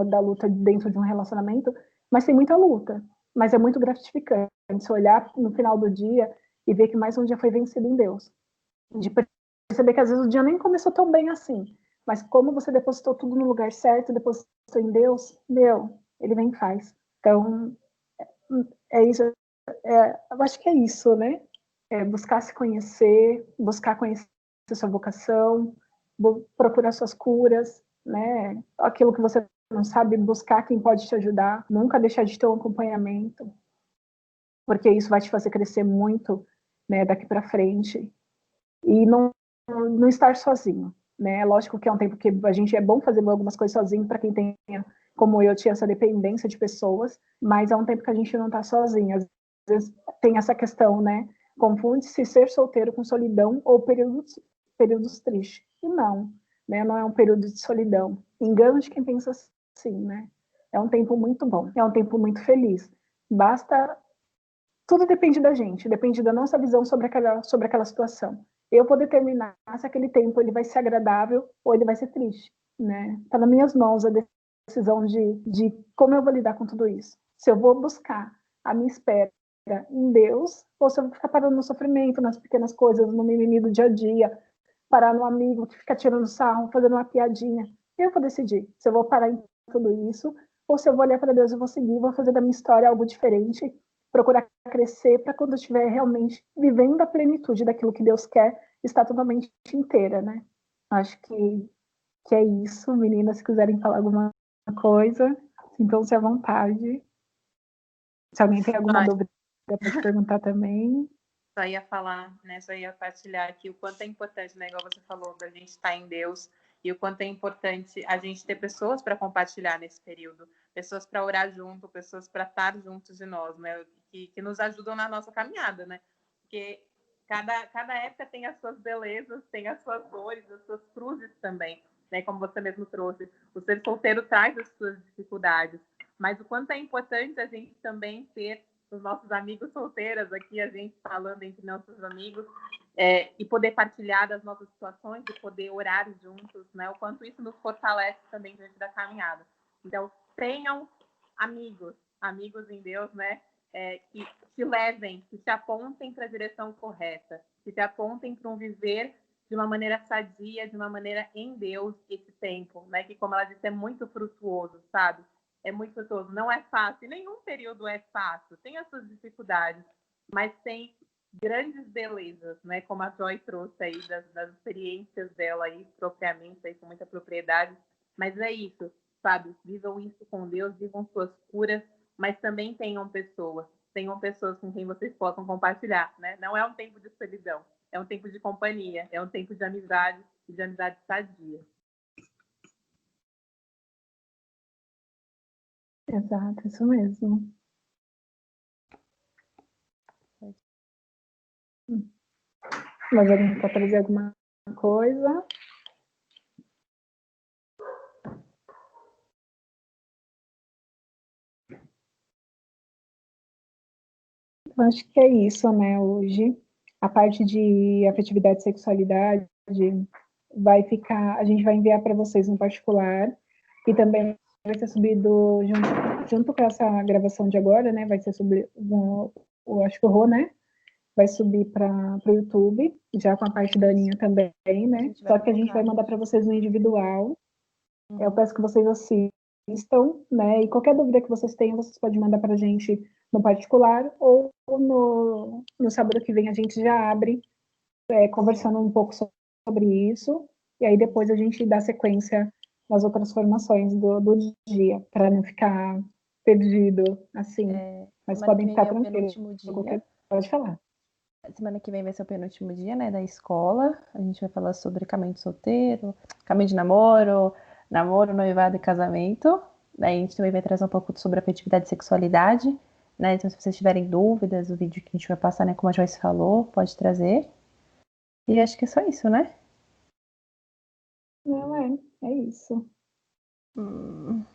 da luta dentro de um relacionamento, mas tem muita luta. Mas é muito gratificante se olhar no final do dia e ver que mais um dia foi vencido em Deus. De perceber que às vezes o dia nem começou tão bem assim, mas como você depositou tudo no lugar certo, depositou em Deus, ele vem e faz. Então, é isso. Eu acho que é isso, né? Buscar se conhecer, buscar conhecer sua vocação, procurar suas curas, né? Aquilo que você não sabe, buscar quem pode te ajudar, nunca deixar de ter um acompanhamento, porque isso vai te fazer crescer muito, né, daqui para frente. E não estar sozinho, né? Lógico que é um tempo que a gente é bom fazer algumas coisas sozinho para quem tem, como eu, tinha essa dependência de pessoas, mas é um tempo que a gente não está sozinho. Às vezes tem essa questão, né? Confunde-se ser solteiro com solidão ou períodos tristes. E não, né? Não é um período de solidão. Engano de quem pensa assim, né? É um tempo muito bom, é um tempo muito feliz. Tudo depende da gente, depende da nossa visão sobre aquela situação. Eu vou determinar se aquele tempo ele vai ser agradável ou ele vai ser triste, né? Está nas minhas mãos a decisão de como eu vou lidar com tudo isso. Se eu vou buscar a minha espera em Deus, ou se eu vou ficar parando no sofrimento, nas pequenas coisas, no mimimi do dia a dia, parar no amigo que fica tirando sarro, fazendo uma piadinha. Eu vou decidir se eu vou parar em tudo isso ou se eu vou olhar para Deus e vou seguir, vou fazer da minha história algo diferente, procurar crescer para quando eu estiver realmente vivendo a plenitude daquilo que Deus quer, estar totalmente inteira, né? Acho que é isso. Meninas, se quiserem falar alguma coisa, sintam-se à vontade. Se alguém tem alguma dúvida, pode perguntar também. Só ia falar, né? Só ia partilhar aqui o quanto é importante, né? Igual você falou, da gente estar em Deus e o quanto é importante a gente ter pessoas para compartilhar nesse período, pessoas para orar junto, pessoas para estar juntos de nós, né? Que nos ajudam na nossa caminhada, né? Porque cada época tem as suas belezas, tem as suas dores, as suas cruzes também, né? Como você mesmo trouxe, o ser solteiro traz as suas dificuldades, mas o quanto é importante a gente também ter os nossos amigos solteiros aqui, a gente falando entre nossos amigos, e poder partilhar das nossas situações e poder orar juntos, né? O quanto isso nos fortalece também diante da caminhada. Então, tenham amigos em Deus, né? Que te levem, que te apontem para a direção correta, que te apontem para um viver de uma maneira sadia, de uma maneira em Deus esse tempo, né? Que, como ela disse, é muito frutuoso, sabe? É muito frutuoso. Não é fácil, nenhum período é fácil, tem as suas dificuldades, mas tem grandes belezas, né? Como a Joy trouxe aí das experiências dela aí, propriamente, aí, com muita propriedade. Mas é isso, sabe? Vivam isso com Deus, vivam suas curas, mas também tenham pessoas com quem vocês possam compartilhar, né? Não é um tempo de solidão, é um tempo de companhia, é um tempo de amizade e de amizade sadia. Exato, isso mesmo. Mas alguém quer trazer alguma coisa? Eu acho que é isso, né, hoje. A parte de afetividade e sexualidade a gente vai enviar para vocês no particular, e também vai ser subido junto com essa gravação de agora, né, vai ser subido, acho que o Rô, né, vai subir para o YouTube, já com a parte da Aninha também, né, só que a gente vai mandar para vocês no individual. Eu peço que vocês assistam, né, e qualquer dúvida que vocês tenham, vocês podem mandar para a gente no particular, ou no sábado que vem a gente já abre, conversando um pouco sobre isso, e aí depois a gente dá sequência nas outras formações do dia, para não ficar perdido, assim. Mas podem ficar tranquilos. Pode falar. Semana que vem vai ser o penúltimo dia, né, da escola. A gente vai falar sobre caminho de solteiro, caminho de namoro, noivado e casamento. Daí a gente também vai trazer um pouco sobre afetividade e sexualidade, né? Então, se vocês tiverem dúvidas, o vídeo que a gente vai passar, né, como a Joyce falou, pode trazer. E acho que é só isso, né? Não, é isso. Então,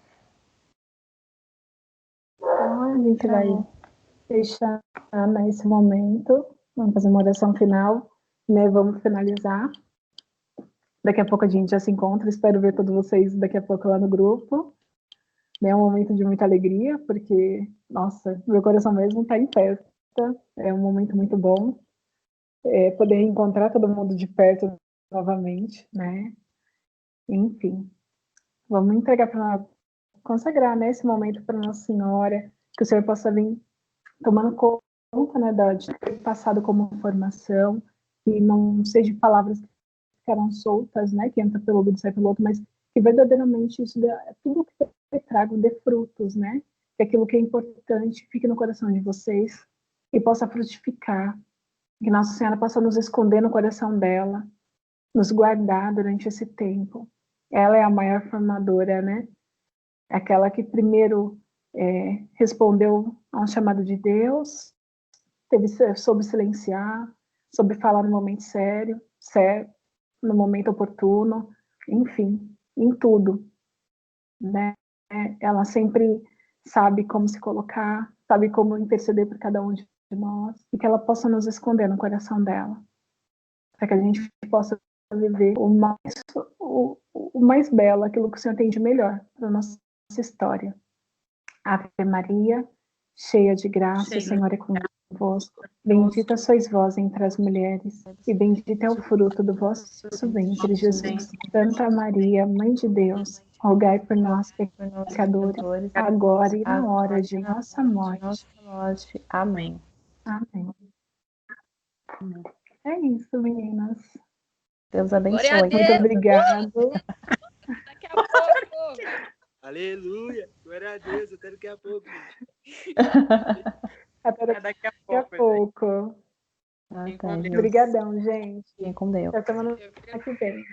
a gente vai fechar nesse momento. Vamos fazer uma oração final, né? Vamos finalizar. Daqui a pouco a gente já se encontra. Espero ver todos vocês daqui a pouco lá no grupo. É um momento de muita alegria, porque, nossa, meu coração mesmo está em festa. É um momento muito bom. Poder encontrar todo mundo de perto novamente, né? Enfim, vamos consagrar, né, esse momento para Nossa Senhora, que o Senhor possa vir tomando conta, né, de ter passado como formação, que não sejam palavras que ficaram soltas, né, que entra pelo ouvido e sai pelo outro, mas que verdadeiramente isso tudo que eu trago dê frutos, né, que aquilo que é importante fique no coração de vocês e possa frutificar, que Nossa Senhora possa nos esconder no coração dela, nos guardar durante esse tempo. Ela é a maior formadora, né? Aquela que primeiro respondeu a um chamado de Deus, soube silenciar, soube falar no momento certo, no momento oportuno, enfim, em tudo, né? Ela sempre sabe como se colocar, sabe como interceder por cada um de nós, e que ela possa nos esconder no coração dela, para que a gente possa viver o mais belo, aquilo que o Senhor tem de melhor para a nossa história. Ave Maria, cheia de graça, o Senhor é convosco. convosco. Bendita sois vós entre as mulheres, e bendito é o fruto do vosso ventre, Jesus. Santa Maria, Mãe de Deus, rogai por nós, pecadores, agora e na hora de nossa morte. Amém. Amém. É isso, meninas. Deus Glória a abençoe. Deus. Muito obrigado. Daqui a pouco. Aleluia! Glória a Deus, até daqui a pouco, gente. Até Daqui a daqui a pouco, pouco. Ah, Fiquem tá, com Deus. gente. Obrigadão, gente. Fiquem com Deus. Até semana Eu fico- que vem.